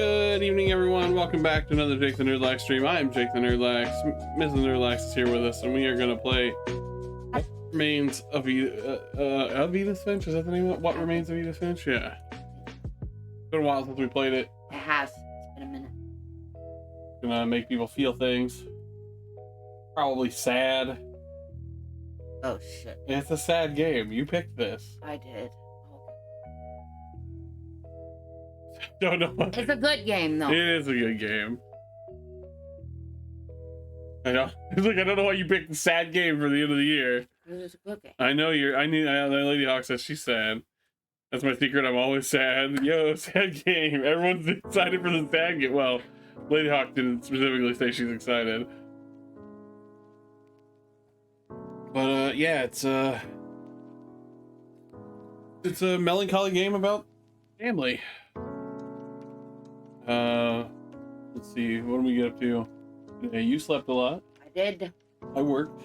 Good evening, everyone. Welcome back to another Jake the Nerd Lax stream. I am Jake the Nerd Lax. Mrs. Nerd Lax is here with us, and we are going to play What Remains of Edith Finch. Is that the name of it? What Remains of Edith Finch? Yeah. It's been a while since we played it. It has. It's been a minute. Gonna make people feel things. Probably sad. Oh shit. It's a sad game. You picked this. I did. Don't know. It's a good game, though. It is a good game. I know. It's like, I don't know why you picked a sad game for the end of the year. It's a good game. I know you're. Lady Hawk says she's sad. That's my secret. I'm always sad. Yo, sad game. Everyone's excited for the sad game. Well, Lady Hawk didn't specifically say she's excited. But yeah, it's a melancholy game about family. Let's see, what did we get up to today? You slept a lot. I did. I worked.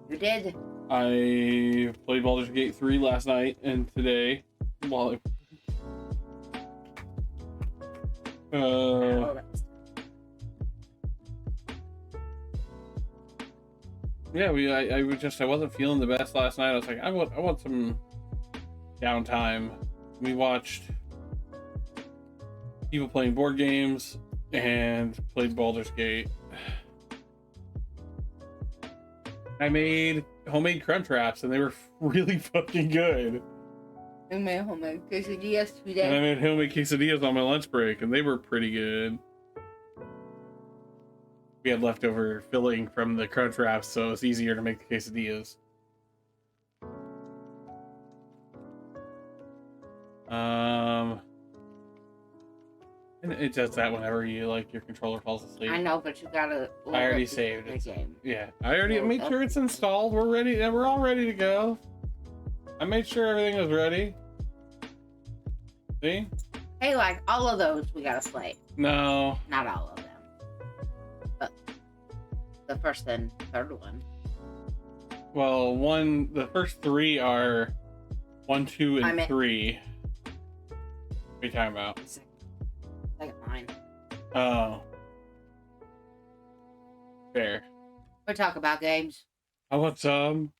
You did. I played Baldur's Gate 3 last night and today. While yeah, I wasn't feeling the best last night. I was like, I want some downtime. We watched people playing board games and played Baldur's Gate. I made homemade crunch wraps and they were really fucking good. I made homemade quesadillas today. And I made homemade quesadillas on my lunch break and they were pretty good. We had leftover filling from the crunch wraps, so it's easier to make the quesadillas. And it does that whenever you your controller falls asleep. I know, but you gotta. I already saved the it. Game. Yeah, I already made sure it's installed. We're ready. We're all ready to go. I made sure everything was ready. See? Hey, like all of those, we gotta play. No. Not all of them, but the first and third one. Well, the first three are 1, 2, and 3. What are you talking about? Second line. Oh. Fair. We talk about games. I want some.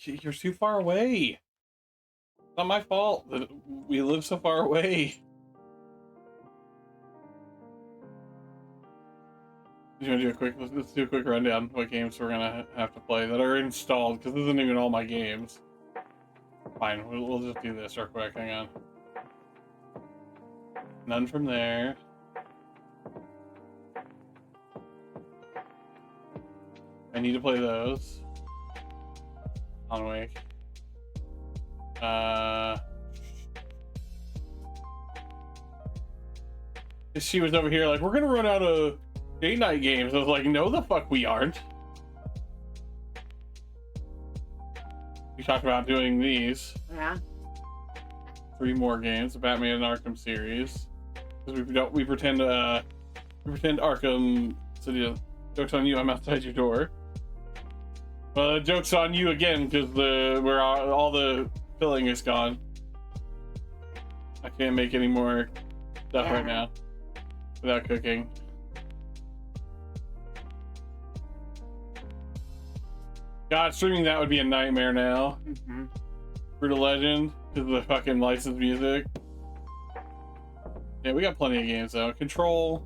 You're too far away. It's not my fault that we live so far away. You want to do a quick? Let's do a quick rundown of what games we're gonna have to play that are installed, because this isn't even all my games. Fine, we'll just do this real quick. Hang on. None from there. I need to play those. On Wake. She was over here like, we're gonna run out of date night games. I was like, no the fuck we aren't. We talked about doing these. Yeah. 3 more games, the Batman and Arkham series. Because we pretend Arkham City. Joke's on you, I'm outside your door. Well, joke's on you again, because all the filling is gone. I can't make any more stuff right now without cooking. God, streaming that would be a nightmare now. Mm-hmm. Brutal Legend, because of the fucking licensed music. Yeah, we got plenty of games though. Control.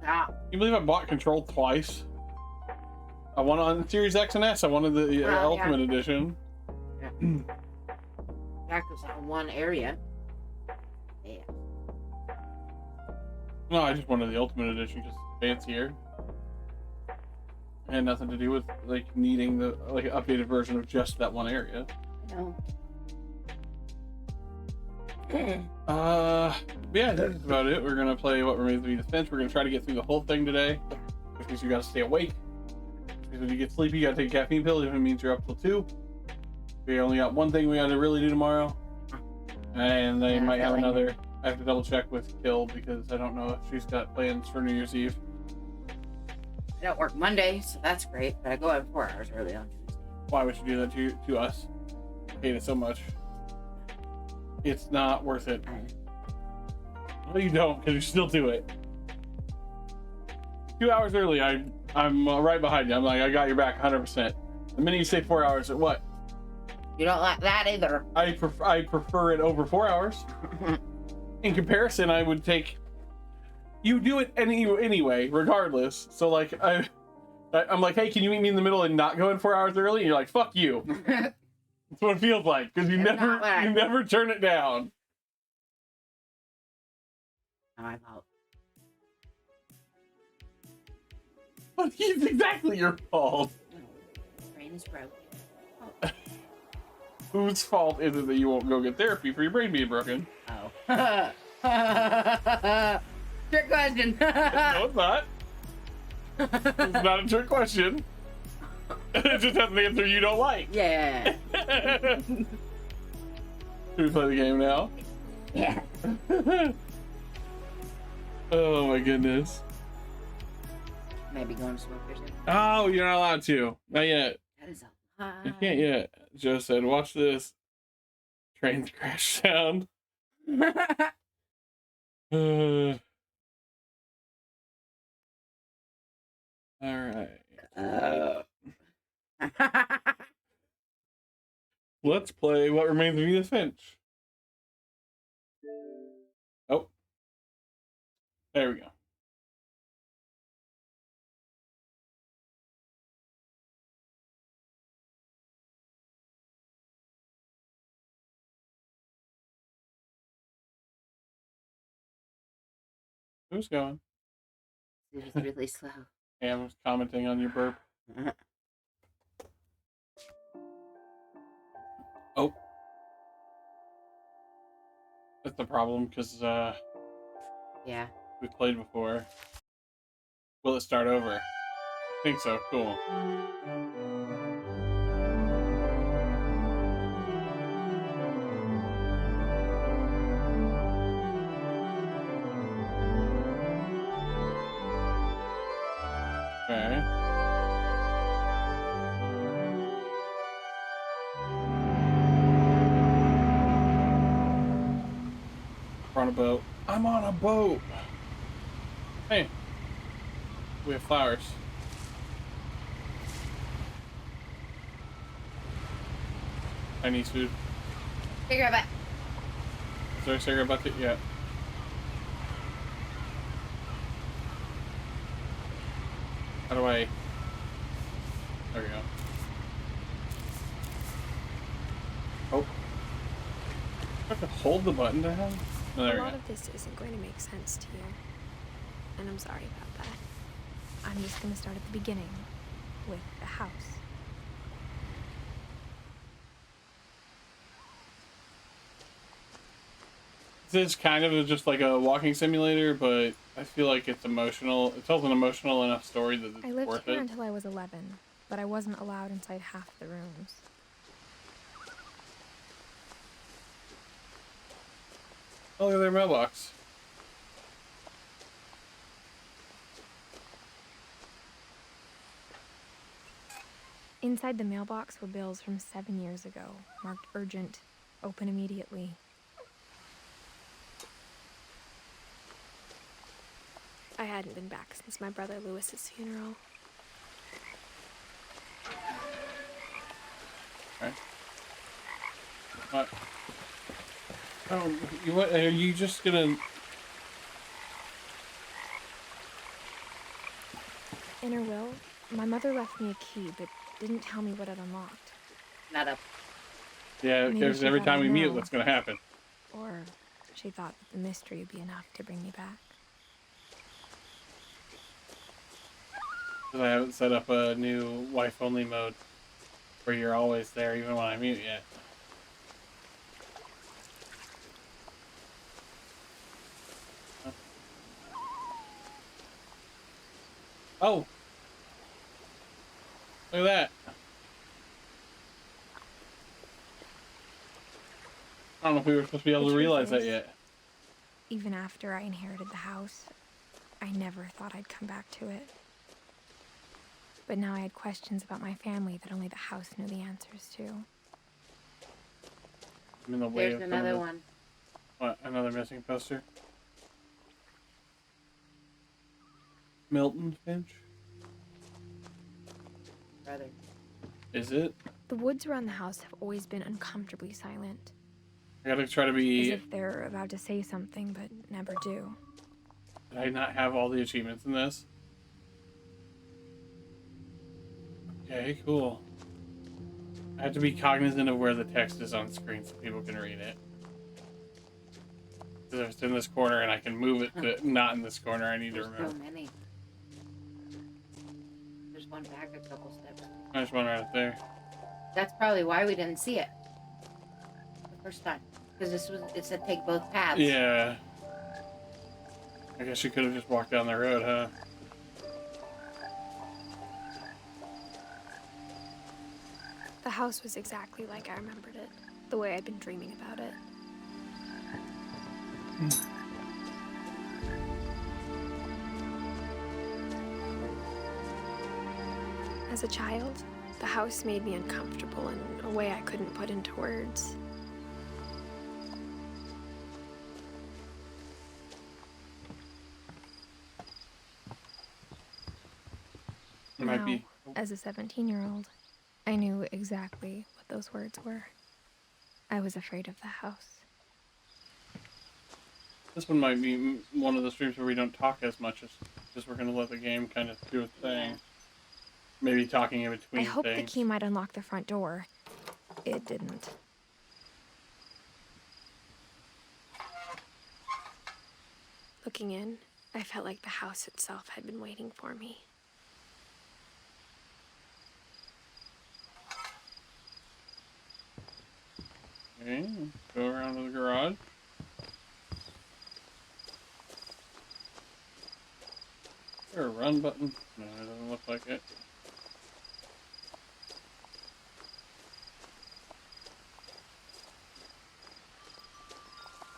Yeah. You believe I bought Control twice? I won on Series X and S. I wanted the Ultimate Edition. Yeah, because that one area. Yeah. No, I just wanted the Ultimate Edition because it's fancier. It had nothing to do with needing the updated version of just that one area. No. Yeah, that's about it. We're gonna play What Remains of Edith Finch. We're gonna try to get through the whole thing today, which means you gotta stay awake. Because when you get sleepy, you gotta take a caffeine pill, even if it means you're up till 2. We only got one thing we gotta really do tomorrow, and they might have another. I have to double check with Kill because I don't know if she's got plans for New Year's Eve. I don't work Monday, so that's great, but I go out 4 hours early on Tuesday. Why would you do that to us? I hate it so much. It's not worth it. No, you don't, because you still do it. 2 hours early. I'm right behind you. I'm like, I got your back 100%. The minute you say 4 hours, what? You don't like that either. I prefer it over 4 hours. In comparison, I would take. You do it anyway, regardless. So like I'm like, hey, can you meet me in the middle and not go in 4 hours early? And you're like, fuck you. That's what it feels like because you never turn it down. Not my fault. But it's exactly your fault. Brain is broken. Whose fault is it that you won't go get therapy for your brain being broken? Oh. Trick question. No, it's not. It's not a trick question. It just has an answer you don't like. Yeah. Should we play the game now? Yeah. Oh my goodness. Maybe going to smoke or something. Oh, you're not allowed to. Not yet. That is a lie. You can't yet. Joe said, watch this train crash sound. All right. Let's play What Remains of Edith Finch. Oh. There we go. Who's going? It was really slow. Yeah, I was commenting on your burp. Oh. That's the problem, because, yeah. we played before. Will it start over? I think so. Cool. Okay. We're on a boat. I'm on a boat! Hey. We have flowers. Chinese food. Cigarette butt. Is there a cigarette bucket yet? How do I... There we go. Oh. I have to hold the button down? Oh, there we A lot go. of this isn't going to make sense to you. And I'm sorry about that. I'm just going to start at the beginning, with the house. This is kind of just like a walking simulator, but I feel like it's emotional. It tells an emotional enough story that it's I lived worth here it. until I was 11, but I wasn't allowed inside half the rooms. Oh, look at their mailbox. Inside the mailbox were bills from 7 years ago, marked urgent, open immediately. I hadn't been back since my brother Lewis's funeral. Okay. What? Oh, what? Are you just gonna... In her will, my mother left me a key, but didn't tell me what it unlocked. Not up. Yeah, Maybe because she every thought time I'd we meet, know. what's gonna happen? Or she thought that the mystery would be enough to bring me back. Because I haven't set up a new wife-only mode where you're always there, even when I mute yet. Oh! Look at that! I don't know if we were supposed to be able to realize that yet. Even after I inherited the house, I never thought I'd come back to it. But now I had questions about my family that only the house knew the answers to. I'm in the way There's of another one. What? Another missing poster? Milton Finch? Brother. Is it? The woods around the house have always been uncomfortably silent. I gotta try to As be... if they're about to say something, but never do. Did I not have all the achievements in this? Okay, cool. I have to be cognizant of where the text is on screen so people can read it. Because if it's in this corner and I can move it to not in this corner, I need to remember. So many. There's one back a couple steps. There's one right there. That's probably why we didn't see it the first time. Because it said take both paths. Yeah. I guess you could have just walked down the road, huh? The house was exactly like I remembered it, the way I'd been dreaming about it. As a child, the house made me uncomfortable in a way I couldn't put into words. Now, as a 17-year-old, I knew exactly what those words were. I was afraid of the house. This one might be one of the streams where we don't talk as much as just we're going to let the game kind of do its thing. Maybe talking in between I hoped things. the key might unlock the front door. It didn't. Looking in, I felt like the house itself had been waiting for me. Okay, go around to the garage. Is there a run button? No, it doesn't look like it.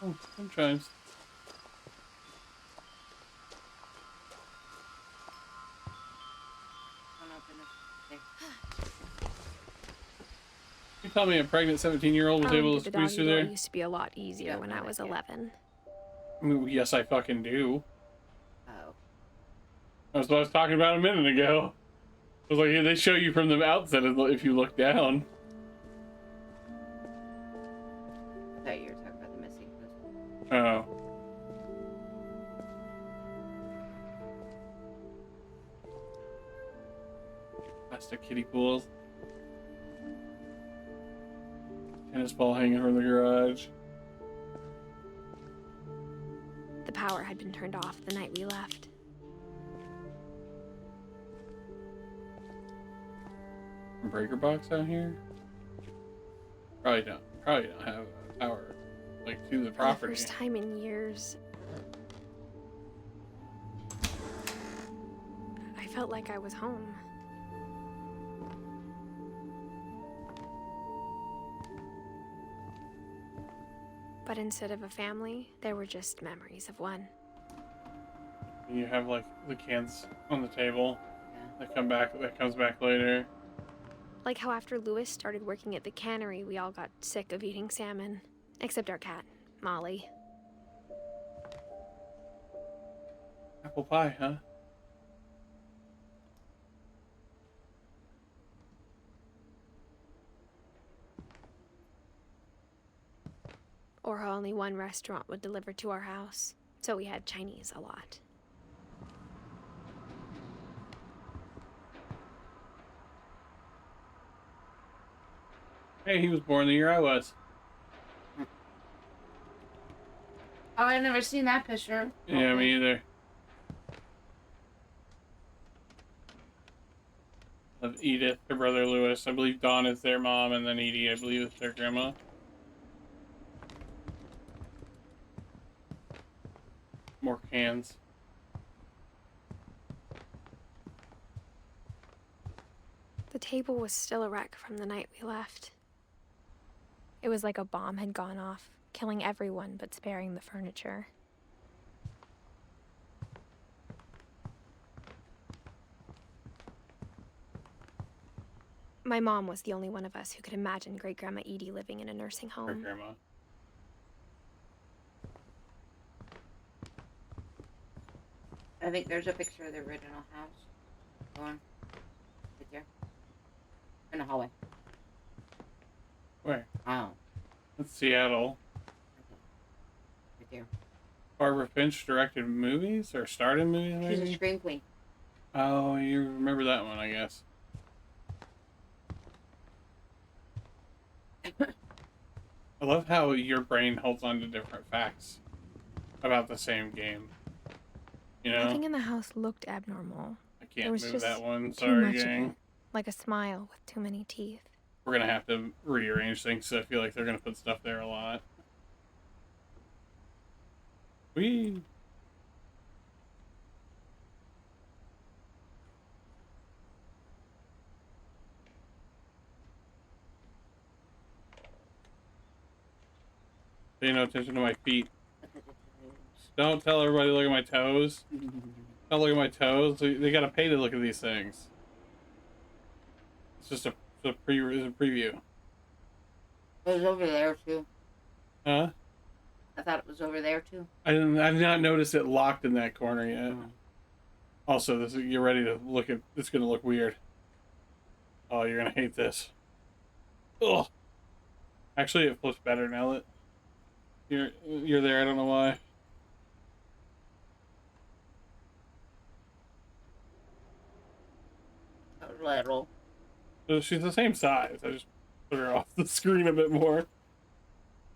Oh, sunshines. You tell me a pregnant 17-year-old was able to squeeze through there? It used to be a lot easier when I was 11. I mean, yes, I fucking do. Oh. That's what I was talking about a minute ago. I was like, they show you from the outset if you look down. I thought you were talking about the missing person. Oh. Plastic kiddie pools. Tennis ball hanging from the garage. The power had been turned off the night we left. Breaker box out here? Probably don't have power like to the property. For the first time in years, I felt like I was home. But instead of a family, there were just memories of one. You have like the cans on the table Yeah. that comes back later. Like how after Lewis started working at the cannery, we all got sick of eating salmon. Except our cat, Molly. Apple pie, huh? Or how only one restaurant would deliver to our house, so we had Chinese a lot. Hey, he was born the year I was. Oh, I've never seen that picture. Yeah, Okay. me either. Of Edith, her brother Lewis. I believe Dawn is their mom, and then Edie, I believe, is their grandma. More cans. The table was still a wreck from the night we left. It was like a bomb had gone off, killing everyone but sparing the furniture. My mom was the only one of us who could imagine Great-Grandma Edie living in a nursing home. Her grandma. think there's a picture of the original house. Go on. Right there. In the hallway. Where? Oh. That's Seattle. Right there. Barbara Finch directed movies or starred in movies, maybe? She's a scream queen. Oh, you remember that one, I guess. I love how your brain holds on to different facts about the same game. You know? Nothing in the house looked abnormal. I There can't was move just that one. too Sorry, much of gang. it, like a smile with too many teeth. We're gonna have to rearrange things, so I feel like they're gonna put stuff there a lot. Whee! Pay no attention to my feet. Don't tell everybody to look at my toes. Don't look at my toes. They gotta pay to look at these things. It's just a preview. It was over there too. Huh? I thought it was over there too. I've not noticed it locked in that corner yet. Oh. Also, you're ready to look at. It's gonna look weird. Oh, you're gonna hate this. Ugh. Actually, it flips better now that you're there. I don't know why. A little. So she's the same size. I just put her off the screen a bit more.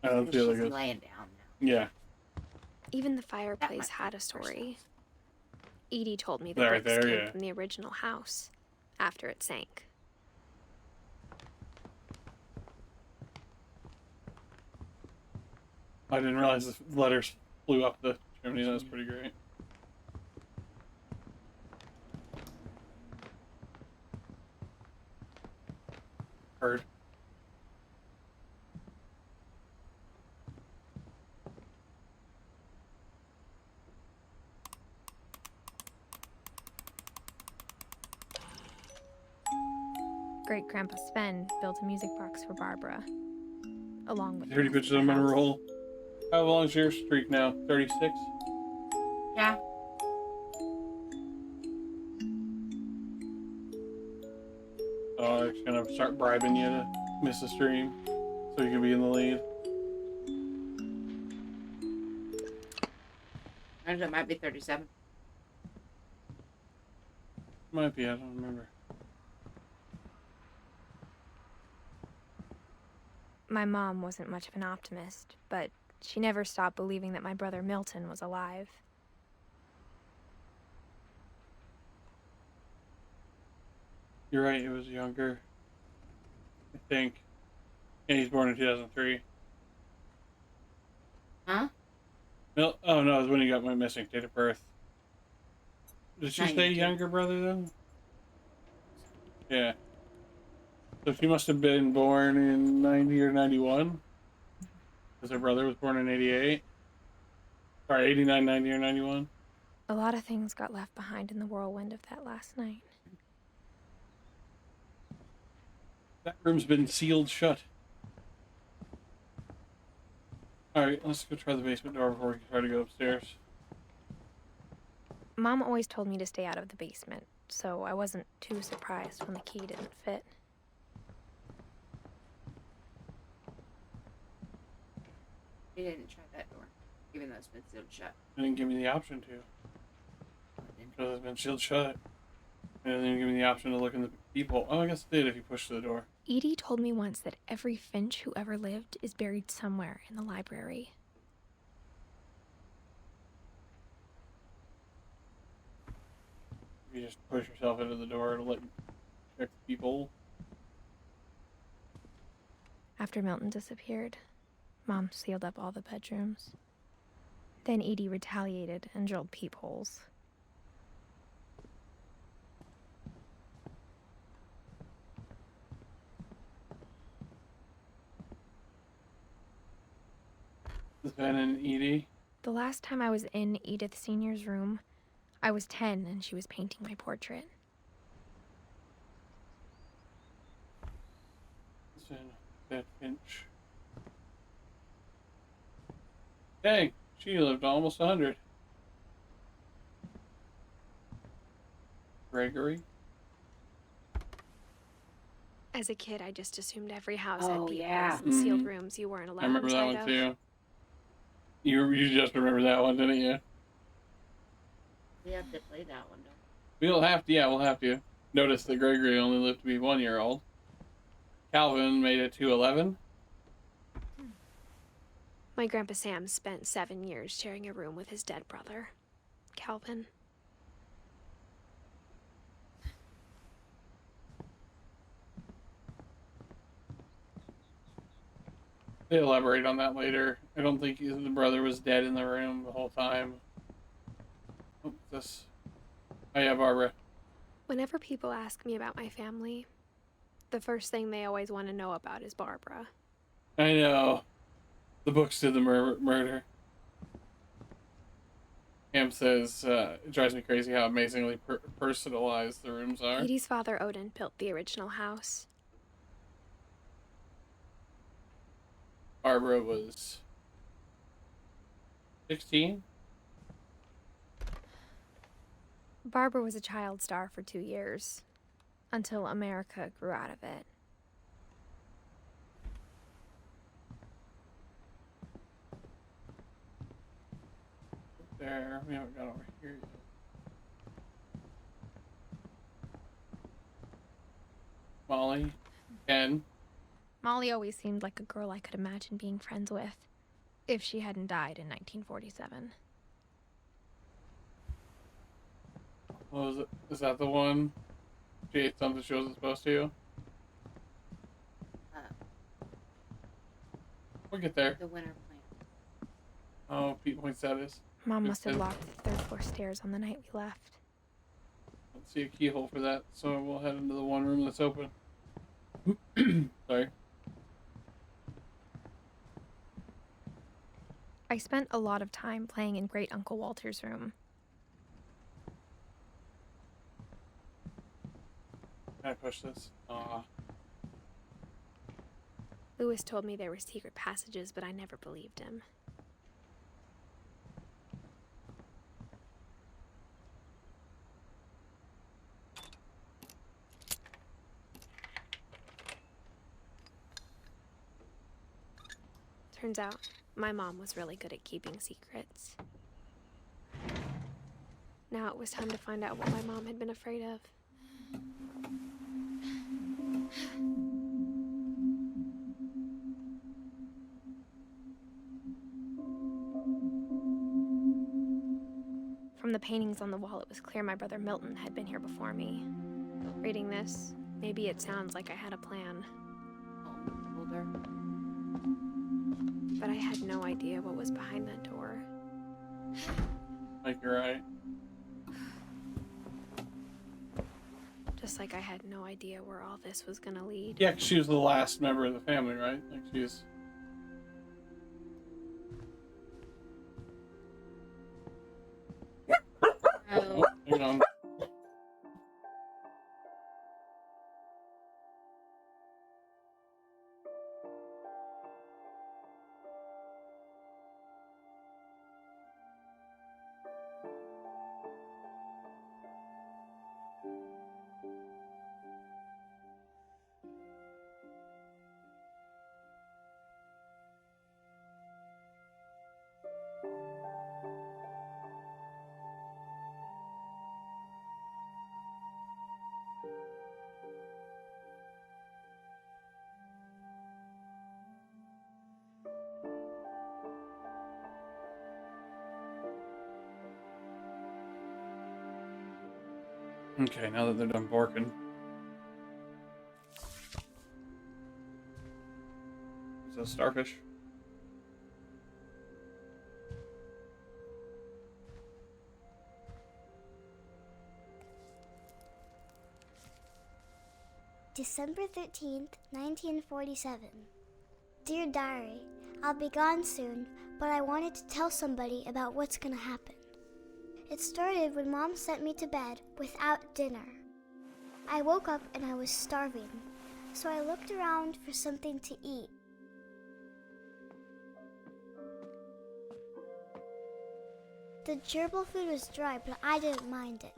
I don't feel like She's it. laying down now. Yeah. Even the fireplace had a story. Edie told me the Right bricks there, came yeah. from the original house, after it sank. I didn't realize the letters flew up the chimney. That was pretty great. Heard. Great-Grandpa Sven built a music box for Barbara, along with 30 the rest pictures of I'm the gonna house. roll. How long's your streak now? 36? Yeah. Oh, I'm just gonna start bribing you to miss a stream so you can be in the lead. It might be 37. Might be, I don't remember. My mom wasn't much of an optimist, but she never stopped believing that my brother Milton was alive. You're right, it was younger. I think. And he's born in 2003. Huh? No, oh no, it was when he got my missing date of birth. Did she say 92. younger brother though? Yeah. So she must have been born in 90 or 91. Because her brother was born in 88. Or 89, 90, or 91. A lot of things got left behind in the whirlwind of that last night. That room's been sealed shut. Alright, let's go try the basement door before we try to go upstairs. Mom always told me to stay out of the basement, so I wasn't too surprised when the key didn't fit. He didn't try that door, even though it's been sealed shut. They didn't give me the option to. Because it's been sealed shut. And they didn't give me the option to look in the people. Oh, I guess it did if you push the door. Edie told me once that every Finch who ever lived is buried somewhere in the library. You just push yourself into the door to let check the people. After Milton disappeared, Mom sealed up all the bedrooms. Then Edie retaliated and drilled peepholes. Sven and Edie. The last time I was in Edith Sr.'s room, I was 10 and she was painting my portrait. Sven, that Finch. Dang, she lived almost 100. Gregory. As a kid, I just assumed every house had Oh, peepholes yeah. and sealed rooms you weren't allowed I remember that inside one of. too. You just remember that one, didn't you? We have to play that one, don't We'll have to, yeah, we'll have to. Notice that Gregory only lived to be 1 year old. Calvin made it to 11. My Grandpa Sam spent 7 years sharing a room with his dead brother, Calvin. They elaborate on that later. I don't think the brother was dead in the room the whole time. Oh, this. Oh yeah, Barbara. Whenever people ask me about my family, the first thing they always want to know about is Barbara. I know. The books did the murder. Cam says, it drives me crazy how amazingly personalized the rooms are. Edie's father, Odin, built the original house. Barbara was 16. Barbara was a child star for 2 years, until America grew out of it. There, we haven't got over here yet. Molly, Ken. Molly always seemed like a girl I could imagine being friends with, if she hadn't died in 1947. What was it? Is that the one? She ate something she wasn't supposed to? We'll get there. The winter plant. Oh, Pete points at us. Mom must have locked the third floor stairs on the night we left. Let's see a keyhole for that, so we'll head into the one room that's open. Sorry. I spent a lot of time playing in Great Uncle Walter's room. Can I push this? Aw. Lewis told me there were secret passages, but I never believed him. Turns out, my mom was really good at keeping secrets. Now it was time to find out what my mom had been afraid of. From the paintings on the wall, it was clear my brother Milton had been here before me. Reading this, maybe it sounds like I had a plan. Older. But I had no idea what was behind that door. Like, you're right. Just like I had no idea where all this was gonna lead. Yeah, 'cause she was the last member of the family, right? Like, she's... Oh, Hang on. Okay, now that they're done borking. Is that a starfish? December 13th, 1947. Dear Diary, I'll be gone soon, but I wanted to tell somebody about what's gonna happen. It started when Mom sent me to bed without dinner. I woke up and I was starving, so I looked around for something to eat. The gerbil food was dry, but I didn't mind it.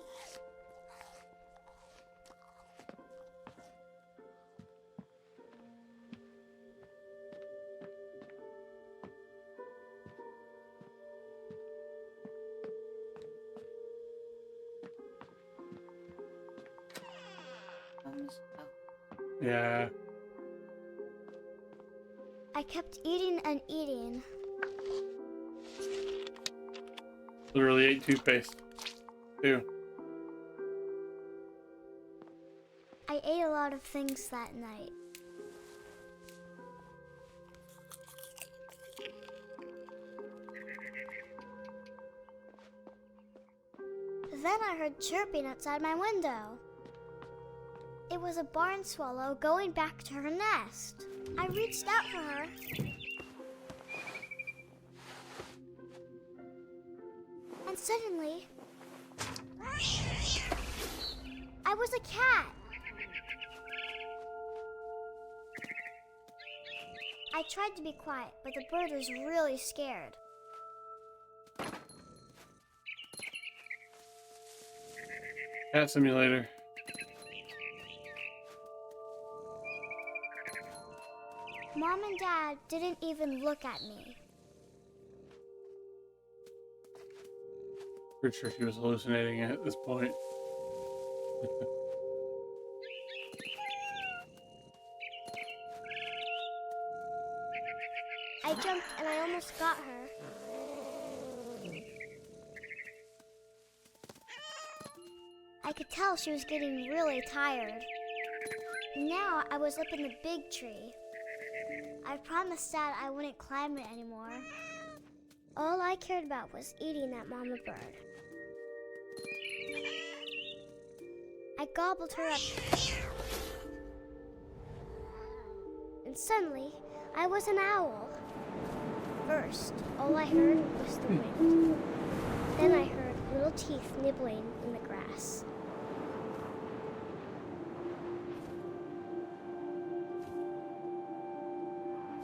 Yeah. I kept eating and eating. Literally ate toothpaste. Too. I ate a lot of things that night. Then I heard chirping outside my window. It was a barn swallow going back to her nest. I reached out for her. And suddenly, I was a cat. I tried to be quiet, but the bird was really scared. Cat simulator. Mom and Dad didn't even look at me. Pretty sure she was hallucinating at this point. I jumped and I almost got her. I could tell she was getting really tired. Now I was up in the big tree. I promised Dad I wouldn't climb it anymore. All I cared about was eating that mama bird. I gobbled her up. And suddenly, I was an owl. First, all I heard was the wind. Then I heard little teeth nibbling in the grass.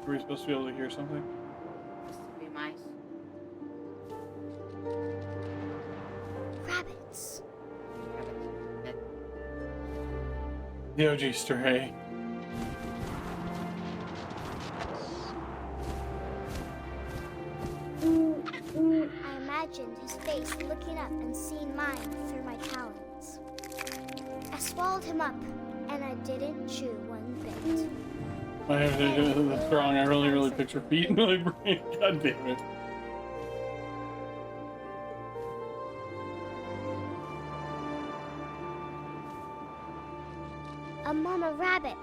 Were we supposed to be able to hear something? Supposed to be mice. Rabbits. The OG stray. I imagined his face looking up and seeing mine through my talons. I swallowed him up, and I didn't chew one bit. I have that's wrong. I really picture feet in my brain. God damn it. A mama rabbit.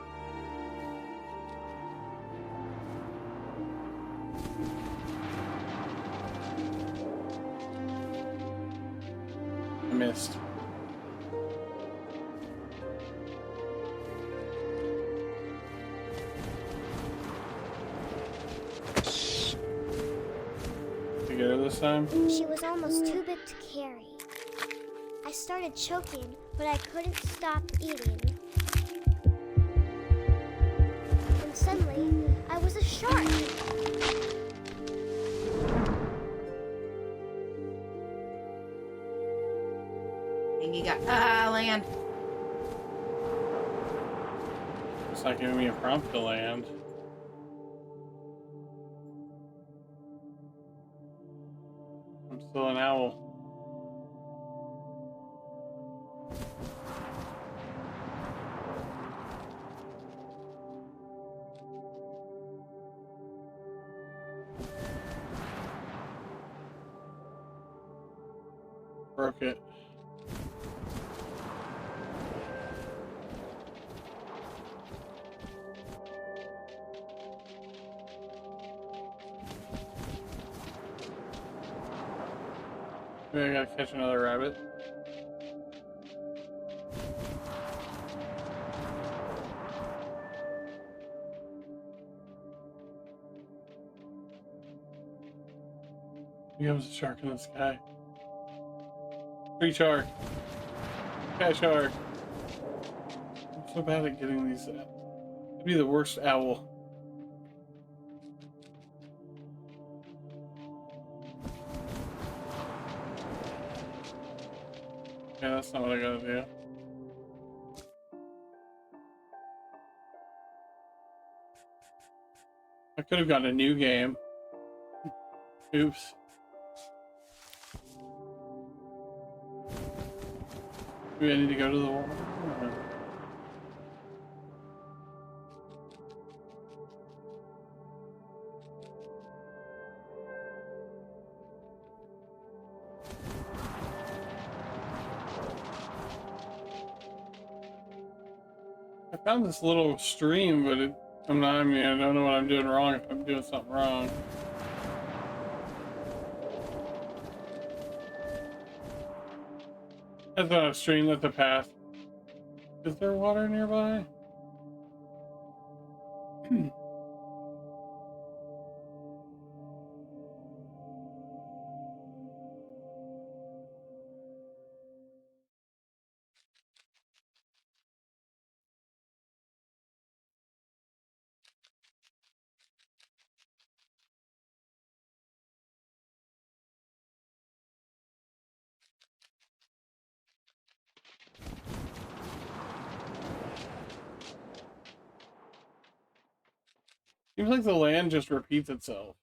I missed. You get her this time? She was almost too big to carry. I started choking, but I couldn't stop eating. And suddenly, I was a shark. And you got land. It's not giving me a prompt to land. I'm still an owl. Broke it. Maybe I gotta catch another rabbit. Here comes a shark in the sky. Tree shark. Cat shark. I'm so bad at getting these. I'd be the worst owl. Yeah, that's not what I gotta do. I could have gotten a new game. Oops. Maybe I need to go to the wall. I found this little stream, but I'm not. I mean, I don't know what I'm doing wrong. If I'm doing something wrong. That's not a stream. That's a path. Is there water nearby? Seems like the land just repeats itself.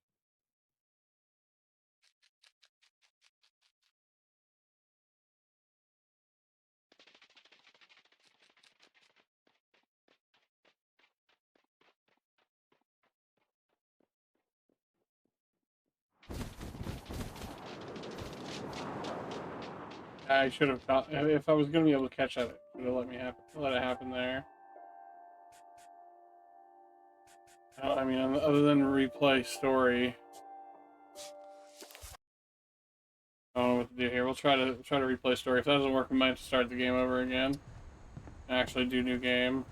I should have thought, if I was going to be able to catch that, it should have let it happen there. I mean, other than replay story, I don't know what to do here. We'll try to replay story. If that doesn't work, we might have to start the game over again and actually do new game.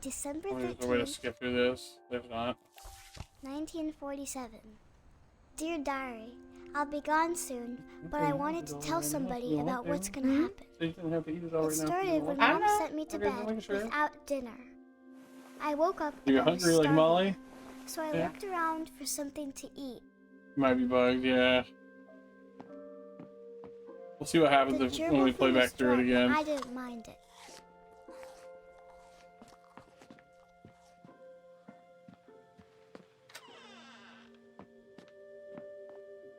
December There's a way to 13th, skip through this. If not, 1947. Dear Diary, I'll be gone soon, but I wanted to tell somebody about what's gonna happen. So you didn't have to eat it all It right now. started when I Mom know. sent me to Okay, just bed making sure. without dinner. I woke up You and I was hungry like starving, Molly? so I Yeah. looked around for something to eat. Might be bugged, yeah. We'll see what happens The if gerbil when we play food back was through it strong, again. I didn't mind it.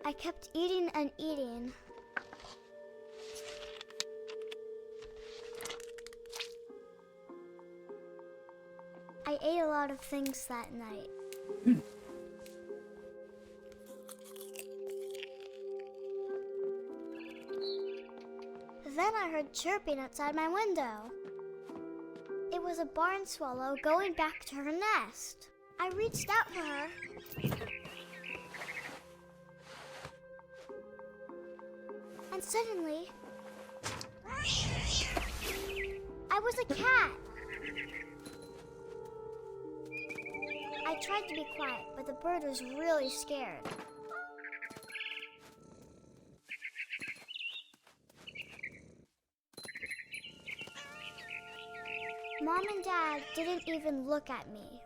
I kept eating and eating. I ate a lot of things that night. Then I heard chirping outside my window. It was a barn swallow going back to her nest. I reached out for her. And suddenly, I was a cat. I tried to be quiet, but the bird was really scared. Mom and Dad didn't even look at me.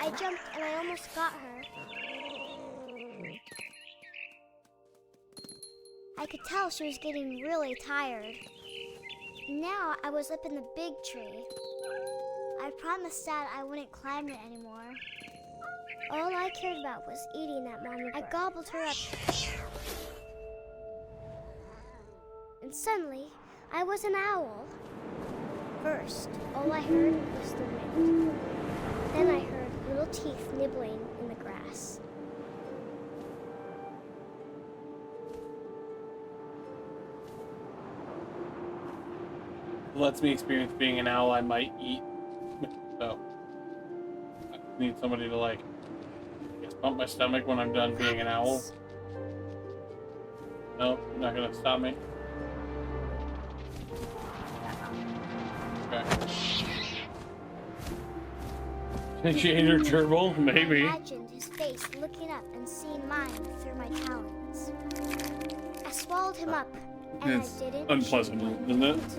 I jumped and I almost got her. I could tell she was getting really tired. Now I was up in the big tree. I promised Dad I wouldn't climb it anymore. All I cared about was eating that mama bird. I gobbled her up. And suddenly, I was an owl. First, all I heard was the wind. Then I heard little teeth nibbling in the grass. Lets me experience being an owl I might eat. So I need somebody to like just pump my stomach when I'm done being an owl. No, you're not gonna stop me. Okay. She ate her gerbil? Maybe. I imagined his face looking up and seeing mine through my talons. I swallowed him up, and It's I didn't. unpleasant, isn't it?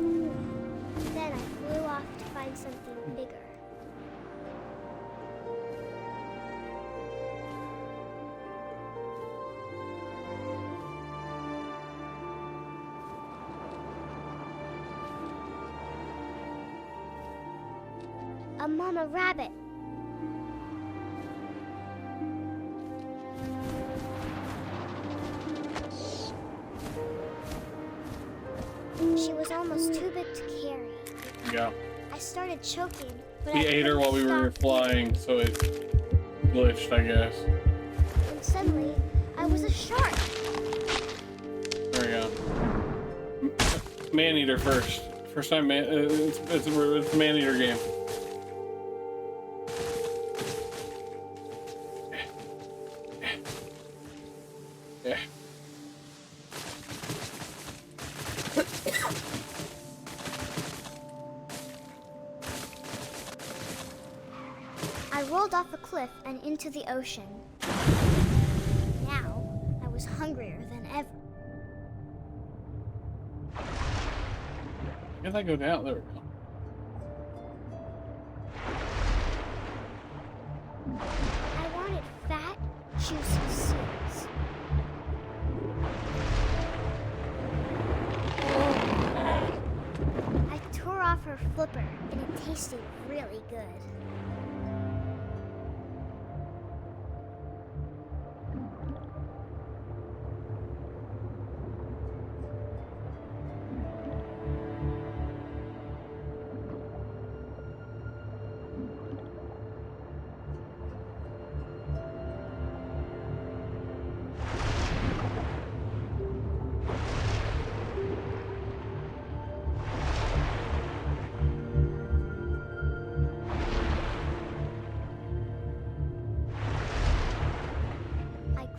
Then I flew off to find something bigger. A mama rabbit. She was almost too big to carry. Yeah. I started choking, but We I ate her while we couldn't were stop flying, eating. so it glitched, I guess. And suddenly, I was a shark. There we go. Man-eater first. First time it's a man-eater game. Yeah. I rolled off a cliff and into the ocean. Now, I was hungrier than ever. Can I go down? There we go. I wanted fat, juicy seals. I tore off her flipper, and it tasted really good.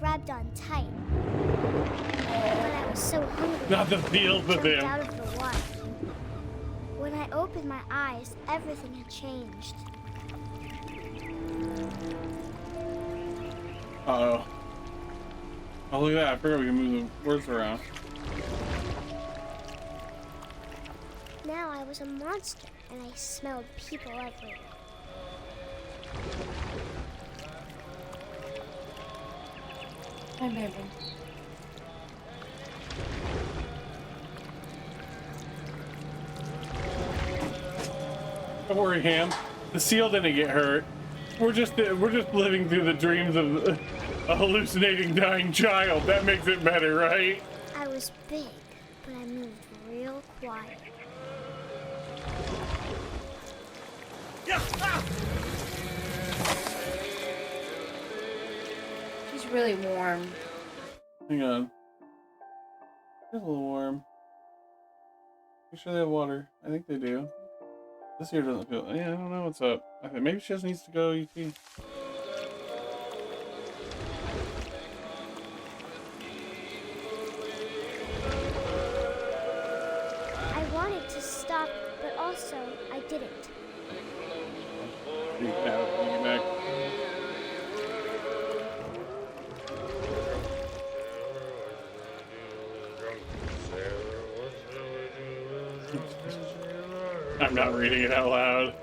Grabbed on tight, but I was so hungry. Not the field, but jumped them. out of the water. When I opened my eyes, everything had changed. Uh-oh. Oh, look at that. I forgot we can move the words around. Now I was a monster, and I smelled people everywhere. Hi, baby. Don't worry, Ham. The seal didn't get hurt. We're just living through the dreams of a hallucinating dying child. That makes it better, right? I was big, but I moved real quiet. She's really warm. Hang on. It's a little warm. Make sure they have water. I think they do. This here doesn't feel. Yeah, I don't know what's up. I think maybe she just needs to go ET. I wanted to stop, but also I didn't. Back. I'm not reading it out loud.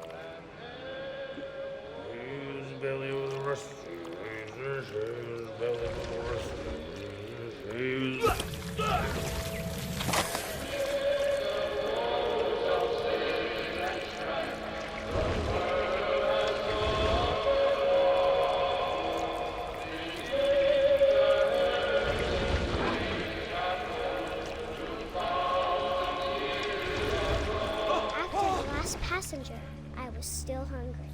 Passenger, I was still hungry.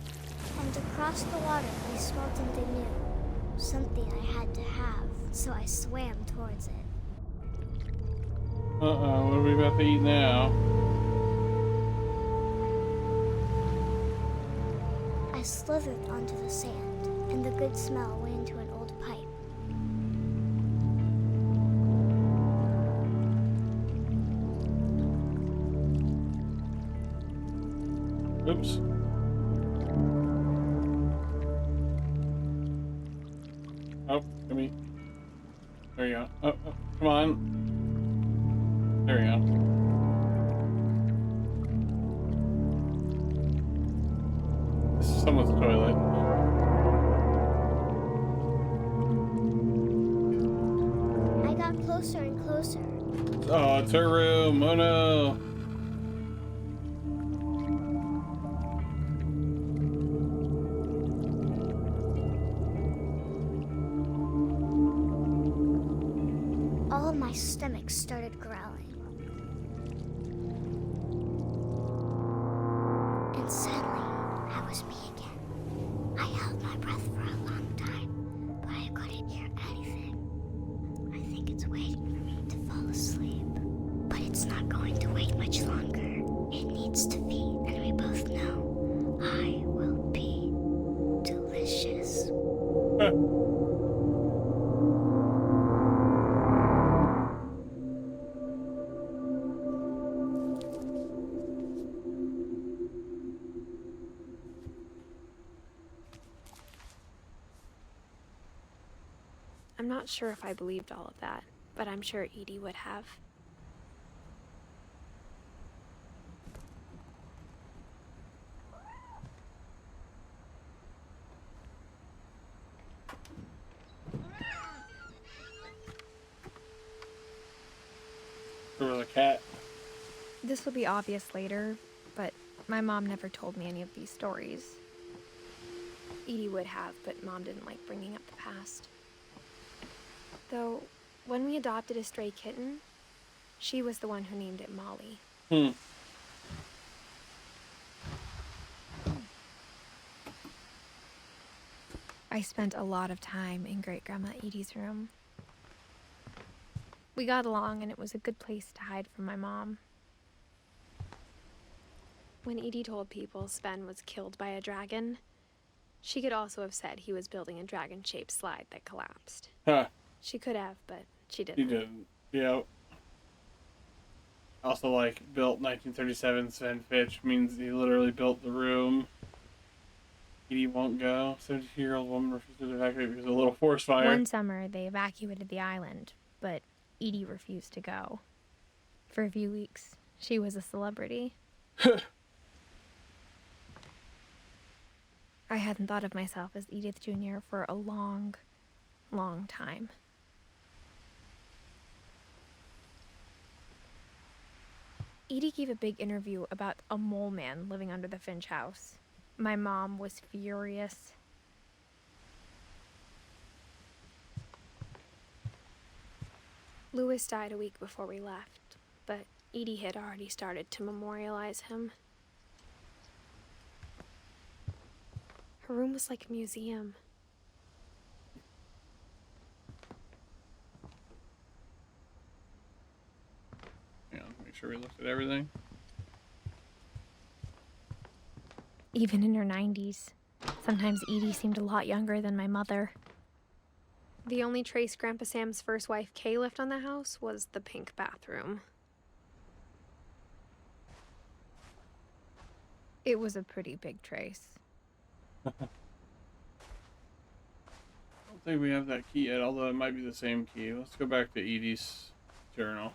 And across the water, I smelled something new. Something I had to have, so I swam towards it. Uh-oh, what are we about to eat now? I slithered onto the sand, and the good smell went into an old pipe. Oops. Oh, come here. There you go. Oh, come on. There we go. This is someone's toilet. I got closer and closer. Oh, it's her room. Oh no. All of my stomach started growling. And suddenly, I was me again. I held my breath for a long time, but I couldn't hear anything. I think it's waiting for me to fall asleep. But it's not going to wait much longer. It needs to feed, and we both know I will be delicious. I'm not sure if I believed all of that, but I'm sure Edie would have. There was a cat. This will be obvious later, but my mom never told me any of these stories. Edie would have, but Mom didn't like bringing up the past. Though, when we adopted a stray kitten, she was the one who named it Molly. I spent a lot of time in Great-Grandma Edie's room. We got along, and it was a good place to hide from my mom. When Edie told people Sven was killed by a dragon, she could also have said he was building a dragon-shaped slide that collapsed. Huh. She could have, but she didn't. He didn't. Yeah. Also, like, built 1937 Sven Finch means he literally built the room. Edie won't go. 72-year-old woman refuses to evacuate because of a little forest fire. One summer, they evacuated the island, but Edie refused to go. For a few weeks, she was a celebrity. I hadn't thought of myself as Edith Jr. for a long, long time. Edie gave a big interview about a mole man living under the Finch house. My mom was furious. Louis died a week before we left, but Edie had already started to memorialize him. Her room was like a museum. Yeah, make sure we looked at everything. Even in her 90s, sometimes Edie seemed a lot younger than my mother. The only trace Grandpa Sam's first wife, Kay, left on the house was the pink bathroom. It was a pretty big trace. I don't think we have that key yet, although it might be the same key. Let's go back to Edie's journal.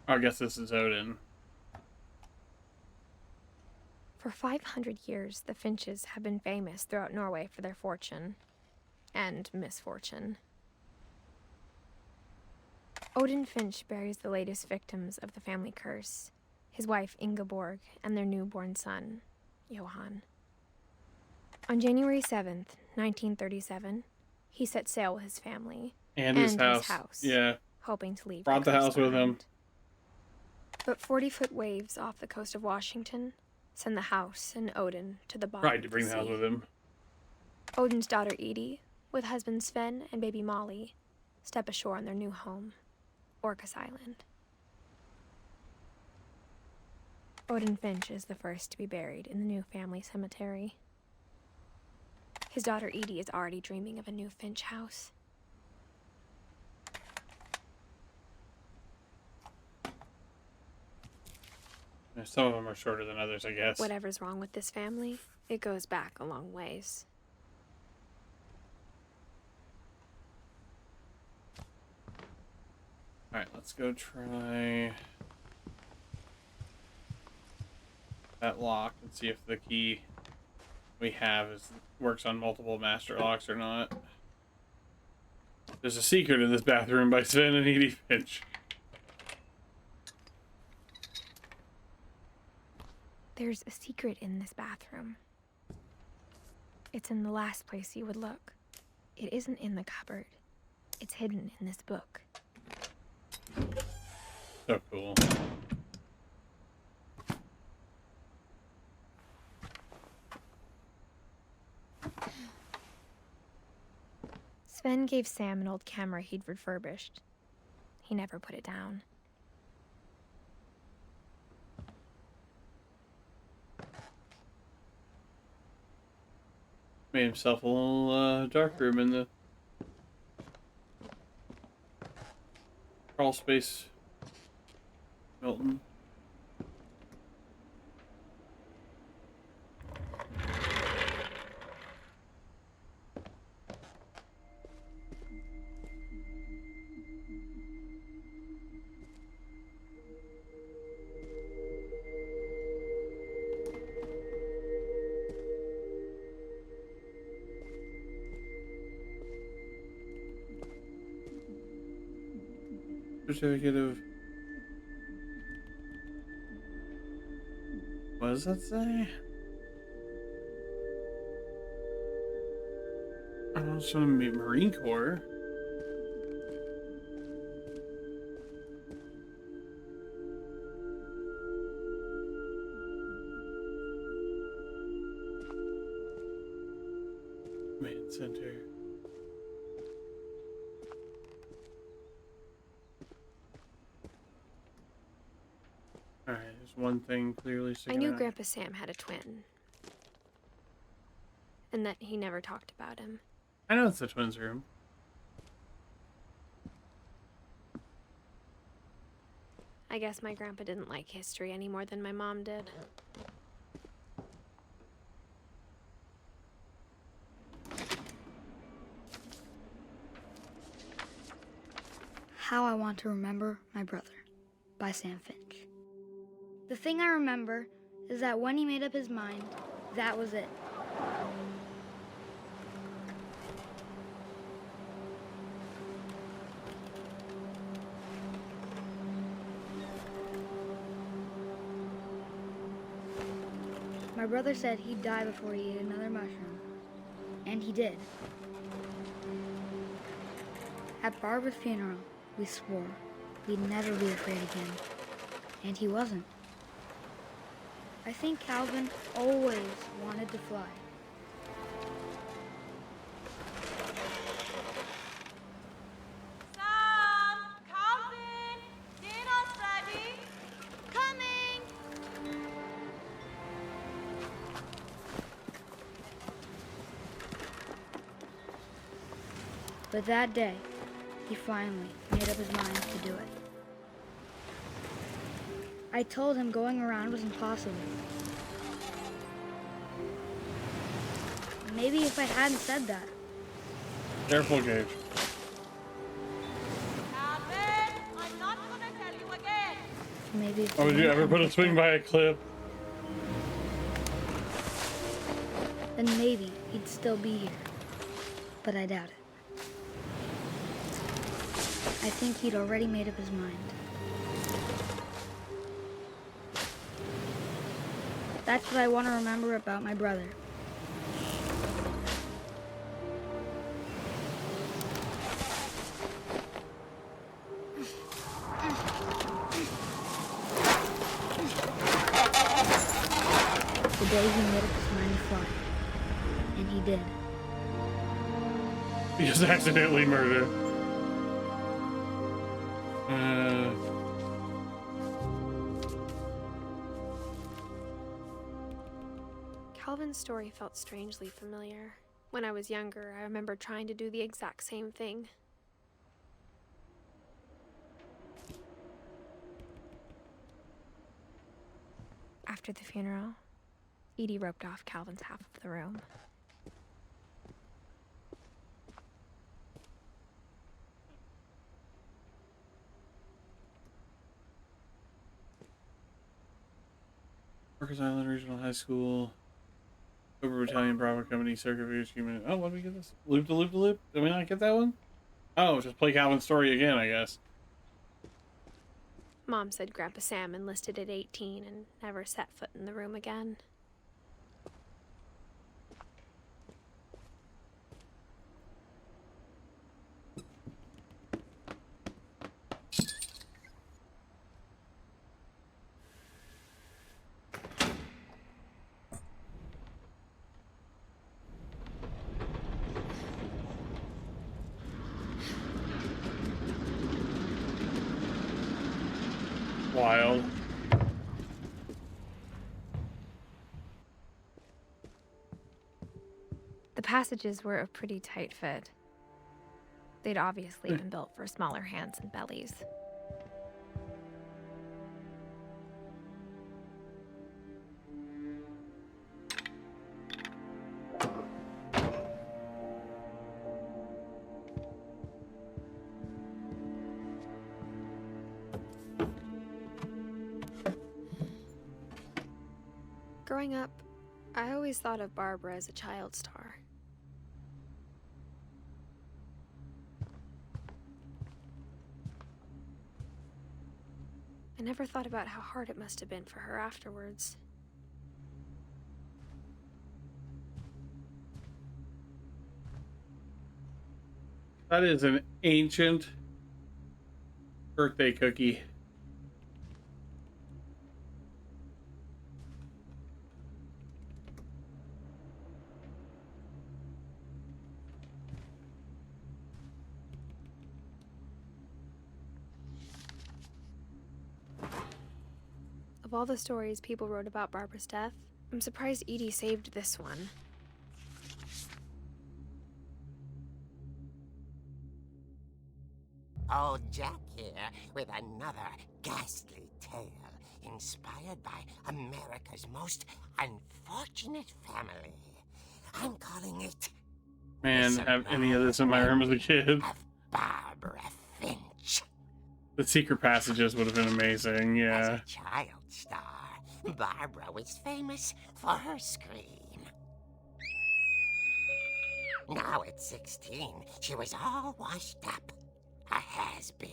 I guess this is Odin. For 500 years, the Finches have been famous throughout Norway for their fortune and misfortune. Odin Finch buries the latest victims of the family curse, his wife Ingeborg and their newborn son, Johan. On January 7th, 1937, he set sail with his family And his house. Yeah. hoping to leave. Brought the house with him. But 40-foot waves off the coast of Washington send the house and Odin to the bottom Right, to bring of the the house sea. with him. Odin's daughter Edie, with husband Sven and baby Molly, step ashore on their new home, Orcas Island. Odin Finch is the first to be buried in the new family cemetery. His daughter Edie is already dreaming of a new Finch house. Some of them are shorter than others, I guess. Whatever's wrong with this family, it goes back a long ways. Alright, let's go try that lock and see if the key we have works on multiple master locks or not. There's a secret in this bathroom by Sven and Edie Finch. There's a secret in this bathroom. It's in the last place you would look. It isn't in the cupboard. It's hidden in this book. So cool. Sven gave Sam an old camera he'd refurbished. He never put it down. Made himself a little dark room in the crawl space. Milton. Certificate of... What does that say? I don't know, it's from the Marine Corps. Command Center. Alright, there's one thing clearly I sticking knew out. Grandpa Sam had a twin. And that he never talked about him. I know it's the twins' room. I guess my grandpa didn't like history any more than my mom did. How I Want to Remember My Brother by Sam Finch. The thing I remember is that when he made up his mind, that was it. My brother said he'd die before he ate another mushroom. And he did. At Barbara's funeral, we swore we'd never be afraid again. And he wasn't. I think Calvin always wanted to fly. Sam! Calvin! Dinner's ready! Coming! But that day, he finally made up his mind to do it. I told him going around was impossible. Maybe if I hadn't said that. Careful, Gage. Calvin! I'm not gonna tell you again! Maybe if Oh, would you ever put a swing by a cliff? then maybe he'd still be here. But I doubt it. I think he'd already made up his mind. That's what I want to remember about my brother. The day he made up his mind to fly. And he did. He was accidentally murdered. Calvin's story felt strangely familiar. When I was younger, I remember trying to do the exact same thing. After the funeral, Edie roped off Calvin's half of the room. Parkers Island Regional High School. Cobra Battalion, Bravo Company, Circuit Views, Human. Oh, what did we get this? Loop to loop to loop? Did we not get that one? Oh, just play Calvin's story again, I guess. Mom said Grandpa Sam enlisted at 18 and never set foot in the room again. Wild. The passages were a pretty tight fit. They'd obviously been built for smaller hands and bellies. Growing up, I always thought of Barbara as a child star. I never thought about how hard it must have been for her afterwards. That is an ancient birthday cookie. Of all the stories people wrote about Barbara's death, I'm surprised Edie saved this one. Old Jack here with another ghastly tale inspired by America's most unfortunate family. I'm calling it... Man, have any of this in my room as a kid. Of Barbara Finch. The secret passages would have been amazing, yeah. As a child star, Barbara was famous for her scream. Now at 16, she was all washed up. A has-been.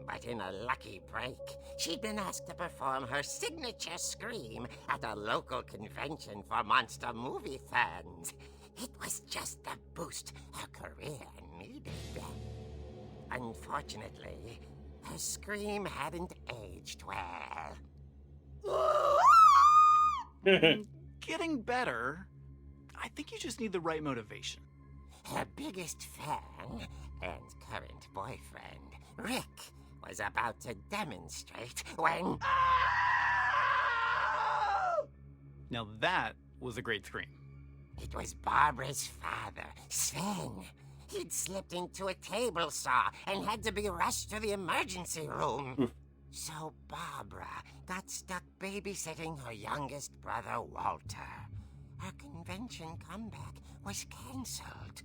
But in a lucky break, she'd been asked to perform her signature scream at a local convention for monster movie fans. It was just the boost her career needed. Unfortunately, her scream hadn't aged well. Getting better. I think you just need the right motivation. Her biggest fan and current boyfriend, Rick, was about to demonstrate when... Now that was a great scream. It was Barbara's father, Sven. He'd slipped into a table saw and had to be rushed to the emergency room. So Barbara got stuck babysitting her youngest brother, Walter. Her convention comeback was cancelled.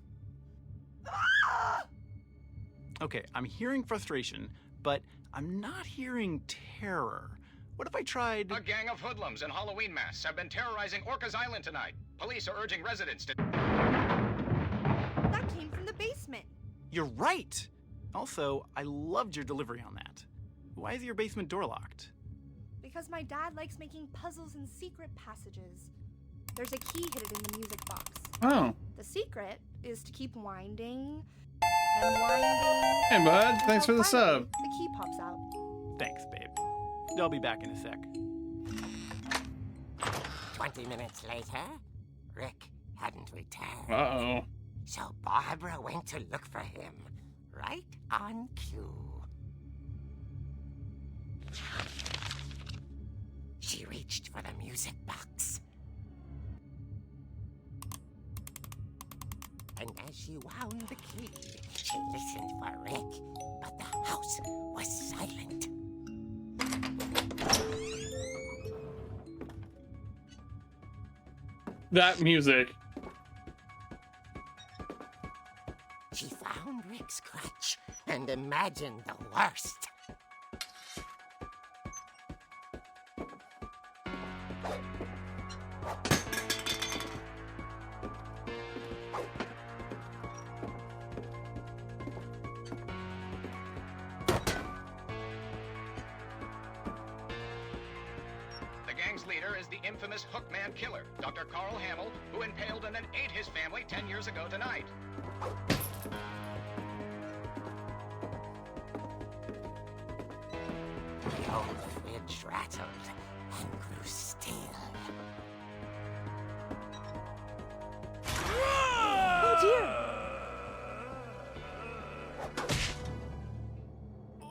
Okay, I'm hearing frustration, but I'm not hearing terror. What if I tried... A gang of hoodlums in Halloween masks have been terrorizing Orcas Island tonight. Police are urging residents to... That came from the basement. You're right! Also, I loved your delivery on that. Why is your basement door locked? Because my dad likes making puzzles and secret passages. There's a key hidden in the music box. Oh. The secret is to keep winding and winding. Hey, bud. Thanks for the Finally, sub. the key pops out. Thanks, babe. I'll be back in a sec. 20 minutes later, Rick hadn't returned. Uh-oh. So Barbara went to look for him, right on cue. She reached for the music box. And as she wound the key, she listened for Rick, but the house was silent. That music. She found Rick's crutch and imagined the worst. The gang's leader is the infamous Hookman killer, Dr. Carl Hamill, who impaled and then ate his family 10 years ago tonight. The old fridge rattled and grew still. Oh dear!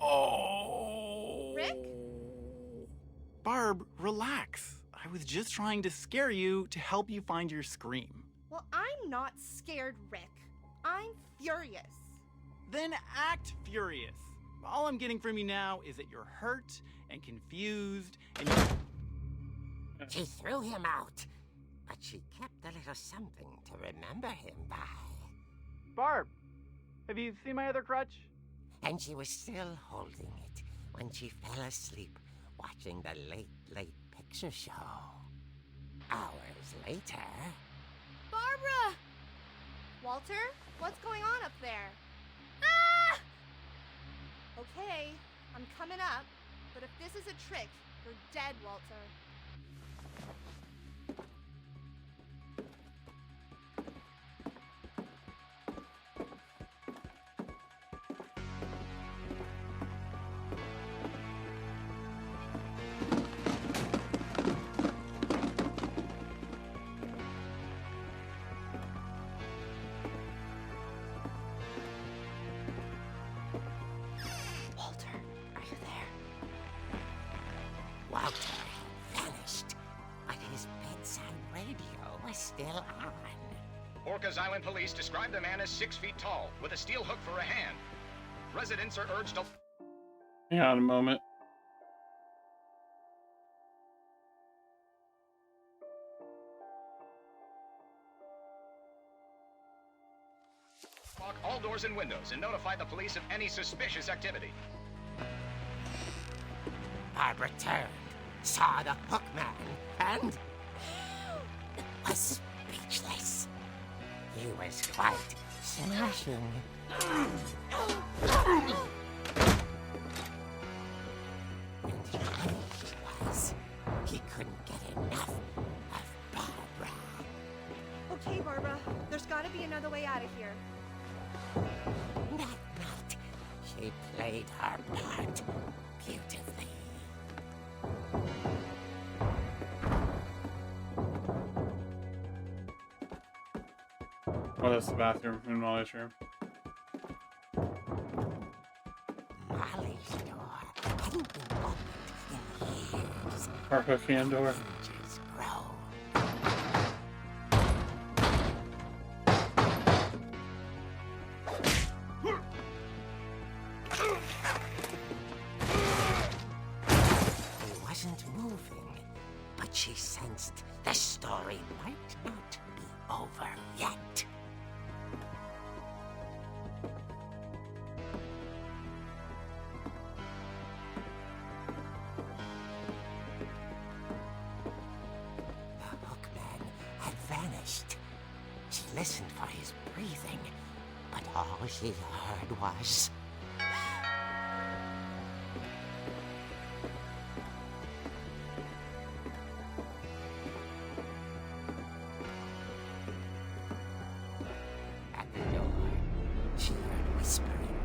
Oh! relax. I was just trying to scare you to help you find your scream. Well, I'm not scared, Rick. I'm furious. Then act furious. All I'm getting from you now is that you're hurt and confused and She threw him out, but she kept a little something to remember him by. Barb, have you seen my other crutch? And she was still holding it when she fell asleep watching the late picture show. Hours later... Barbara! Walter, what's going on up there? Ah! Okay, I'm coming up, but if this is a trick, you're dead, Walter. Walter had vanished, but his bedside radio was still on. Orcas Island police describe the man as 6 feet tall, with a steel hook for a hand. Residents are urged to... Hang on a moment. Lock all doors and windows and notify the police of any suspicious activity. Barbara turned, saw the hook man, and was speechless. He was quite smashing. And he was. He couldn't get enough of Barbara. Okay, Barbara, there's gotta be another way out of here. That night, she played her part beautifully. Oh, that's the bathroom in Molly's room. Molly's door hadn't been opened in years. Carpet fan door. Finches grow. He wasn't moving, but she sensed the story might not be over yet. The hookman had vanished. She listened for his breathing, but all she heard was... At the door, she heard whispering.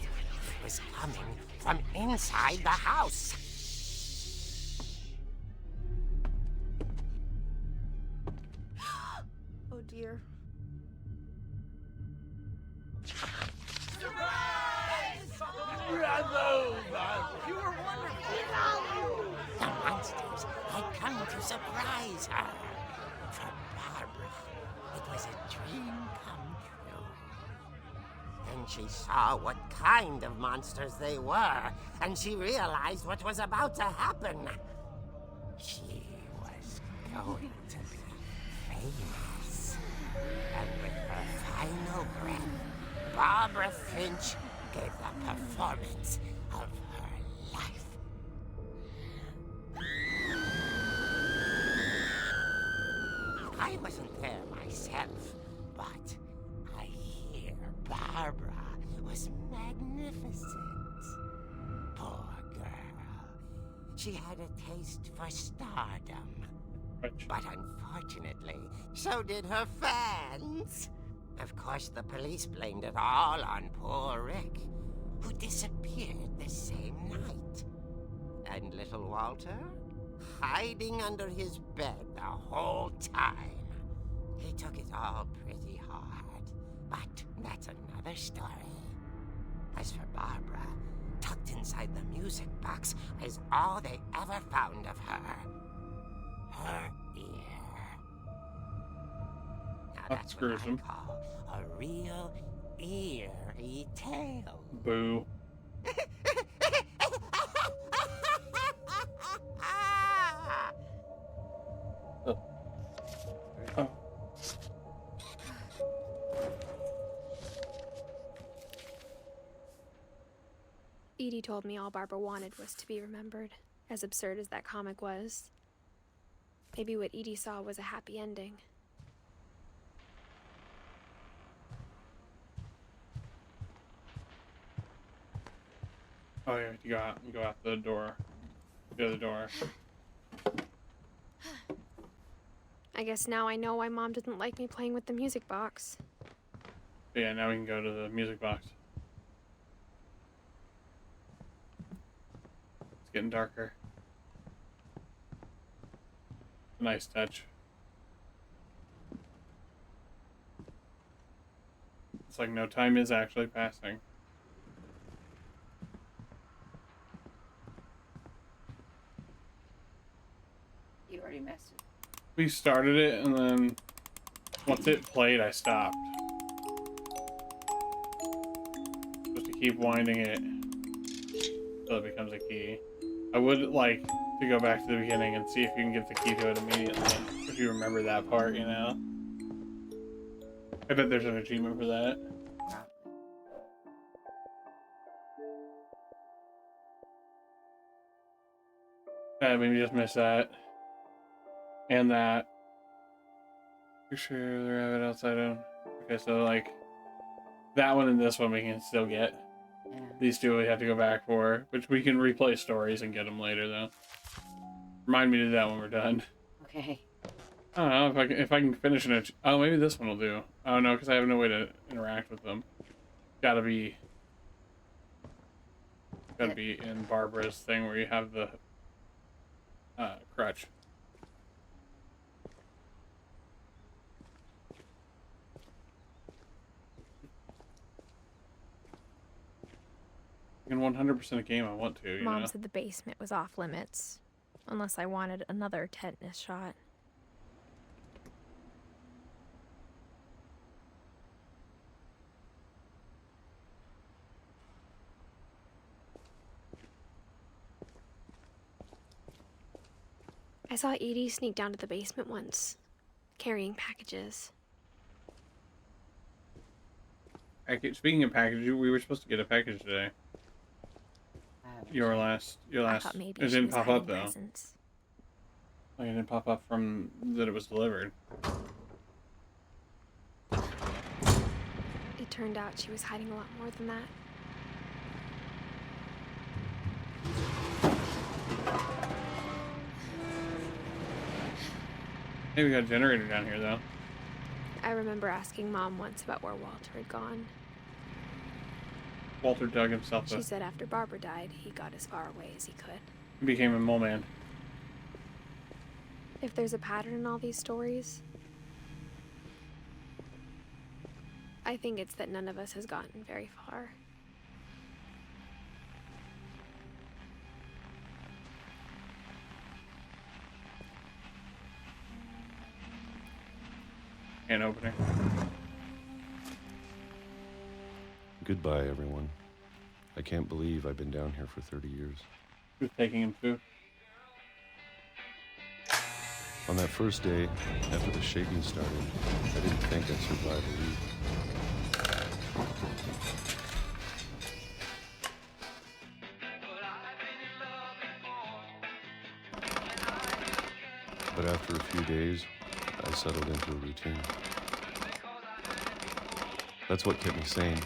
It was coming from inside the house. Oh dear. The monsters had come to surprise her. For Barbara, it was a dream come true. Then she saw what kind of monsters they were, and she realized what was about to happen. She was going to be famous. And with her final breath, Barbara Finch gave the performance of her life. I wasn't there myself, but I hear Barbara was magnificent. Poor girl. She had a taste for stardom. But unfortunately, so did her fans. Of course, the police blamed it all on poor Rick, who disappeared the same night. And little Walter? Hiding under his bed the whole time. He took it all pretty hard, but that's another story. As for Barbara, tucked tucked inside the music box is all they ever found of her. Her ear. Now that's what I call a real eerie tale. Boo. Oh. Edie told me all Barbara wanted was to be remembered, as absurd as that comic was. Maybe what Edie saw was a happy ending. Oh yeah, you go out the door. The other door. I guess now I know why Mom didn't like me playing with the music box. But yeah, now we can go to the music box. It's getting darker. Nice touch. It's like no time is actually passing. You already messed it. We started it, and then once it played, I stopped. Supposed to keep winding it so it becomes a key. I would like to go back to the beginning and see if you can get the key to it immediately. If you remember that part, you know. I bet there's an achievement for that. Maybe just missed that. And that. For sure, the rabbit outside of. Okay, so like that one and this one we can still get. Yeah. These two we have to go back for, which we can replay stories and get them later though. Remind me to do that when we're done. Okay. I don't know if I can finish it. Oh, maybe this one will do. I don't know because I have no way to interact with them. Gotta be in Barbara's thing where you have the crutch. In 100% a game I want to, you Mom know? said the basement was off limits, unless I wanted another tetanus shot. I saw Edie sneak down to the basement once, carrying packages. Speaking of packages, we were supposed to get a package today. Your last. I thought maybe It she didn't was pop hiding up though. presents. Like it didn't pop up from that it was delivered. It turned out she was hiding a lot more than that. Hey, we got a generator down here though. I remember asking Mom once about where Walter had gone. Walter dug himself She up. said after Barbara died, he got as far away as he could. He became a mole man. If there's a pattern in all these stories, I think it's that none of us has gotten very far. Can opener. Goodbye, everyone. I can't believe I've been down here for 30 years. Who's taking him to? On that first day, after the shaking started, I didn't think I'd survive a week. But after a few days, I settled into a routine. That's what kept me sane.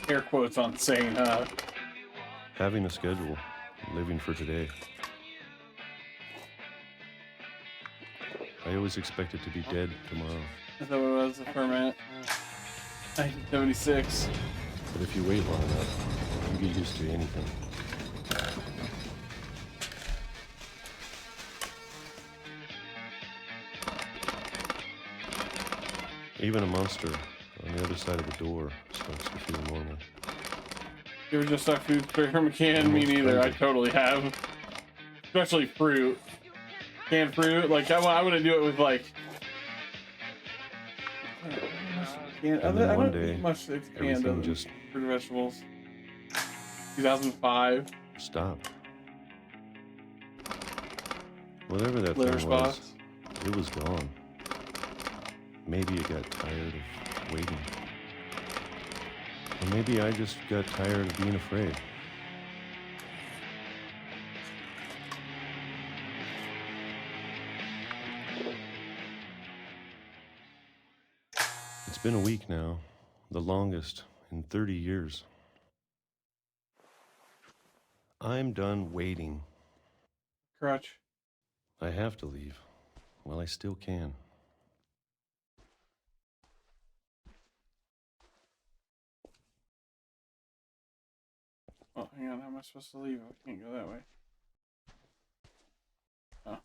Air quotes on sane, huh? Having a schedule, living for today. I always expected to be dead tomorrow. Is that what it was, the format? 1976. But if you wait long enough, you get used to anything. Even a monster on the other side of the door starts to feel normal. You ever just suck food straight from a can? Me neither. I totally have. Especially fruit. Canned fruit. Like, I wouldn't do it with, like... And then one day, much everything canned just fruit and vegetables. 2005. stopped. Whatever that Liver thing was, spots. it was gone. Maybe it got tired of waiting. Or maybe I just got tired of being afraid. It's been a week now, the longest in 30 years. I'm done waiting. Crutch. I have to leave while I still can. Oh, hang on. How am I supposed to leave? I can't go that way. Oh.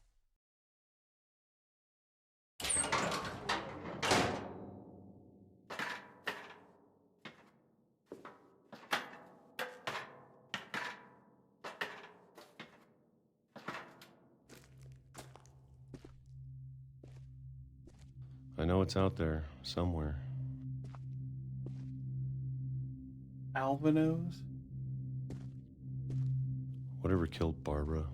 I know it's out there somewhere. Albinos? Whatever killed Barbara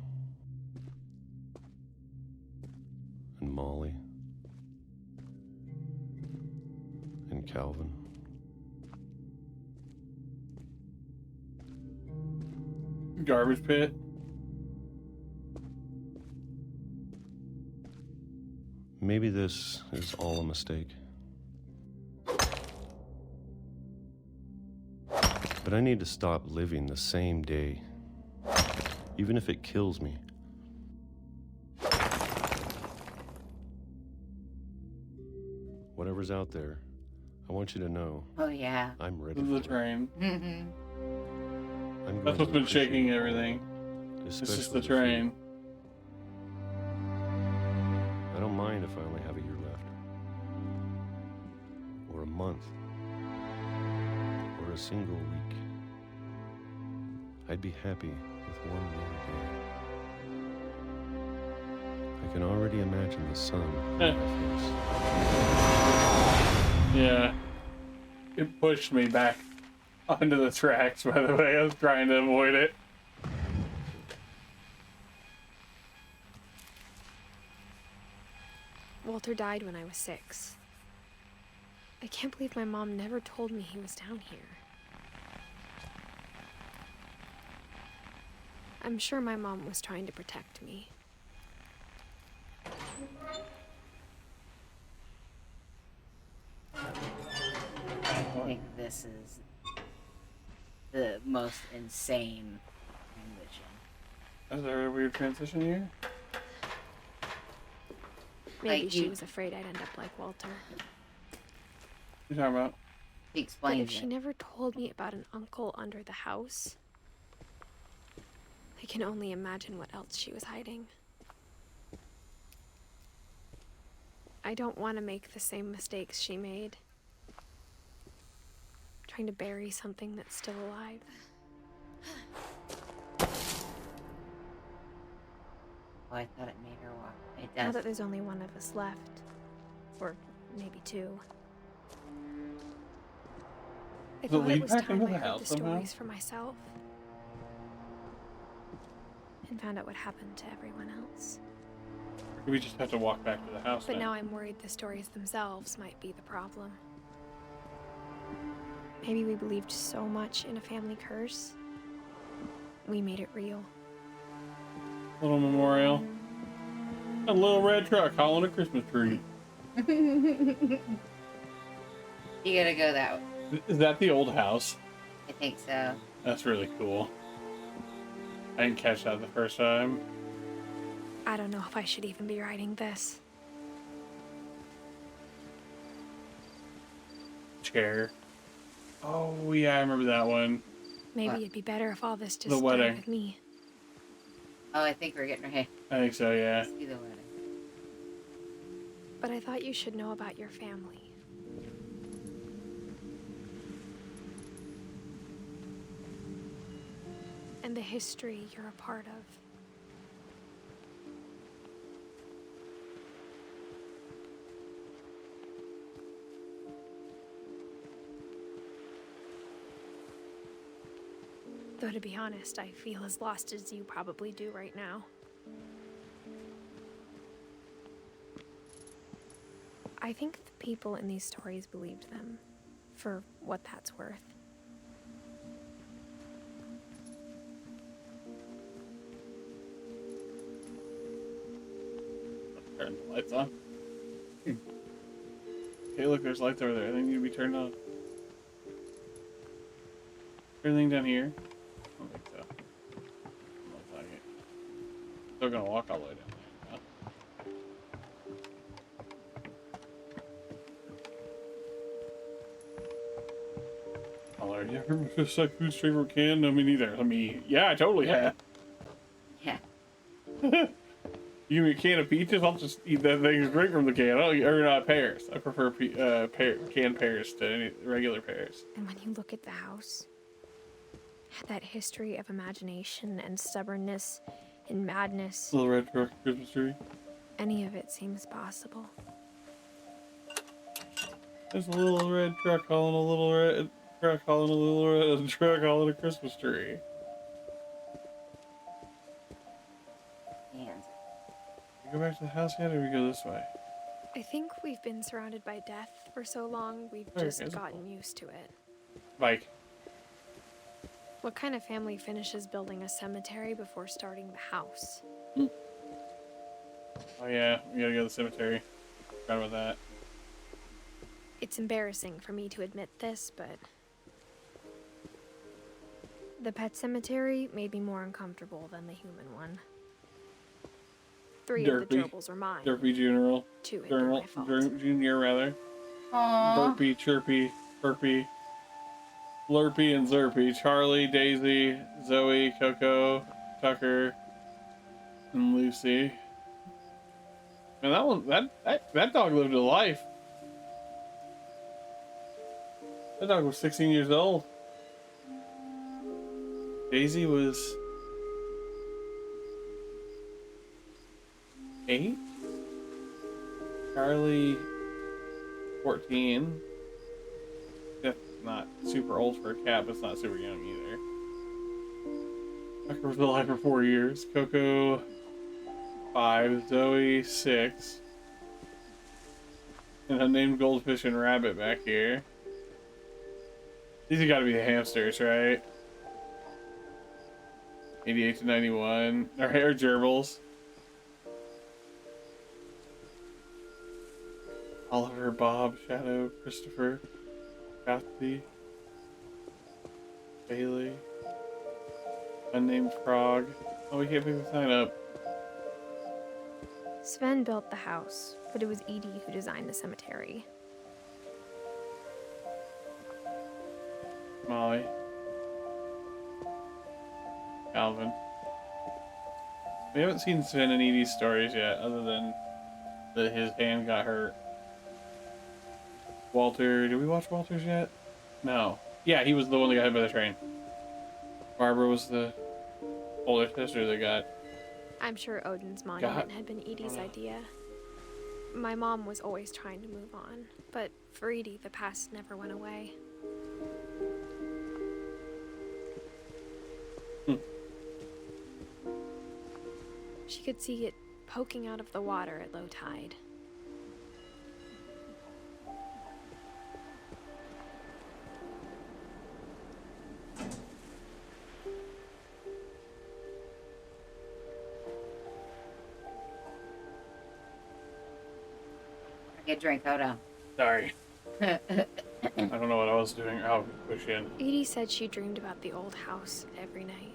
and Molly and Calvin. Garbage pit? Maybe this is all a mistake. But I need to stop living the same day, even if it kills me. Whatever's out there, I want you to know. Oh, yeah. I'm ready This is the for train. it. I'm That's going what's to been shaking appreciate everything. it, It's just especially the food. train. I don't mind if I only have a year left. Or a month. Or a single week. I'd be happy with one more day. I can already imagine the sun on my face. Yeah. It pushed me back onto the tracks, by the way. I was trying to avoid it. Walter died when I was 6. I can't believe my mom never told me he was down here. I'm sure my mom was trying to protect me. I think this is the most insane transition. Is there a weird transition here? Maybe Like she you- was afraid I'd end up like Walter. What are you talking about? He But explains if she it. never told me about an uncle under the house, I can only imagine what else she was hiding. I don't want to make the same mistakes she made. Trying to bury something that's still alive. Oh, I thought it made her walk. It Now does. that there's only one of us left, or maybe 2, I Does it thought lead it was back time into I the heard house the somehow? stories for myself and found out what happened to everyone else. We just have to walk back to the house. But then. now I'm worried the stories themselves might be the problem. Maybe we believed so much in a family curse, we made it real. Little memorial. A little red truck hauling a Christmas tree. You gotta go that way. Is that the old house? I think so. That's really cool. I didn't catch that the first time. I don't know if I should even be writing this. Chair. Oh, yeah, I remember that one. Maybe What? it'd be better if all this just The started wedding. with me. Oh, I think we're getting her. Hey, I think so, yeah. let's do the wedding. But I thought you should know about your family. and the history you're a part of. Though to be honest, I feel as lost as you probably do right now. I think the people in these stories believed them, for what that's worth. Turn the lights on. Okay, look, there's lights over there. They need to be turned on. Everything down here? I don't think so. Looks like it. Still gonna walk all the way down there. Huh? Oh, Lord, you ever just like food straight from a can? No, me neither. I mean, yeah, I totally have. Yeah. You give me a can of peaches, I'll just eat that thing straight from the can. Or pears. I prefer canned pears to any regular pears. And when you look at the house, that history of imagination and stubbornness and madness, Little red truck Christmas tree. any of it seems possible. There's a little red truck calling a little red truck calling a little red truck calling a Christmas tree. Hands. We go back to the house yet, or we go this way? I think we've been surrounded by death for so long, we've There just it is. gotten used to it. Bike. What kind of family finishes building a cemetery before starting the house? Oh yeah, we gotta go to the cemetery. Forgot about that. It's embarrassing for me to admit this, but the pet cemetery made me more uncomfortable than the human one. 3 of the Derpy. gerbils were mine. Derpy General. 2 had been my fault. Junior, rather. Aww. Burpee, Chirpy, Burpee, Lurpy, and Zerpy. Charlie, Daisy, Zoe, Coco, Tucker, and Lucy. Man, that dog lived a life. That dog was 16 years old. Daisy was 8. Charlie, 14. That's not super old for a cat, but it's not super young either. Tucker was alive for 4 years. Coco, 5. Zoe, 6. And unnamed goldfish and rabbit back here. These have got to be the hamsters, right? 88 to 91. Our hair gerbils. Oliver, Bob, Shadow, Christopher, Kathy, Bailey, unnamed frog. Oh, we can't pick the sign up. Sven built the house, but it was Edie who designed the cemetery. Molly, Calvin. We haven't seen Sven and Edie's stories yet, other than that his hand got hurt. Walter, did we watch Walter's yet? No. Yeah, he was the one that got hit by the train. Barbara was the older sister that got... I'm sure Odin's monument had been Edie's idea. My mom was always trying to move on, but for Edie, the past never went away. She could see it poking out of the water at low tide. Get a drink, hold on. Sorry. I don't know what I was doing. I'll push in. Edie said she dreamed about the old house every night.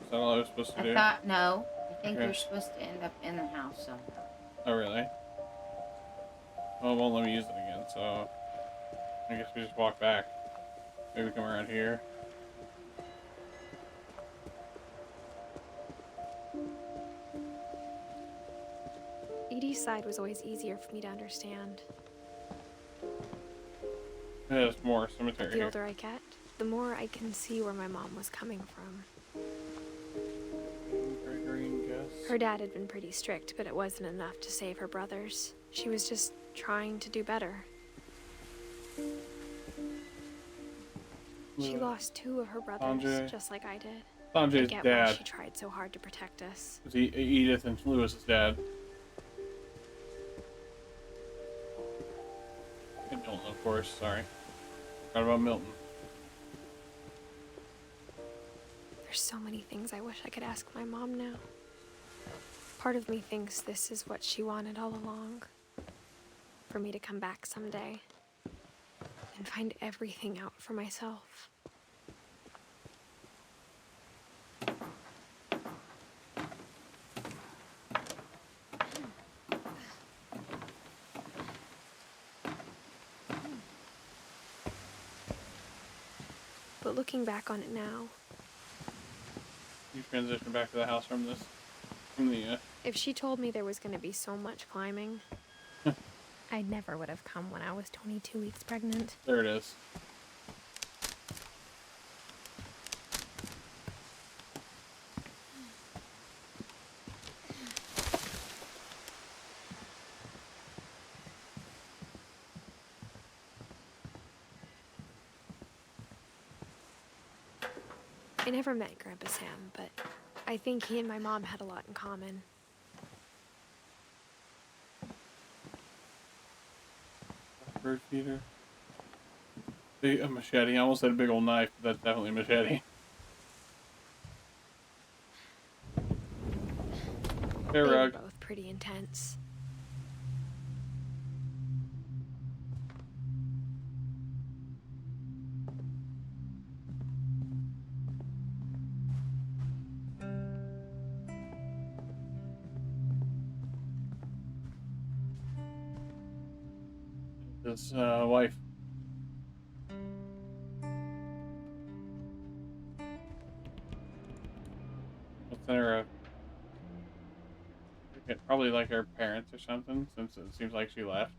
Is that all I was supposed to do? I thought, no. I think Okay. you're supposed to end up in the house somehow. Oh, really? Well, it won't let me use it again, so I guess we just walk back. Maybe come around here. East Side was always easier for me to understand. There's more cemetery The here. older I get, the more I can see where my mom was coming from. Green guess. Her dad had been pretty strict, but it wasn't enough to save her brothers. She was just trying to do better. She lost 2 of her brothers, Sanjay. just like I did. Sanjay's I get why dad. she tried so hard to protect us. It's Edith and Lewis's dad. And Milton, of course. Sorry. Forgot about Milton. There's so many things I wish I could ask my mom now. Part of me thinks this is what she wanted all along. For me to come back someday and find everything out for myself. But looking back on it now, You transition back to the house from this. From the, if she told me there was going to be so much climbing, I never would have come when I was 22 weeks pregnant. there it is. I never met Grandpa Sam, but I think he and my mom had a lot in common. Bird feeder. A machete. I almost said a big old knife, but that's definitely a machete. Hey, They were Rug. both pretty intense. His wife. What's her? Probably like her parents or something, since it seems like she left.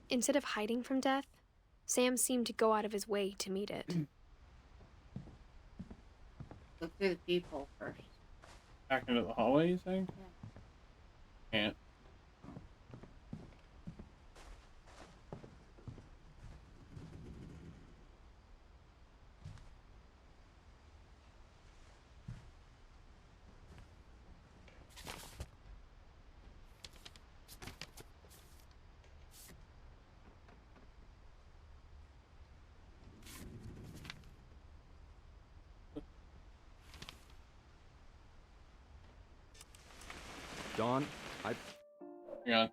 Instead of hiding from death, Sam seemed to go out of his way to meet it. Look through the peephole first. Back into the hallway, you think? Yeah. Can't. Dawn, Hang on.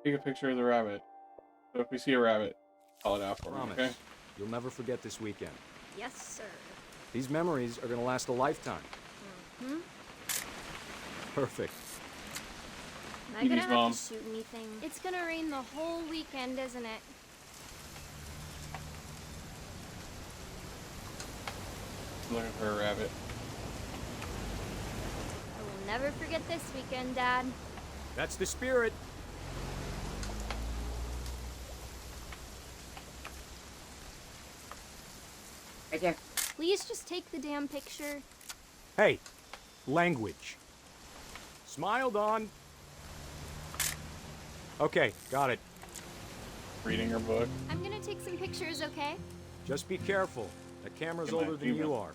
Take a picture of the rabbit. So if we see a rabbit, call it out for me, promise, okay? you'll never forget this weekend. Yes, sir. These memories are gonna last a lifetime. Hmm? Am Perfect. I gonna Edie's have mom. to shoot anything? It's gonna rain the whole weekend, isn't it? Looking for a rabbit. I will never forget this weekend, Dad. That's the spirit. Right there. Please just take the damn picture. Hey, language. Smile, Dawn. Okay, got it. Reading her book. I'm gonna take some pictures, okay? Just be careful. That camera's Good night, older than you Gmail. are.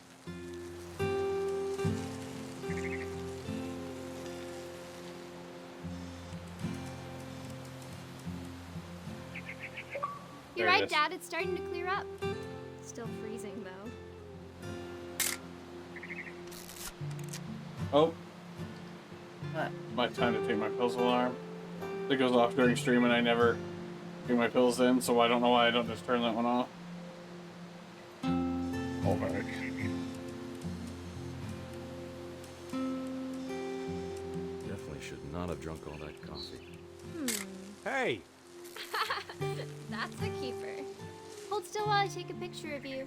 You're There it right, is. Dad. It's starting to clear up. Still freezing, though. Oh, What? my time to take my pills alarm. It goes off during stream and I never take my pills in, so I don't know why I don't just turn that one off. Oh, my. Definitely should not have drunk all that coffee. Hey, That's a keeper. Hold still while I take a picture of you.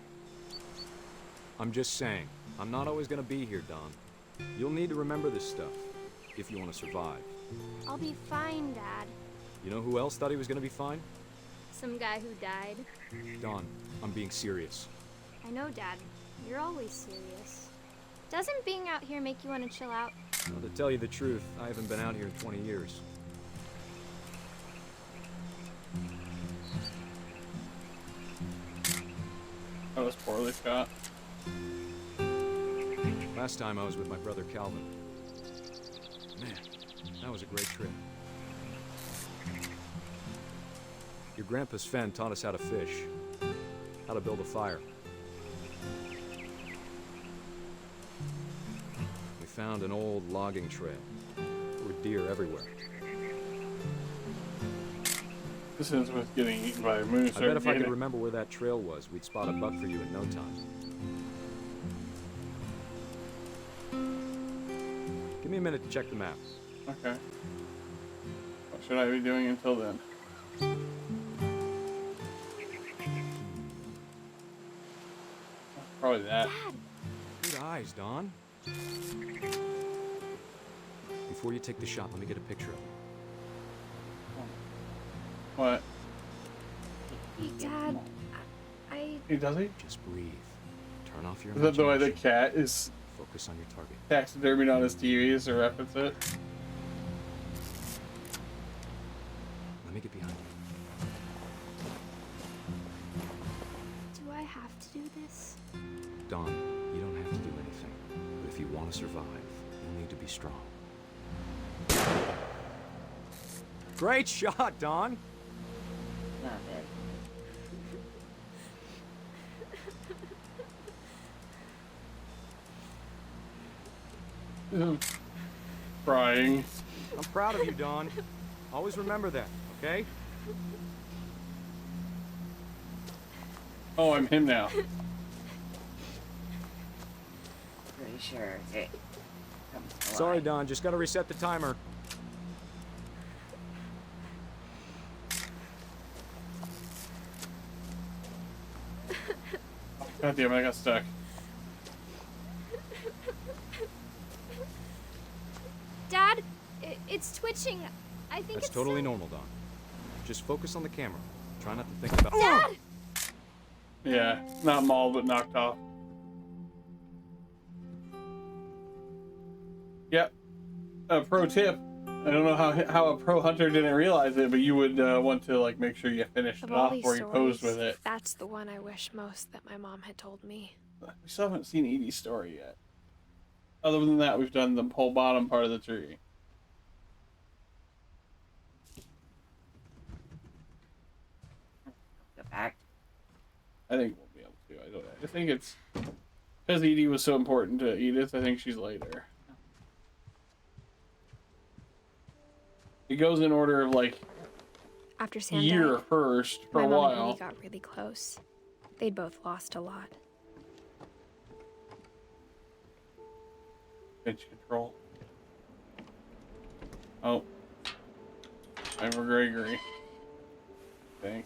I'm just saying, I'm not always gonna be here, Don. You'll need to remember this stuff, if you want to survive. I'll be fine, Dad. You know who else thought he was gonna be fine? Some guy who died. Don, I'm being serious. I know, Dad. You're always serious. Doesn't being out here make you want to chill out? Well, to tell you the truth, I haven't been out here in 20 years. That was poorly shot. Last time I was with my brother Calvin. Man, that was a great trip. Your grandpa Sven taught us how to fish, how to build a fire. We found an old logging trail. There were deer everywhere. This ends with getting eaten by a moose. I bet if I could remember where that trail was, we'd spot a buck for you in no time. Give me a minute to check the map. Okay. What should I be doing until then? Probably that. Good eyes, Don. Before you take the shot, let me get a picture of it. What? Dad, He does he? Just breathe. Turn off your Is that the way the imagination. cat is Focus on your target. taxidermied on his TV to reference it? Let me get behind you. Do I have to do this? Don, you don't have to do anything. But if you want to survive, you'll need to be strong. Great shot, Don! Not it. Crying. I'm proud of you, Don. Always remember that, okay? Oh, I'm him now. Pretty sure it comes to Sorry, life. Don. Just gotta reset the timer. God damn it, I got stuck. Dad, it's twitching. I think That's it's totally so... normal, Don. Just focus on the camera. Try not to think about... Dad! Yeah, not mauled, but knocked off. Yep. Pro tip. I don't know how a pro hunter didn't realize it, but you would want to like make sure you finished of it all off these before you posed stories, with it. that's the one I wish most that my mom had told me. We still haven't seen Edie's story yet. Other than that, we've done the whole bottom part of the tree. Go back. I think we'll be able to. I think it's because Edie was so important to Edith. I think she's later. It goes in order of like After Sam year died, first for my a mom and while. Edie got really close. They'd both lost a lot. Finch control. Oh. I'm for Gregory. I think.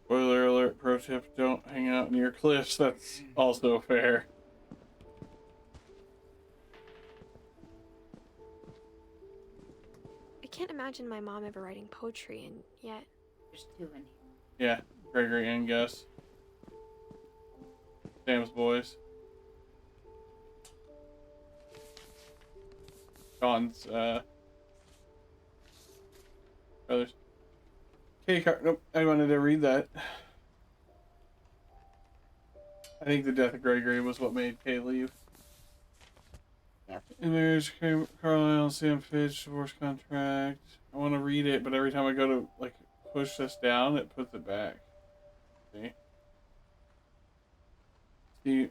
Spoiler alert, pro tip, don't hang out near cliffs. That's also fair. I can't imagine my mom ever writing poetry, and yet... There's two in here. Yeah, Gregory and Gus. Sam's boys. Sean's, brothers. Okay, nope, I wanted to read that. I think the death of Gregory was what made Kay leave. Yep. In marriage, Carlisle and Sam Finch, divorce contract. I want to read it, but every time I go to, like, push this down, it puts it back. See? See?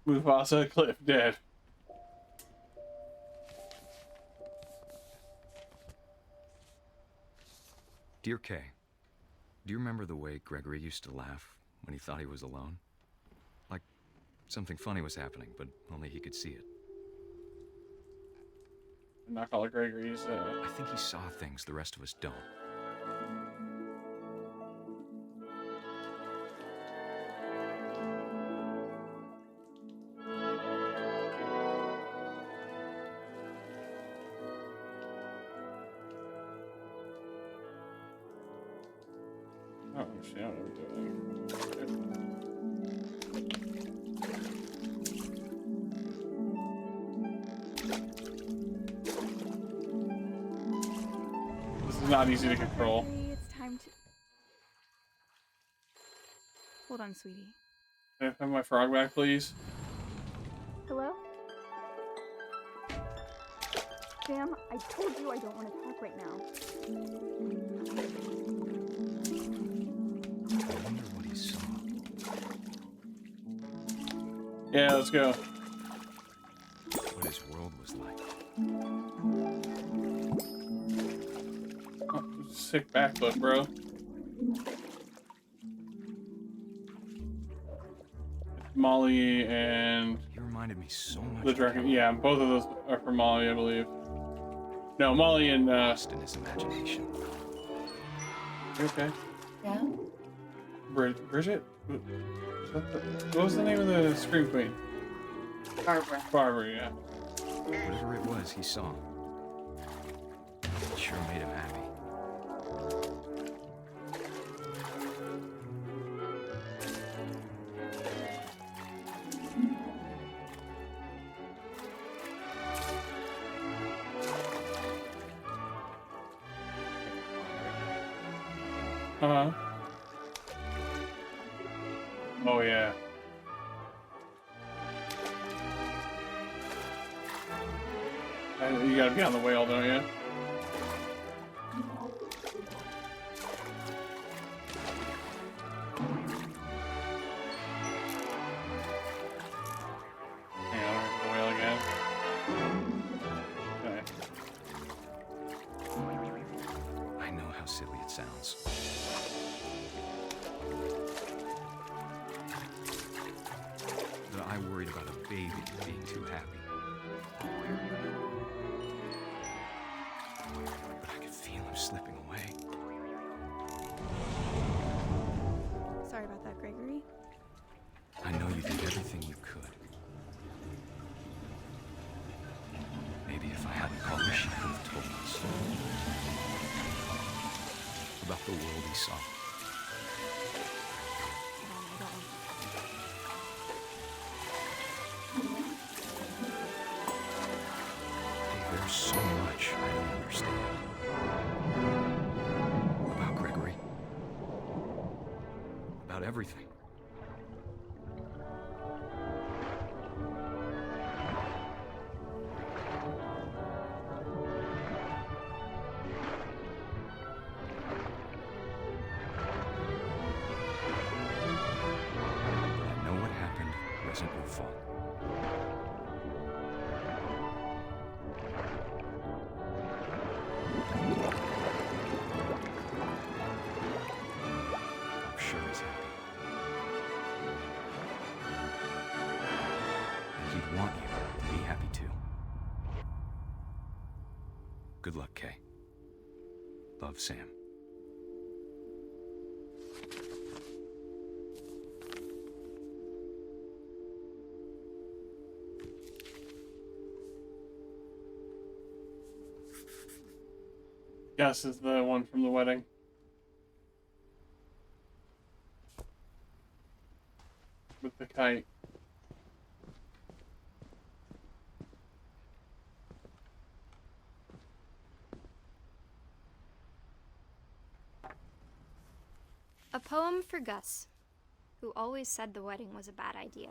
Mufasa, Cliff, dead. Dear Kay, do you remember the way Gregory used to laugh when he thought he was alone? Like something funny was happening, but only he could see it. I'm not call it Gregory, he's, I think he saw things the rest of us don't. I don't understand what I'm doing. This is not easy to control. It's time to... Hold on, sweetie. Can I have my frog back, please? Hello? Sam, I told you I don't want to talk right now. I wonder what he saw. Yeah, let's go. What his world was like. Oh, sick backflip, bro. Molly and He reminded me so much the of dragon. Calvin. Yeah, both of those are from Molly, I believe. No, Molly and Lost in his imagination. You okay? Yeah. Bridget? What was the name of the Scream Queen? Barbara. Barbara, yeah. Whatever it was he saw, it sure made him happy. Uh-huh. Oh, yeah. You gotta be on the whale, don't you? Hang on, we're the whale again. Okay. I know how silly it sounds. But I worried about a baby being too happy. But I could feel him slipping away. Sorry about that, Gregory. I know you did everything you could. Maybe if I hadn't called her, she could have told us about the world he saw. There's so much I don't understand about Gregory, about everything. But I know what happened wasn't your fault. I'm sure he's happy. And he'd want you to be happy too. Good luck, Kay. Love, Sam. Gus is the one from the wedding. With the kite. A poem for Gus, who always said the wedding was a bad idea.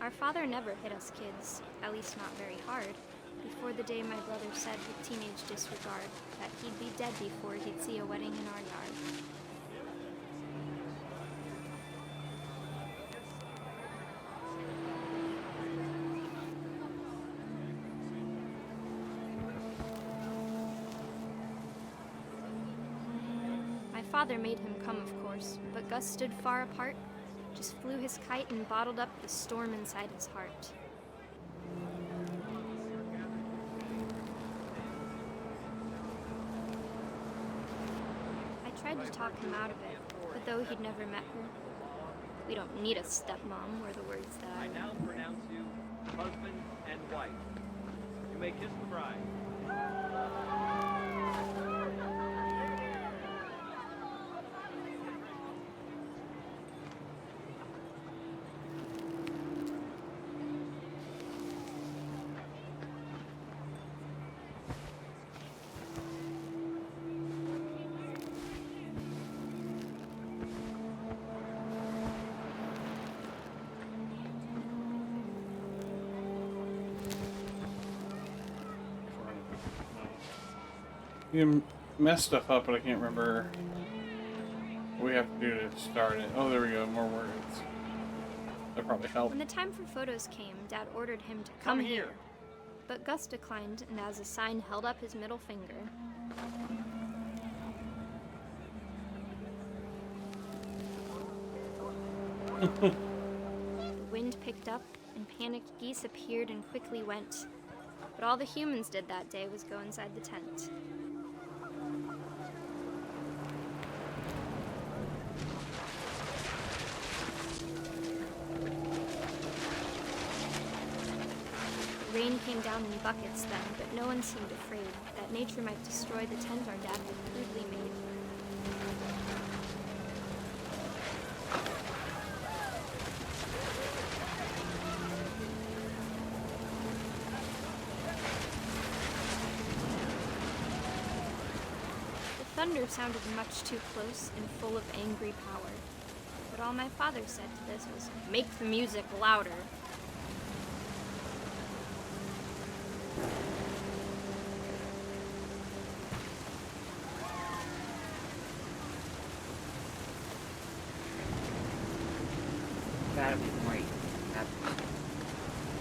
Our father never hit us kids, at least not very hard, before the day my brother said with teenage disregard that he'd be dead before he'd see a wedding in our yard. My father made him come, of course, but Gus stood far apart, just flew his kite and bottled up the storm inside his heart. I tried to talk him out of it, but though he'd never met her, we don't need a stepmom, were the words that I now pronounce you husband and wife. You may kiss the bride. You can mess stuff up, but I can't remember what we have to do to start it. Oh, there we go. More words. That probably helped. When the time for photos came, Dad ordered him to come here. But Gus declined and as a sign held up his middle finger. The wind picked up and panicked geese appeared and quickly went. But all the humans did that day was go inside the tent. Rain came down in buckets then, but no one seemed afraid that nature might destroy the tent our dad had crudely made. The thunder sounded much too close and full of angry power. But all my father said to this was, "Make the music louder." Gotta be more.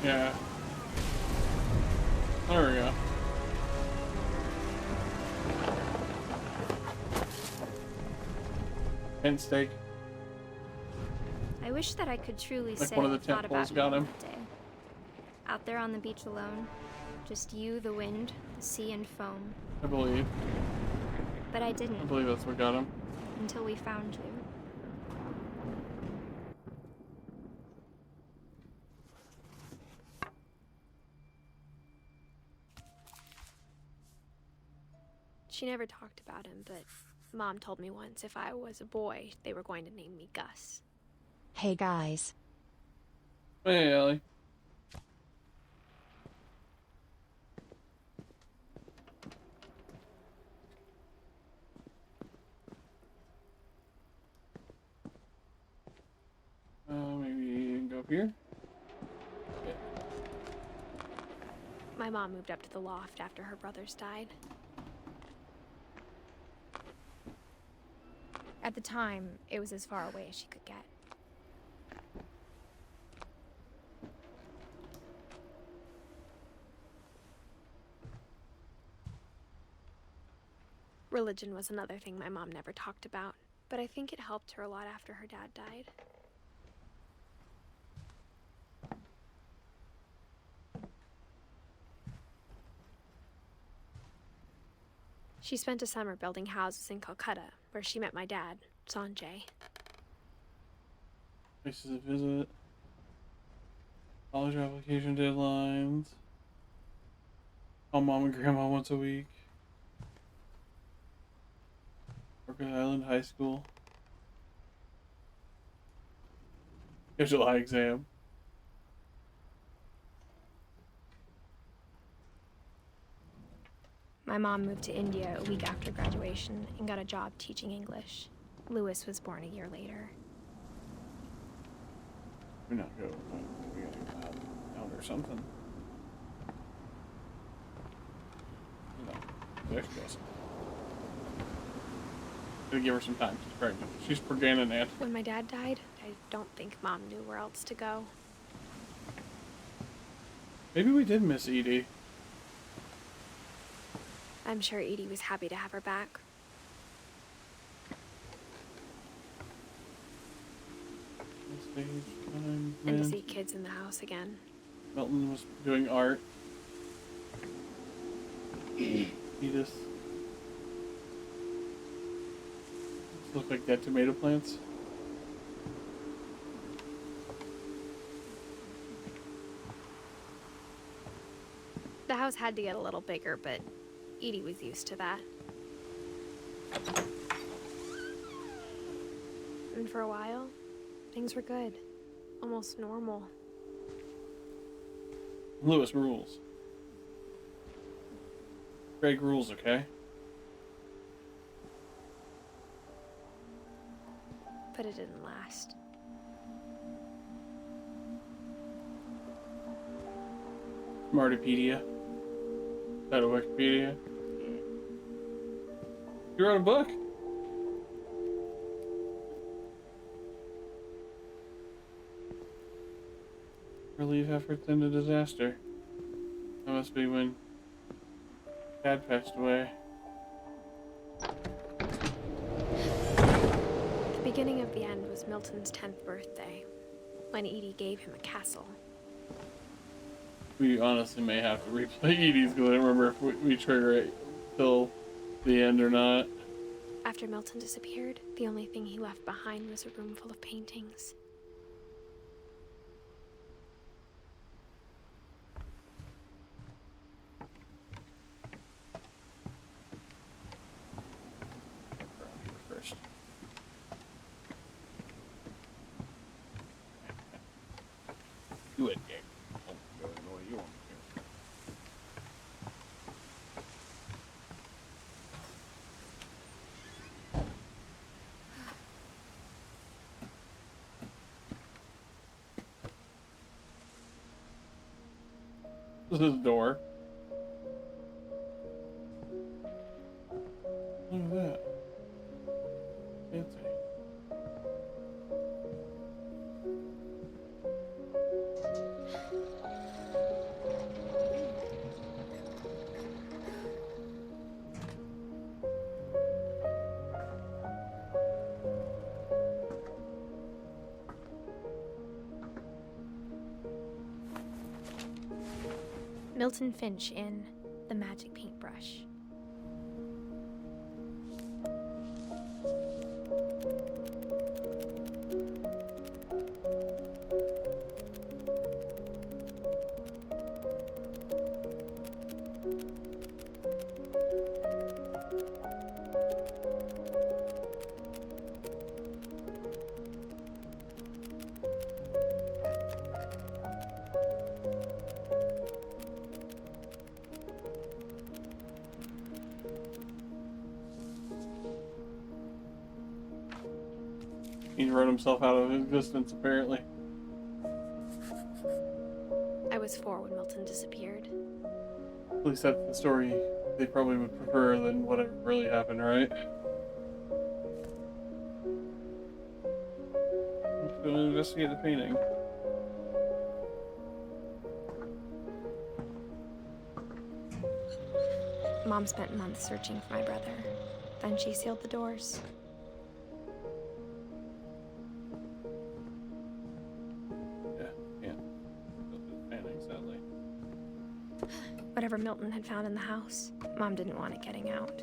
Yeah. There we go. Tent steak. I wish that I could truly Like say one of I the thought tent about poles you got on him. that day. Out there on the beach alone, just you, the wind, the sea, and foam. I believe. But I I didn't believe that's what got him. until we found you. She never talked about him, but Mom told me once if I was a boy, they were going to name me Gus. Hey guys. Hey, Ellie. Maybe you can go up here. Yeah. My mom moved up to the loft after her brothers died. At the time, it was as far away as she could get. Religion was another thing my mom never talked about, but I think it helped her a lot after her dad died. She spent a summer building houses in Calcutta, where she met my dad, Sanjay. Places to visit. College application deadlines. Call mom and grandma once a week. Orchid Island High School. July exam. My mom moved to India a week after graduation and got a job teaching English. Lewis was born a year later. We're not going. We gotta go out or something. No, there she goes. Gotta give her some time. She's pregnant. She's pregnant, Aunt. When my dad died, I don't think Mom knew where else to go. Maybe we did miss Edie. I'm sure Edie was happy to have her back. And to see kids in the house again. Milton was doing art. Edith. Look like dead tomato plants. The house had to get a little bigger, but Edie was used to that. And for a while, things were good. Almost normal. Lewis rules. Greg rules, okay? But it didn't last. Smartipedia. Is that a Wikipedia? You wrote a book? Relief efforts into disaster. That must be when Dad passed away. The beginning of the end was Milton's 10th birthday, when Edie gave him a castle. We honestly may have to replay Edie's because I don't remember if we trigger it till the end or not. After Milton disappeared, the only thing he left behind was a room full of paintings. First. Do it, game. Oh, go the way you want to. This is his door. Look at that. Fancy. Milton Finch in The Magic Paintbrush. He wrote himself out of existence, apparently. I was 4 when Milton disappeared. At least that's the story they probably would prefer than whatever really happened, right? Let's go investigate the painting. Mom spent months searching for my brother. Then she sealed the doors. Whatever Milton had found in the house, Mom didn't want it getting out.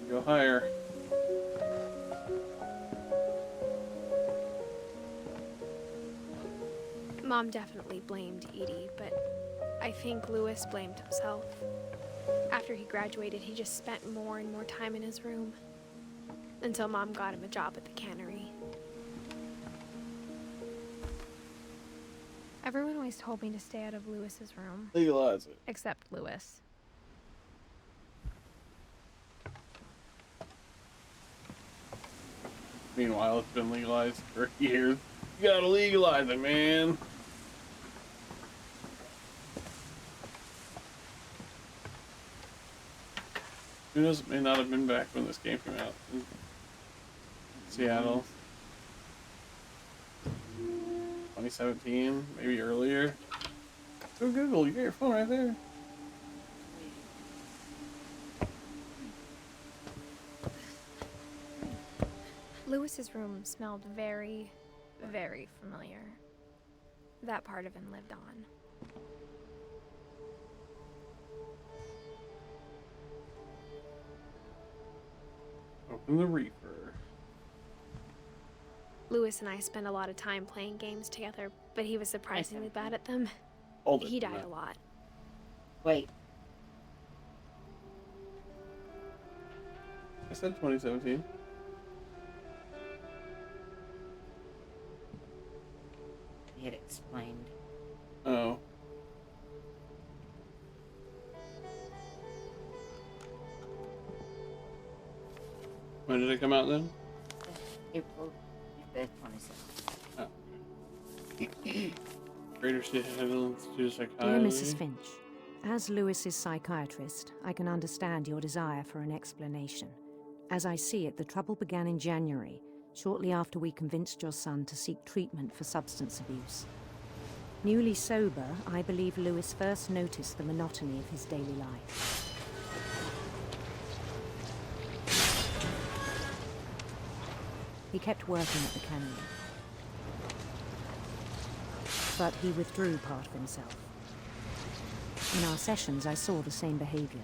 Go higher. Mom definitely blamed Edie, but I think Lewis blamed himself. After he graduated, he just spent more and more time in his room. Until Mom got him a job at the cannery. Everyone always told me to stay out of Lewis's room. Legalize it. Except Lewis. Meanwhile, it's been legalized for years. You gotta legalize it, man. Who knows? It may not have been back when this game came out. In Seattle. 2017, maybe earlier. Go Google, you got your phone right there. Lewis's room smelled very, very familiar. That part of him lived on. Open the Reaper. Lewis and I spent a lot of time playing games together, but he was surprisingly bad at them. He died a lot. Wait. I said 2017. He had explained. Oh. When did it come out then? April 5th, 2017. Oh. Greater State Institute of Psychiatry. Dear Mrs. Finch, as Lewis's psychiatrist, I can understand your desire for an explanation. As I see it, the trouble began in January, shortly after we convinced your son to seek treatment for substance abuse. Newly sober, I believe Lewis first noticed the monotony of his daily life. He kept working at the cannery, but he withdrew part of himself. In our sessions, I saw the same behavior.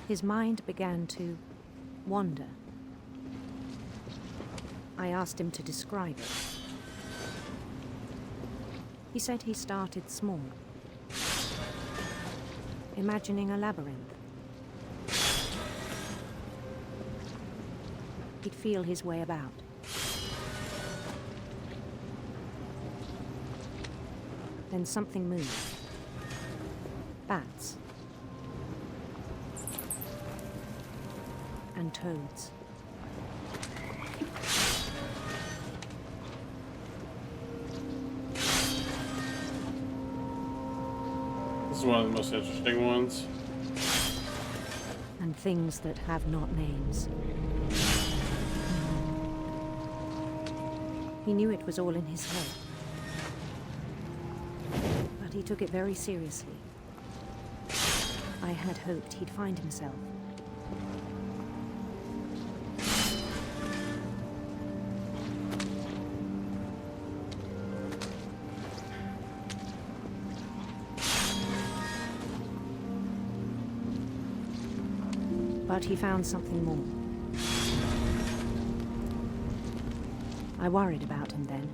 His mind began to wander. I asked him to describe it. He said he started small, imagining a labyrinth. He'd feel his way about. Then something moved. Bats. And toads. This is one of the most interesting ones. And things that have not names. He knew it was all in his head. But he took it very seriously. I had hoped he'd find himself. But he found something more. I worried about him then.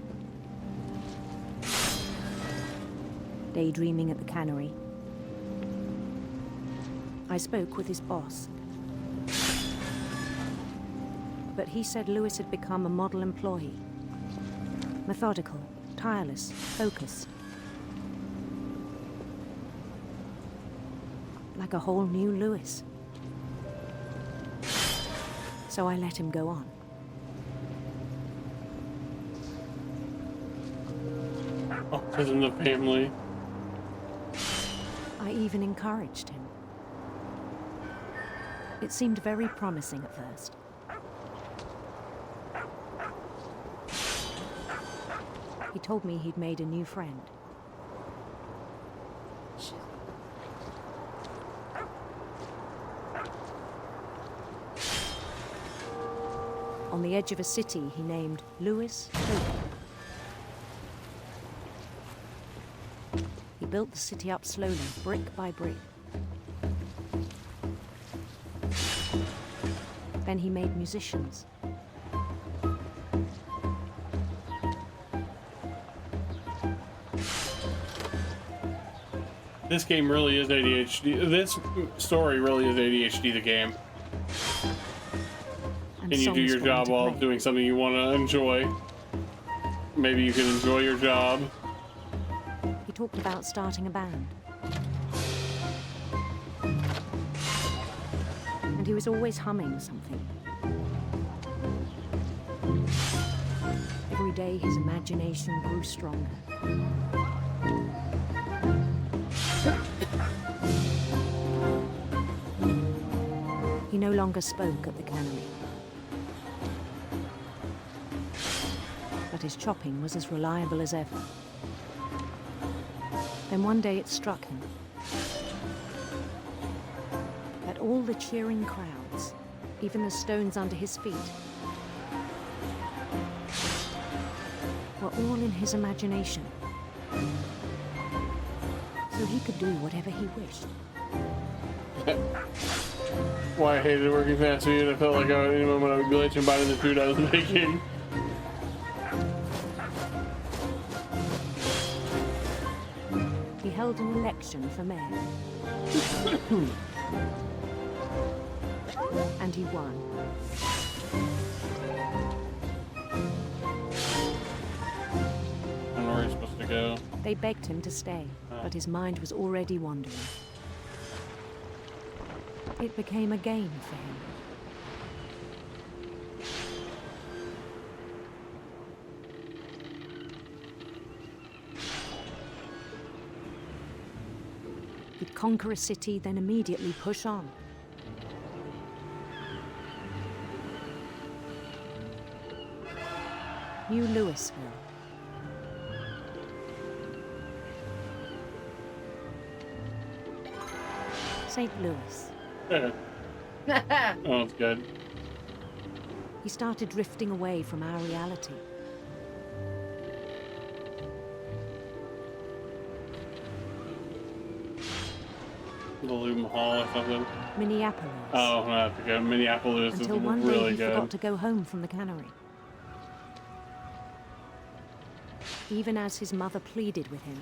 Daydreaming at the cannery. I spoke with his boss. But he said Lewis had become a model employee. Methodical, tireless, focused. Like a whole new Lewis. So I let him go on. Autism the family. I even encouraged him. It seemed very promising at first. He told me he'd made a new friend. On the edge of a city he named Lewis Hope. He built the city up slowly, brick by brick. Then he made musicians. This game really is ADHD. This story really is ADHD, the game. Can you do your job while doing something you want to enjoy? Maybe you can enjoy your job. He talked about starting a band. And he was always humming something. Every day his imagination grew stronger. He no longer spoke at the cannery. But his chopping was as reliable as ever. Then one day it struck him that all the cheering crowds, even the stones under his feet, were all in his imagination. So he could do whatever he wished. Why I hated working fast food. I felt like at any moment I would glitch and bite into the food I was making. He held an election for mayor. And he won. I don't know where he's supposed to go. They begged him to stay, but his mind was already wandering. It became a game for him. conquer a city, then immediately push on. New Louisville. St. Louis. Oh, that's good. He started drifting away from our reality. The Loom Hall or something. Minneapolis. Oh, that's good. Minneapolis Until is one day really he good. forgot to go home from the cannery. Even as his mother pleaded with him,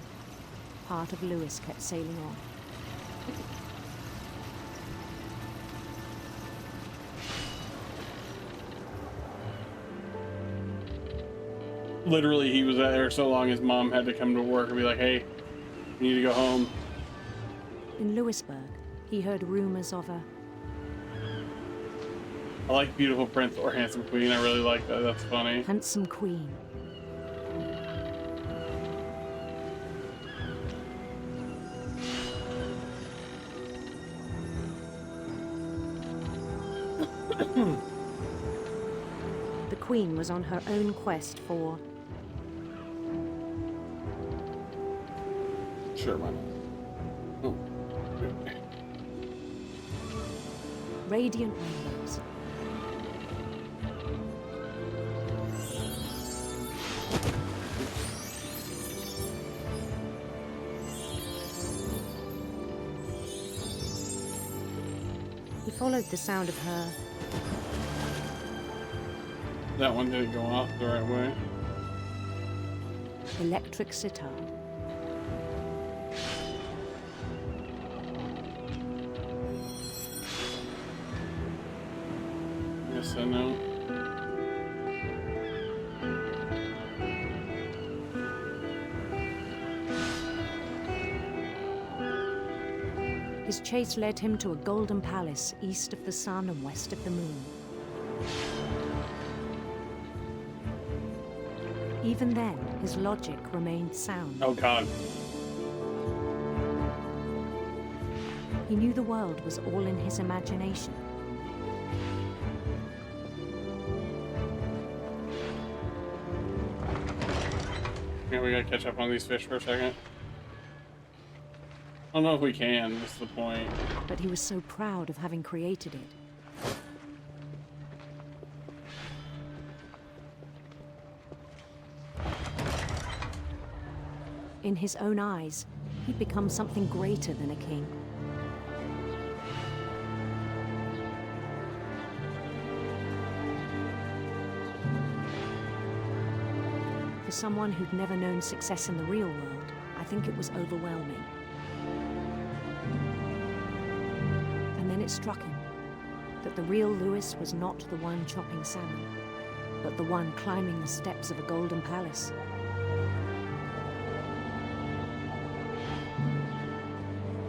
part of Lewis kept sailing on. Literally, he was there so long his mom had to come to work and be like, hey, you need to go home. In Lewisburg, he heard rumors of a I like Beautiful Prince or Handsome Queen. I really like that. That's funny. handsome queen. The queen was on her own quest for Sure, why not? Oh. radiant rainbows. He followed the sound of her That one didn't go off the right way. electric sitar. Yes and no. His chase led him to a golden palace east of the sun and west of the moon. Even then, his logic remained sound. Oh, God. He knew the world was all in his imagination. Yeah, we gotta catch up on these fish for a second. I don't know if we can, that's the point. But he was so proud of having created it. In his own eyes, he'd become something greater than a king. For someone who'd never known success in the real world, I think it was overwhelming. And then it struck him that the real Lewis was not the one chopping salmon, but the one climbing the steps of a golden palace.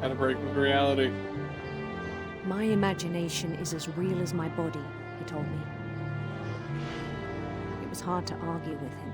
Had to break with reality. My imagination is as real as my body, he told me. It was hard to argue with him.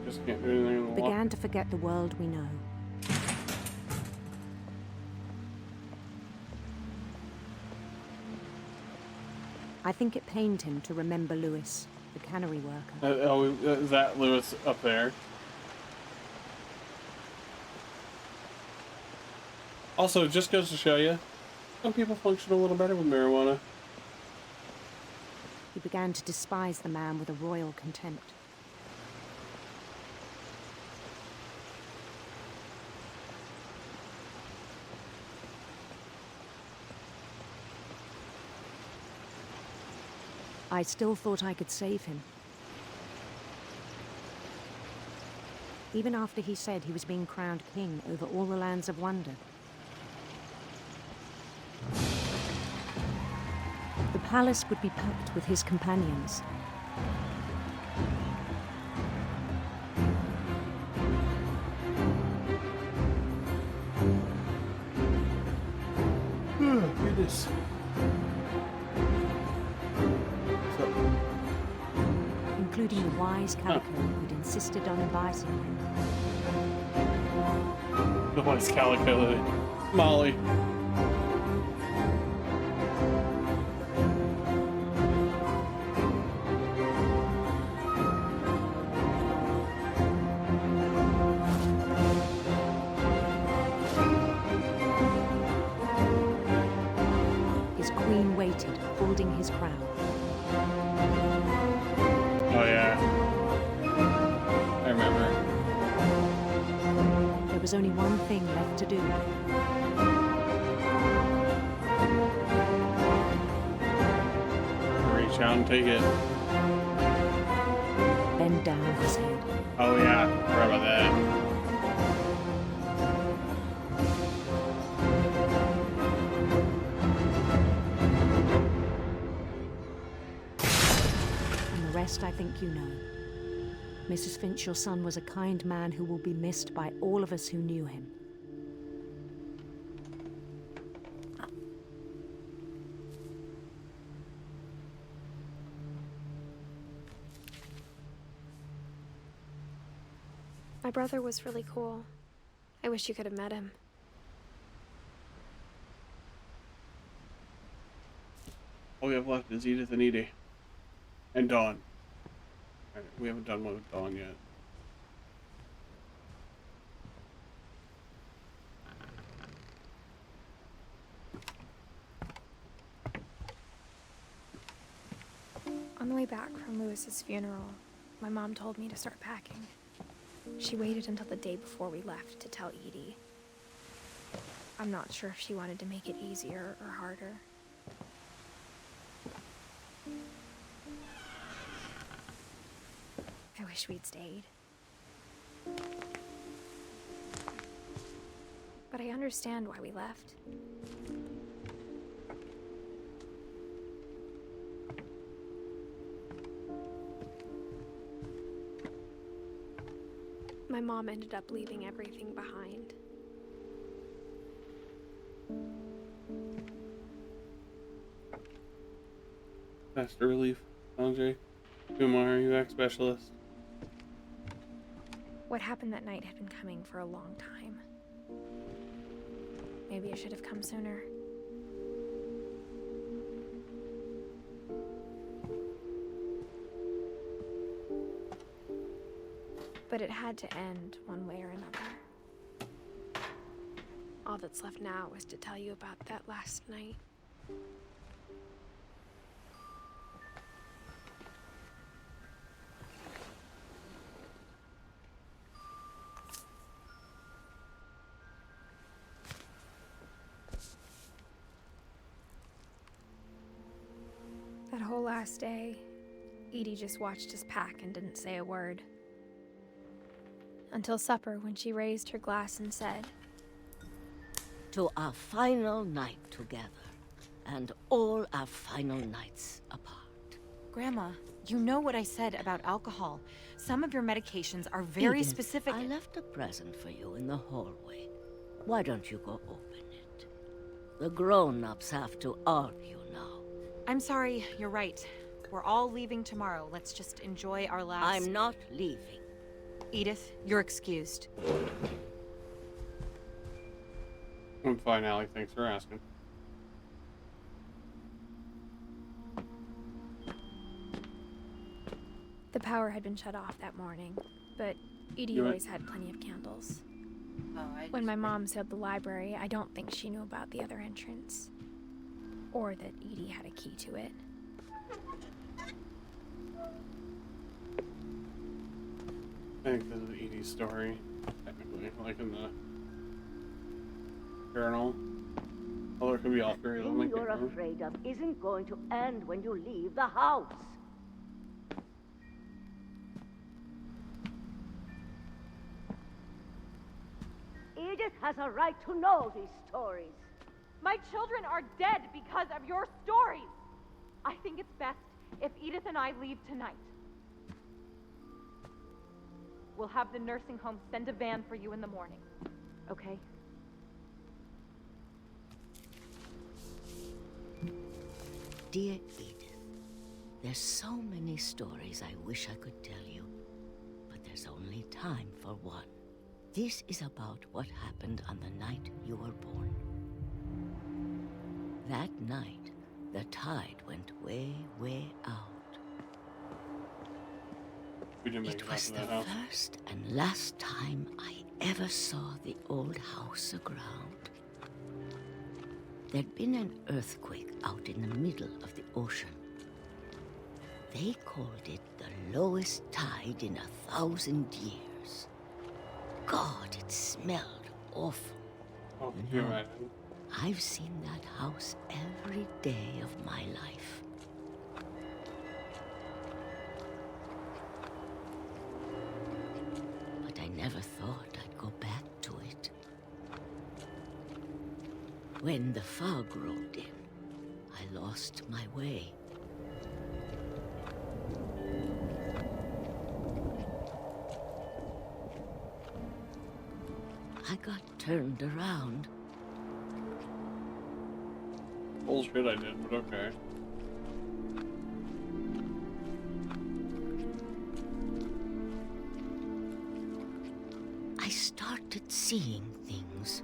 Just can't do anything in the water. Began to forget the world we know. I think it pained him to remember Lewis, the cannery worker. Is that Lewis up there? Also, it just goes to show you, some people function a little better with marijuana. He began to despise the man with a royal contempt. I still thought I could save him. Even after he said he was being crowned king over all the lands of wonder. The palace would be packed with his companions. Goodness. Including the wise Calico who'd insisted on advising him. The wise Calico, Molly. His queen waited, holding his crown. Oh yeah. I remember. There was only one thing left to do. Reach out and take it. Bend down his head. Oh yeah, forgot about that. And the rest I think you know. Mrs. Finch, your son was a kind man who will be missed by all of us who knew him. My brother was really cool. I wish you could have met him. All we have left is Edith and Edie. And Dawn. Alright, we haven't done one with Dawn yet. On the way back from Lewis's funeral, my mom told me to start packing. She waited until the day before we left to tell Edie. I'm not sure if she wanted to make it easier or harder. I wish we'd stayed. But I understand why we left. My mom ended up leaving everything behind. Faster relief, Andre. Kumar, UX specialist. What happened that night had been coming for a long time. Maybe I should have come sooner. But it had to end one way or another. All that's left now is to tell you about that last night. That whole last day, Edie just watched us pack and didn't say a word. Until supper, when she raised her glass and said, "To our final night together, and all our final nights apart." Grandma, you know what I said about alcohol. Some of your medications are very Edith, specific. I left a present for you in the hallway. Why don't you go open it? The grown-ups have to argue now. I'm sorry, you're right. We're all leaving tomorrow. Let's just enjoy our last... I'm not leaving. Edith, you're excused. I'm fine, Allie. Thanks for asking. the power had been shut off that morning, but Edie always had plenty of candles. When my mom sailed the library, I don't think she knew about the other entrance. Or that Edie had a key to it. I think this is Edie's story, technically, like in the journal. Although it could be altered. The thing you're afraid of isn't going to end when you leave the house. Edith has a right to know these stories. My children are dead because of your stories. I think it's best if Edith and I leave tonight. We'll have the nursing home send a van for you in the morning, okay? Dear Edith, there's so many stories I wish I could tell you, but there's only time for one. This is about what happened on the night you were born. That night, the tide went way, way out. It was the first and last time I ever saw the old house aground. There'd been an earthquake out in the middle of the ocean. They called it the lowest tide in 1,000 years. God, it smelled awful. Oh, you know, I've seen that house every day of my life. But I never thought I'd go back to it. When the fog rolled in, I lost my way. I got turned around. Bullshit I did, but okay. I started seeing things.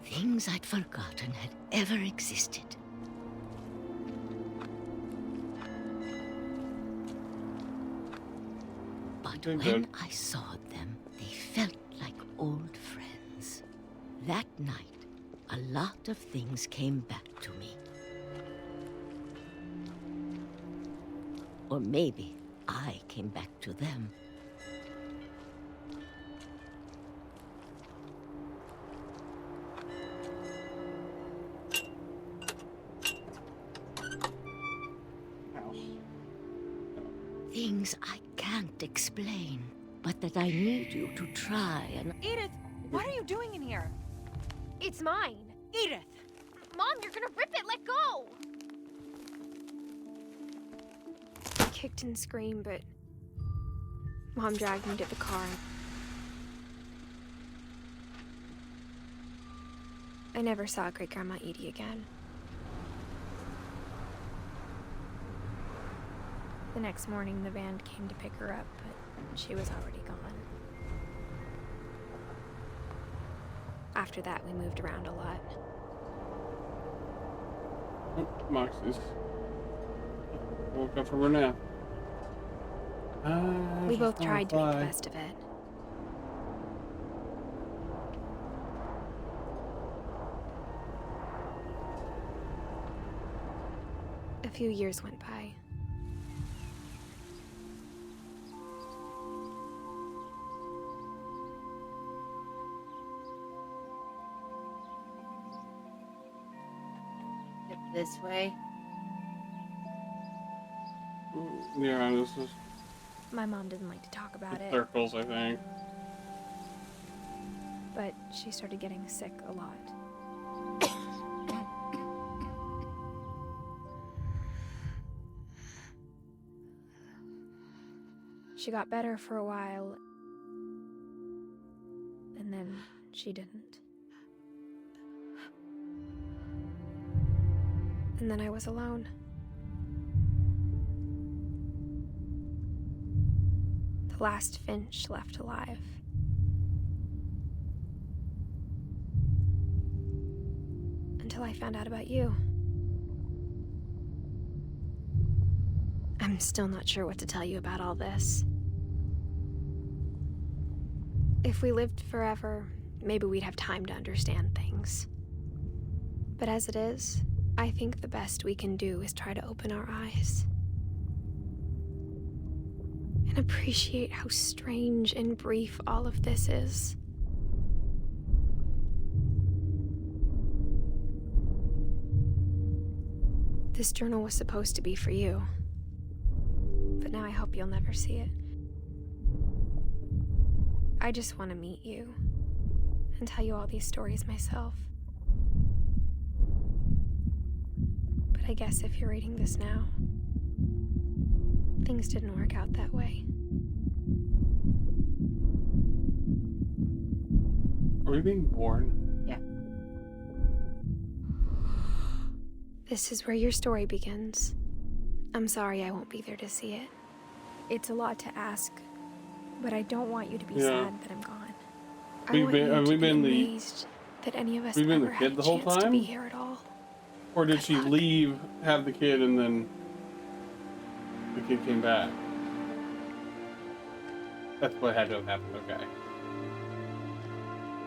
Things I'd forgotten had ever existed. But when I saw them, they felt like old friends. That night, a lot of things came back to me. Or maybe I came back to them. Things I can't explain, but that I need you to try and... Edith, what are you doing in here? It's mine. Edith! Mom, you're gonna rip it! Let go! I kicked and screamed, but Mom dragged me to the car. I never saw Great-Grandma Edie again. The next morning, the van came to pick her up, but she was already gone. After that, we moved around a lot. Oh, Moxie's woke up from her nap. We both tried to make the best of it. A few years went by. This way. Yeah, this is My mom didn't like to talk about it, circles, I think. but she started getting sick a lot. She got better for a while, and then she didn't. And then I was alone. The last Finch left alive. Until I found out about you. I'm still not sure what to tell you about all this. If we lived forever, maybe we'd have time to understand things. But as it is, I think the best we can do is try to open our eyes. And appreciate how strange and brief all of this is. This journal was supposed to be for you. But now I hope you'll never see it. I just want to meet you and tell you all these stories myself. But I guess if you're reading this now, things didn't work out that way. Are we being born? Yeah. This is where your story begins. I'm sorry I won't be there to see it. It's a lot to ask, but I don't want you to be sad that I'm gone. I want you to be amazed that any of us We've been ever the had kid a the whole chance to be time? here at all. Or did she leave, have the kid, and then the kid came back? That's what had to have happened, okay.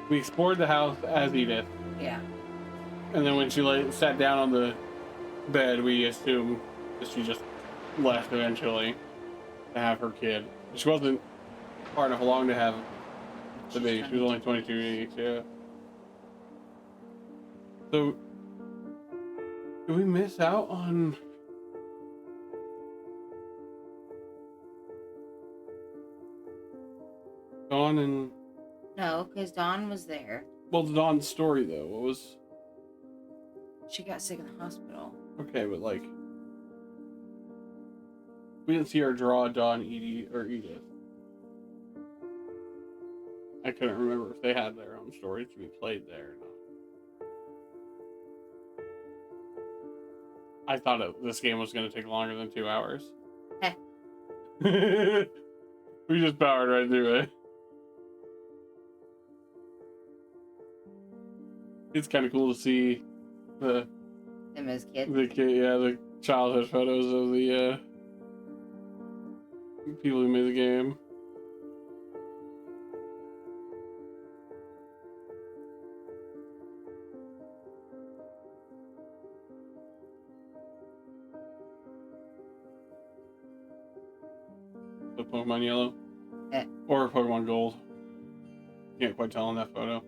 We explored the house as Edith. Yeah. And then when she sat down on the bed, we assumed that she just left eventually to have her kid. She wasn't far enough along to have the baby. She was only 22 weeks, yeah. So, did we miss out on... Dawn and... No, because Dawn was there. Well, Dawn's story, though, what was... She got sick in the hospital. Okay, but like... We didn't see her draw Dawn, Edie, or Edith. I couldn't remember if they had their own stories to be played there or not. I thought this game was going to take longer than 2 hours. We just powered right through it. It's kind of cool to see the... Them as kids? The childhood photos of the people who made the game. The Pokemon Yellow? Or Pokemon Gold. Can't quite tell in that photo.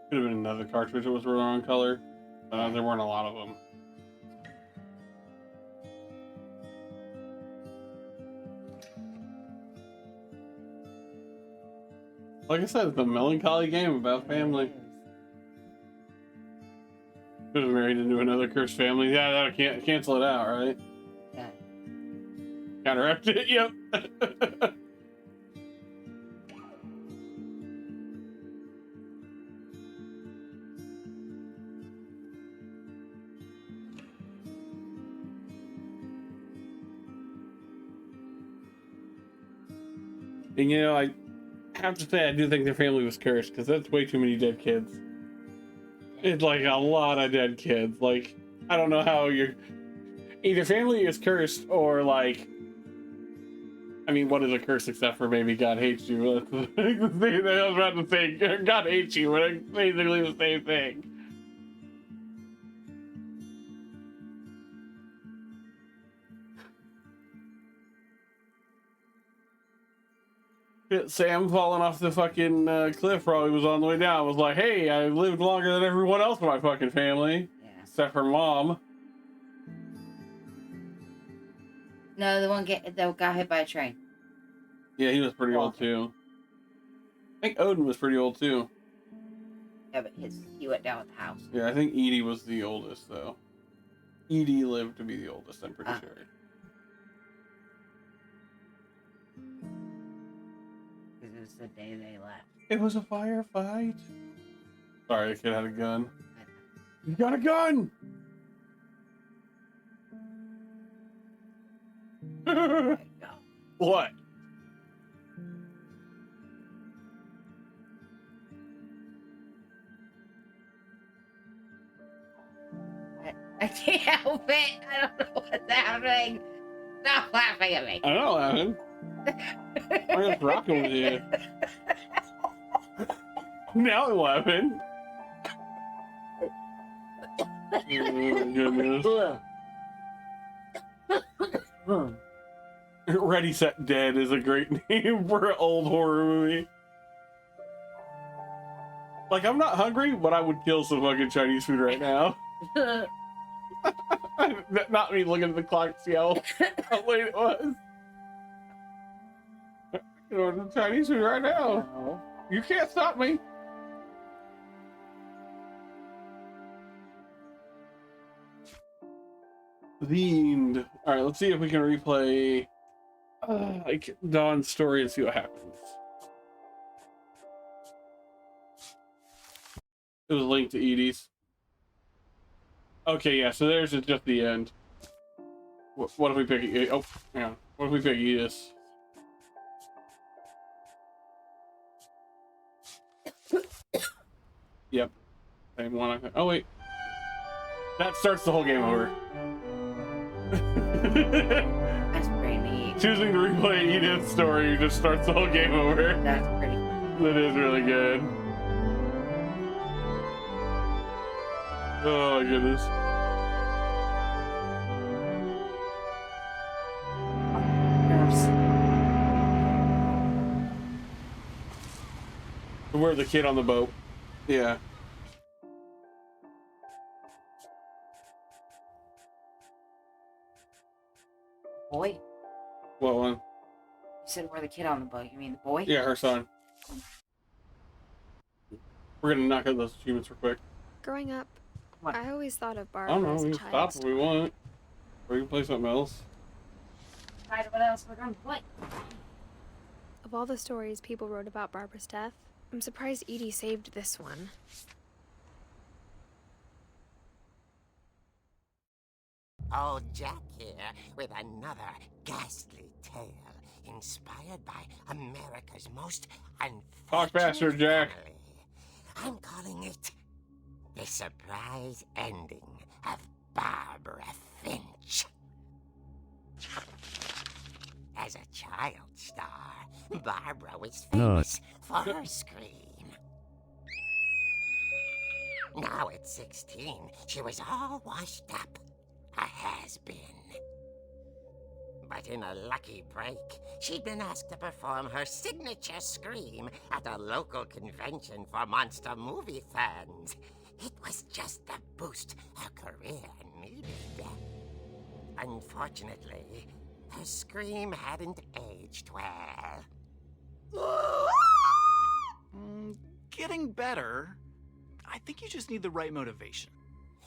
Could have been another cartridge that was the wrong color. There weren't a lot of them. Like I said, it's a melancholy game about family. Could have married into another cursed family. Yeah, that can't cancel it out, right? Yeah. Counteract it. Yep. And you know, I have to say, I do think their family was cursed, because that's way too many dead kids. It's like a lot of dead kids. Like, I don't know how you're... Either family is cursed, or like... I mean, what is a curse except for maybe God hates you? I was about to say, God hates you, but it's basically the same thing. Sam falling off the fucking cliff while he was on the way down was like, hey, I lived longer than everyone else in my fucking family. Yeah. Except for Mom. No, the one that got hit by a train. Yeah, he was pretty old too. I think Odin was pretty old too. Yeah, but he went down with the house. Yeah, I think Edie was the oldest though. Edie lived to be the oldest, I'm pretty sure. Because it was the day they left. It was a firefight. Sorry, the kid had a gun. You got a gun! What? I can't help it. I don't know what's happening. Stop laughing at me. I'm not laughing. I'm just rocking with you. Now I'm laughing. Oh, goodness. Ready, Set, Dead is a great name for an old horror movie. Like, I'm not hungry, but I would kill some fucking Chinese food right now. Not me looking at the clock to see how late it was. I'm ordering Chinese food right now. No. You can't stop me. Themed. All right, let's see if we can replay like Dawn's story and see what happens. It was linked to Edie's. Okay, yeah. So there's just the end. What if we pick? Oh, hang on. What if we pick Edith? Yep. Same one. Oh wait. That starts the whole game over. That's pretty neat. Choosing to replay Edith's story just starts the whole game over. That's pretty cool. That is really good. Oh my goodness. We're the kid on the boat. Yeah. Boy. What one? You said we're the kid on the boat. You mean the boy? Yeah, her son. We're gonna knock out those achievements real quick. Growing up, I always thought of I Barbara don't know, as we a can child stop if we want. Or we can play something else. Decide what else we're gonna play. Of all the stories people wrote about Barbara's death, I'm surprised Edie saved this one. Old Jack here with another ghastly tale inspired by America's most unfortunate Talk faster, Jack. family. I'm calling it The Surprise Ending of Barbara Finch. As a child star, Barbara was famous for her scream. Now at 16, she was all washed up. A has-been. But in a lucky break, she'd been asked to perform her signature scream at a local convention for monster movie fans. It was just the boost her career needed. Unfortunately, her scream hadn't aged well. Getting better. I think you just need the right motivation.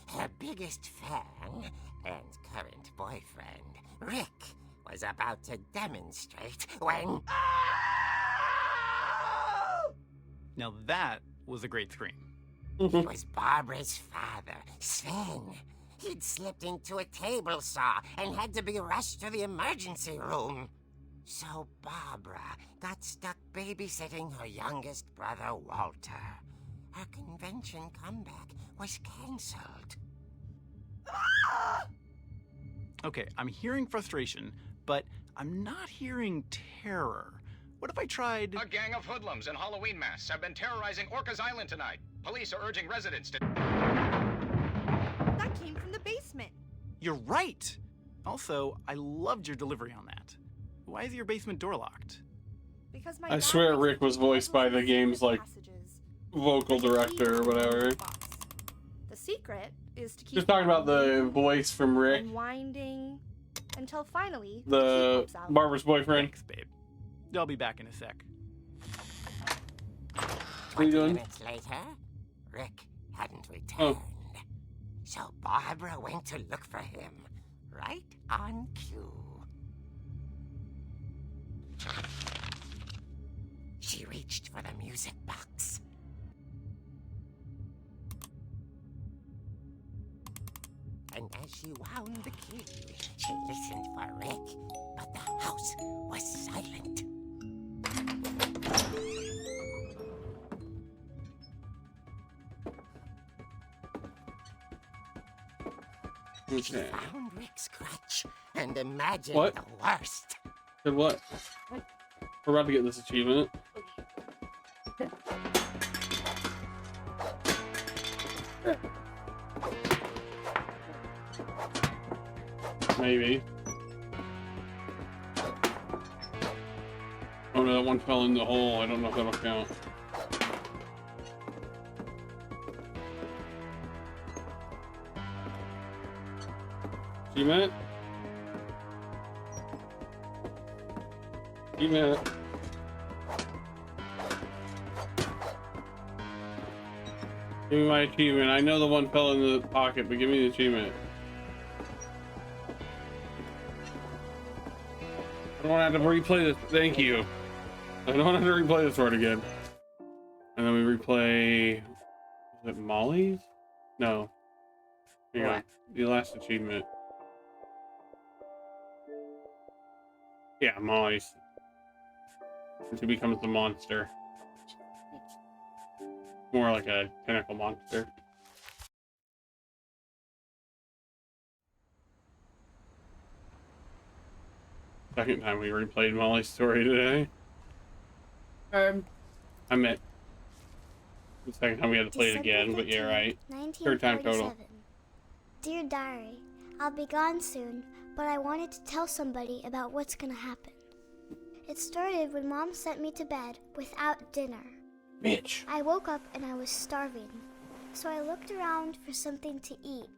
Her biggest fan and current boyfriend, Rick, was about to demonstrate when... Now that was a great scream. It was Barbara's father, Sven. He'd slipped into a table saw and had to be rushed to the emergency room. So Barbara got stuck babysitting her youngest brother, Walter. Her convention comeback was cancelled. Okay, I'm hearing frustration, but I'm not hearing terror. What if I tried... A gang of hoodlums in Halloween masks have been terrorizing Orcas Island tonight. Police are urging residents to... That came from the basement. You're right! Also, I loved your delivery on that. Why is your basement door locked? Because my I swear Rick was voiced by the game's, like, vocal director or whatever. The secret is to keep Just talking about the voice from Rick. unwinding until finally The Barbara's boyfriend. Thanks, babe. I'll be back in a sec. What are you doing? Minutes later, Rick hadn't returned. So Barbara went to look for him, right on cue. She reached for the music box. And as she wound the key, she listened for Rick, but the house was silent. She found Rick's crutch and imagined What? the worst. Good what? We're about to get this achievement. Maybe. Oh no, that one fell in the hole. I don't know if that'll count. Achievement. Achievement. Give me my achievement. I know the one fell in the pocket, but give me the achievement. I don't want to have to replay this. Thank you. I don't want to have to replay this word again. And then we replay. Is it Molly's? No. Hang on. The last achievement. Yeah, Molly's. She becomes the monster. More like a tentacle monster. Second time we replayed Molly's story today. I meant the second time we had to play it again, but yeah, right. Third time total. Dear Diary, I'll be gone soon, but I wanted to tell somebody about what's gonna happen. It started when Mom sent me to bed without dinner. Bitch. I woke up and I was starving, so I looked around for something to eat.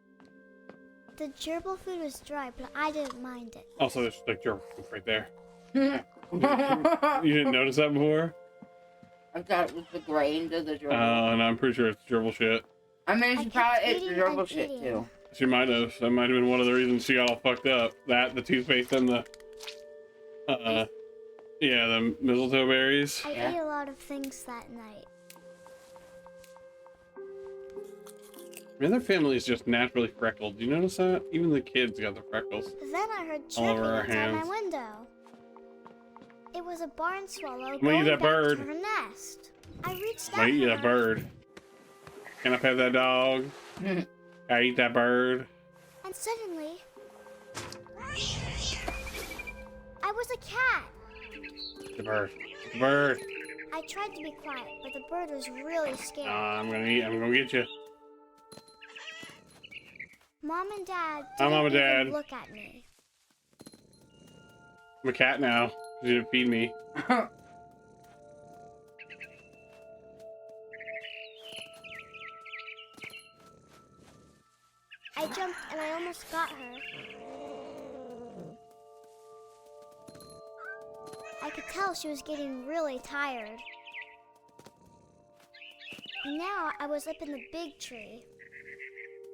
The gerbil food was dry, but I didn't mind it. Also, there's like gerbil food right there. You didn't notice that before? I thought it was the grains of the gerbil. And I'm pretty sure it's gerbil shit. I mean, she probably ate the gerbil shit too. She might have. That might have been one of the reasons she got all fucked up. That, the toothpaste, and the yeah, the mistletoe berries. I ate a lot of things that night. Man, their family is just naturally freckled. Do you notice that? Even the kids got the freckles. Then I heard all over our chirping outside hands. my window. It was a barn swallow I'm gonna going eat that back bird. to her nest. I reached I'm out gonna eat for that her. bird. Can I pet that dog? I eat that bird. And suddenly, I was a cat. The bird. The bird. I tried to be quiet, but the bird was really scared. I'm gonna get you. Mom and Dad Hi, didn't Mom and even Dad. look at me. I'm a cat now. You didn't feed me. I jumped and I almost got her. I could tell she was getting really tired. Now I was up in the big tree.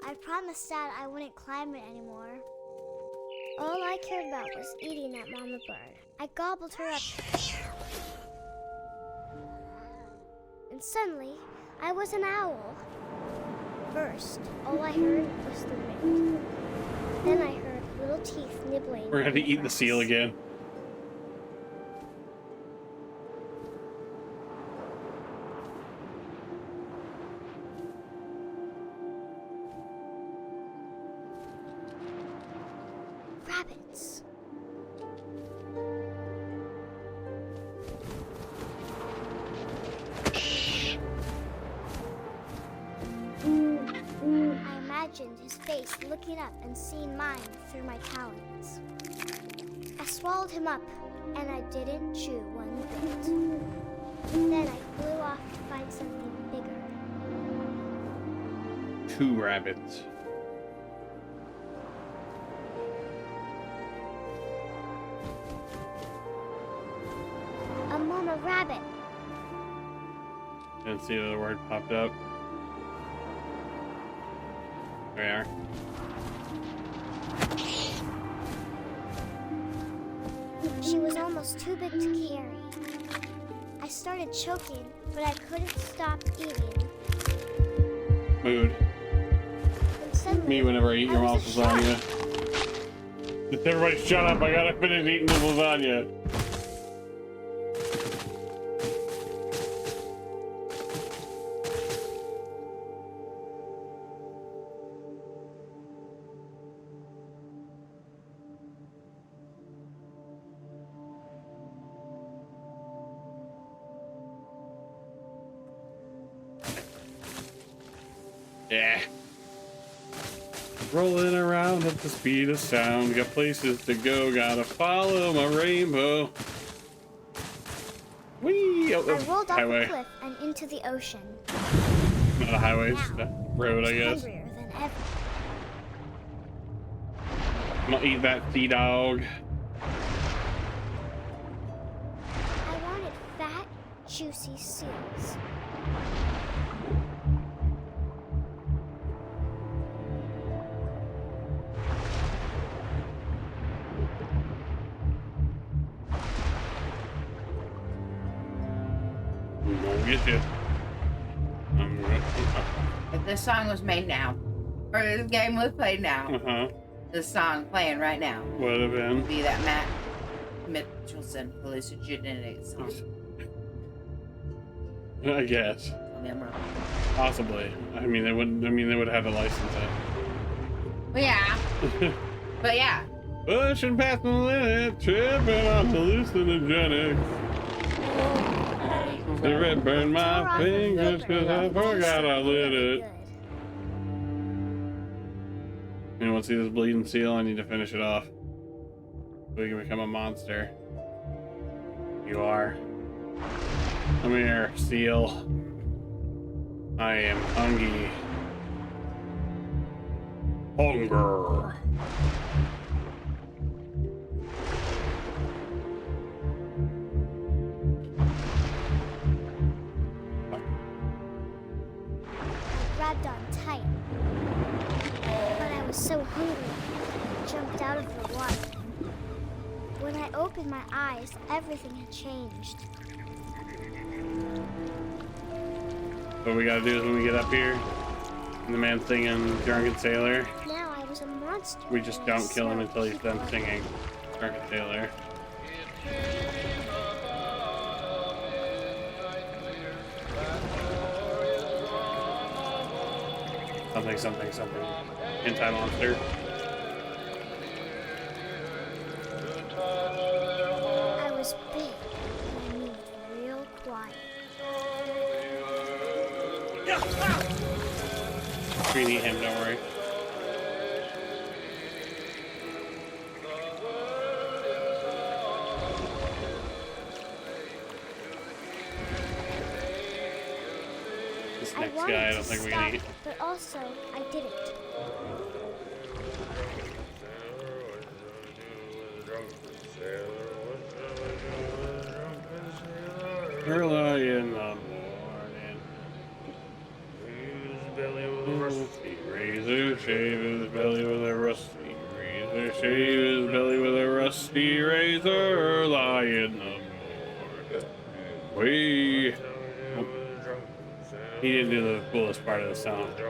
I promised Dad I wouldn't climb it anymore. All I cared about was eating that mama bird. I gobbled her up. And suddenly, I was an owl. First, all I heard was the wind. Then I heard little teeth nibbling. We're gonna have to eat the seal again. Rabbits. I imagined his face looking up and seeing mine through my talons. I swallowed him up, and I didn't chew one bit. Then I flew off to find something bigger. 2 rabbits. A mama rabbit. Didn't see the word popped up. There we are. She was almost too big to carry. I started choking, but I couldn't stop eating. Mood. And suddenly, Me whenever I eat your I mom's was a shark. lasagna. Just everybody shut up, I gotta finish eating the lasagna. Yeah. Rolling around at the speed of sound. Got places to go, gotta follow my rainbow. Whee! Oh, I rolled off highway. a cliff and into the ocean. Not a highway, it's Now, a road, I guess. Hungrier than ever. I'm gonna eat that sea dog. I wanted fat, juicy seals. I'm gonna get you. If this song was made now, or this game was played now, this song playing right now would have been. Would be that Matt Mitchelson hallucinogenic song. I guess. Tell me I'm wrong. Possibly. I mean, they wouldn't. I mean, they would have had to license it. Well, yeah. But yeah. Pushing past the limit, tripping on hallucinogenics. The red burned my fingers because I forgot I lit it. You want to see this bleeding seal? I need to finish it off so we can become a monster. You are. Come here, seal. I am hungry. Hunger. Grabbed on tight. But I was so hungry, I jumped out of the water. When I opened my eyes, everything had changed. What we gotta do is when we get up here, and the man's singing Drunken Sailor, Now I was a monster. we just don't kill him until he's done singing Drunken Sailor. Something, something, something. Anti-monster. I was big, and I moved real quiet. We need him, don't worry. This I next wanted guy, I to don't think we stop, can eat. but also I didn't. Early in the morning, his belly with a rusty razor, shave his belly with a rusty razor, shave his belly with a rusty razor, early in the morning. We. He didn't do the coolest part of the song. Put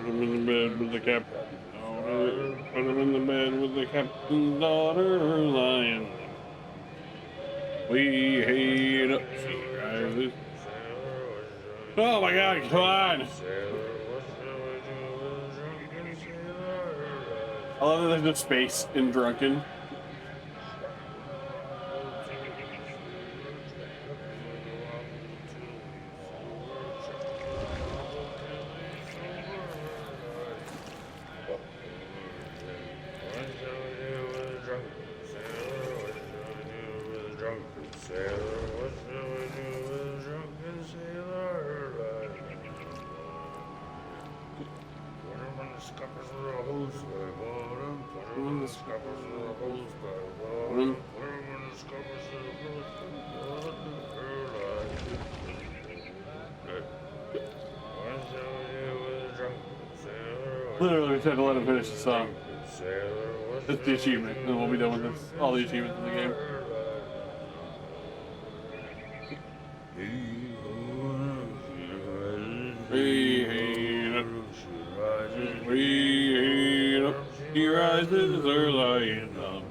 him in the bed with the captain's daughter. Put him in the bed with the captain's daughter, lying. We hate up sea rises. Oh my God! Come on! I love that there's no space in Drunken. Literally, we just had to let him finish the song. That's the achievement, and we'll be done with this. All the achievements in the game. We hate up. We hate up. He rises early in the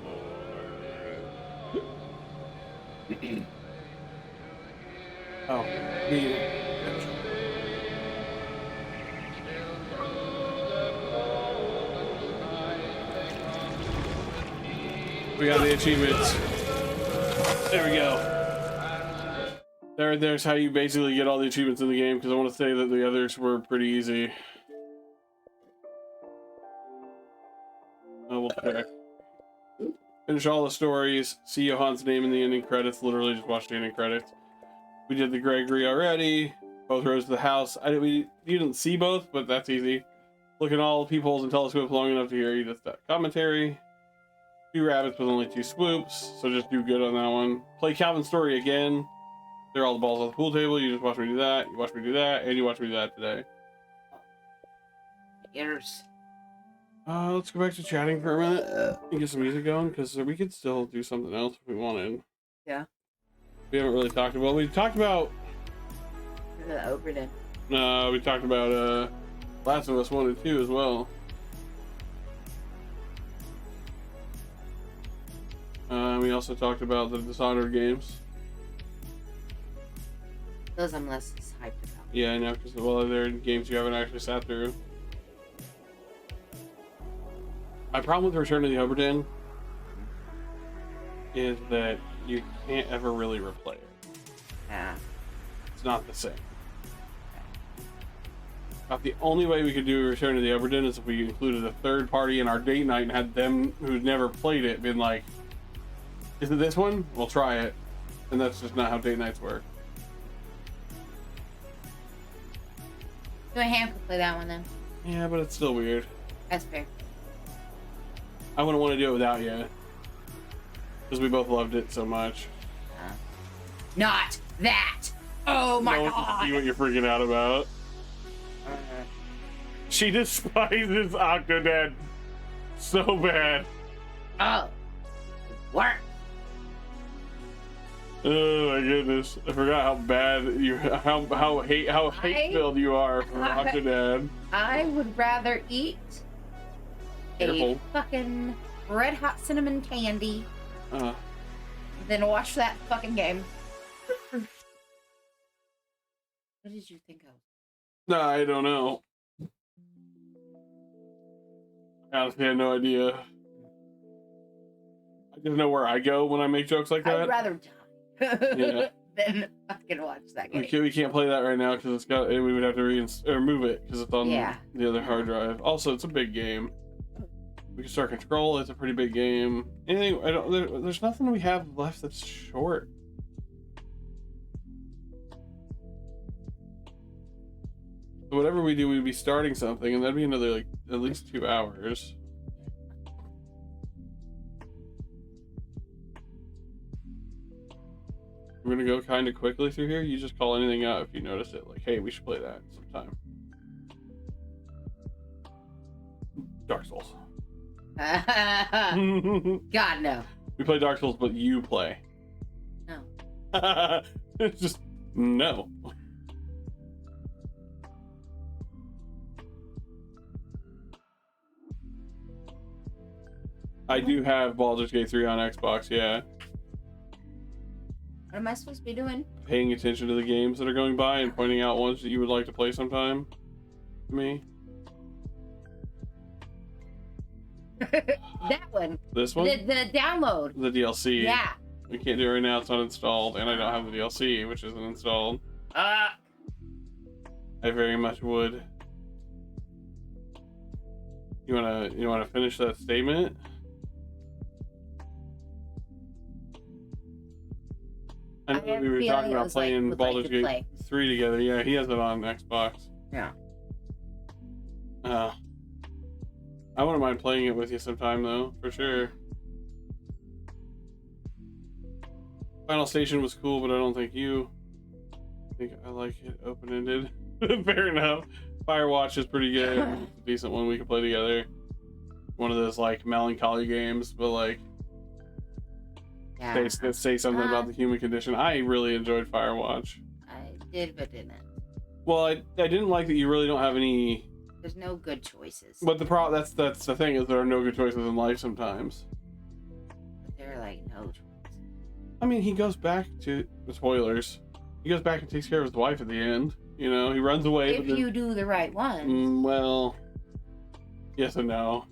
morning. Oh, we got the achievements. There we go. There's how you basically get all the achievements in the game, because I want to say that the others were pretty easy. I will check. Finish all the stories. See Johan's name in the ending credits. Literally just watch the ending credits. We did the Gregory already. Both rows to the house. You didn't see both, but that's easy. Look at all peepholes and telescopes long enough to hear Edith's commentary. 2 rabbits with only 2 swoops, so just do good on that one. Play Calvin's story again. There are all the balls on the pool table. You just watch me do that. You watch me do that, and you watch me do that today. Ears. Let's go back to chatting for a minute and get some music going, because we could still do something else if we wanted. Yeah. We haven't really talked about. We talked about. The Oberdin. No, we talked about Last of Us 1 and 2 as well. We also talked about the Dishonored games. Those I'm less hyped about. Yeah, I know, because they're games you haven't actually sat through. My problem with Return to the Oberdin is that you can't ever really replay it. Yeah. It's not the same. About the only way we could do Return to the Oberdin is if we included a third party in our date night and had them who'd never played it been like, is it this one? We'll try it. And that's just not how date nights work. So Ham could play that one then. Yeah, but it's still weird. That's fair. I wouldn't want to do it without you. Because we both loved it so much. Not that! Oh my god! See what you're freaking out about. She despises Octodad so bad. Oh. Work. Oh my goodness! I forgot how bad you, how hate-filled you are for Octodad. I would rather eat Careful. a fucking red hot cinnamon candy than watch that fucking game. What did you think of? No, I don't know. I honestly have no idea. I just know where I go when I make jokes like that. I'd rather die Yeah. than fucking watch that game. We can't play that right now because we would have to remove it because it's on the other hard drive. Also, it's a big game. We can start Control. It's a pretty big game. Anything? There's nothing we have left that's short. So whatever we do, we'd be starting something, and that'd be another like at least 2 hours. We're gonna go kind of quickly through here. You just call anything out if you notice it. Like, hey, we should play that sometime. Dark Souls. God, no. We play Dark Souls, but you play. No. It's just no. I do have Baldur's Gate 3 on Xbox, yeah. What am I supposed to be doing? Paying attention to the games that are going by and pointing out ones that you would like to play sometime. To me. That one. This one? The download. The DLC. Yeah. We can't do it right now, it's not installed, and I don't have the DLC, which isn't installed. I very much would. You wanna finish that statement? I know we were talking about playing Baldur's Gate 3 together. Yeah, he has it on Xbox. Yeah. I wouldn't mind playing it with you sometime, though, for sure. Final Station was cool, but I don't think you. I think I like it open-ended. Fair enough. Firewatch is pretty good. It's a decent one we could play together. One of those, like, melancholy games, but, like, say something about the human condition. I really enjoyed Firewatch. I did, but didn't. Well, I didn't like that you really don't have any. There's no good choices. But that's the thing, is there are no good choices in life sometimes. But they're like no choices. I mean, he goes back to spoilers. He goes back and takes care of his wife at the end. You know, he runs away. If you do the right one. Well, yes and no.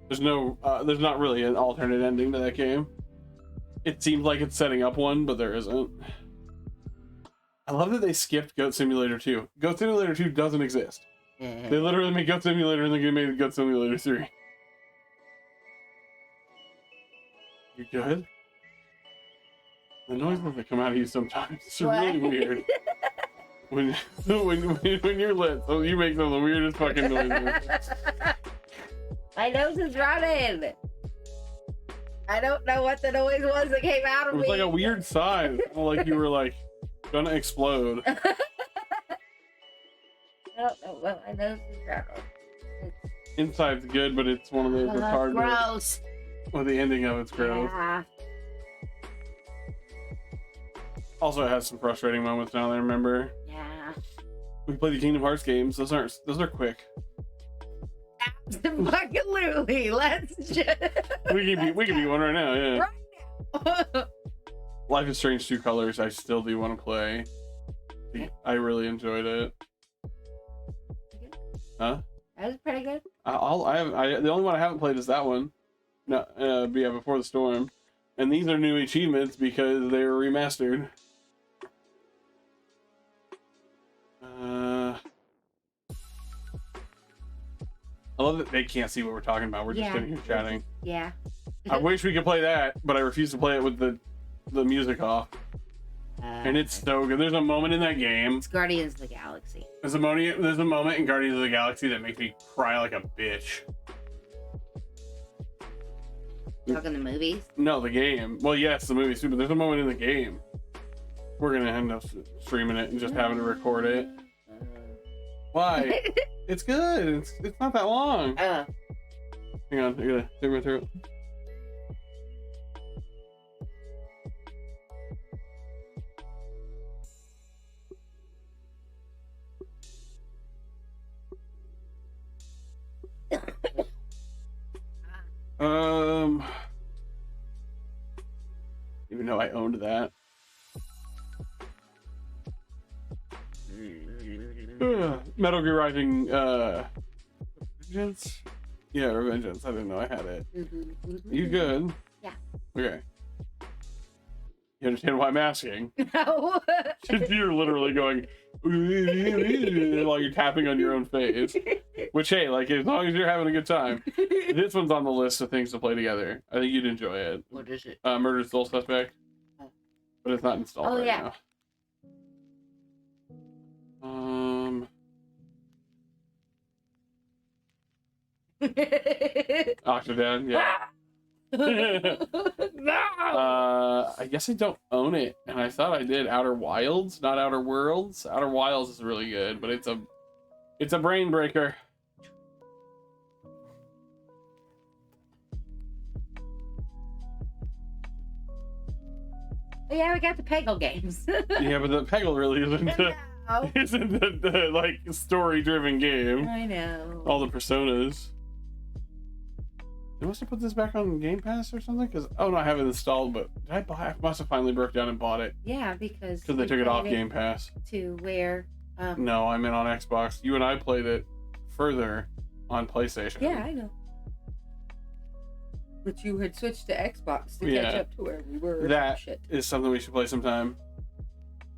There's not really an alternate ending to that game. It seems like it's setting up one, but there isn't. I love that they skipped Goat Simulator 2. Goat Simulator 2 doesn't exist. They literally made Goat Simulator and then they made Goat Simulator 3. You good? The noises that come out of you sometimes it's really weird. when you're lit, so you make some of the weirdest fucking noises. My nose is running. I don't know what the noise was that came out of me. It was like a weird size, like you were like gonna explode. I don't know what my nose is running. Inside's good, but it's one of those that's hard. Gross. Well, the ending of it's gross. Yeah. Also, it has some frustrating moments now that I remember. Yeah. We play the Kingdom Hearts games. Those are quick. Absolutely. Let's just. we can be one right now. Yeah. Right now. Life is Strange 2 Colors. I still do want to play. I really enjoyed it. Huh? That was pretty good. The only one I haven't played is that one. No, yeah, Before the Storm, and these are new achievements because they were remastered. I love that they can't see what we're talking about. We're just sitting here chatting. Yeah. I wish we could play that, but I refuse to play it with the music off. And it's so good. There's a moment in that game. It's Guardians of the Galaxy. There's a moment in Guardians of the Galaxy that makes me cry like a bitch. Talking the movies? No, the game. Well, yes, the movie's too, but there's a moment in the game. We're gonna end up streaming it and just having to record it. Why? It's good. It's not that long. Hang on, I gotta clear my throat. Even though I owned that. Metal Gear Rising, Revengeance? Yeah, Revengeance. I didn't know I had it. You good? Yeah. Okay. You understand why I'm asking? No. You're literally going while you're tapping on your own face. Which, hey, like, as long as you're having a good time. This one's on the list of things to play together. I think you'd enjoy it. What is it? Murder Soul Suspect. But it's not installed right now. Octodad, yeah. No! I guess I don't own it, and I thought I did. Outer Wilds, not Outer Worlds. Outer Wilds is really good, but it's a brain breaker. Yeah, we got the Peggle games. Yeah, but the Peggle really isn't the like story-driven game. I know. All the personas. They must have put this back on Game Pass or something. Cause no, I have it installed, but did I buy? I must have finally broke down and bought it. Yeah, because they took it off Game Pass. To where? No, I meant on Xbox. You and I played it further on PlayStation. Yeah, I know. But you had switched to Xbox to catch up to where we were. That is something we should play sometime.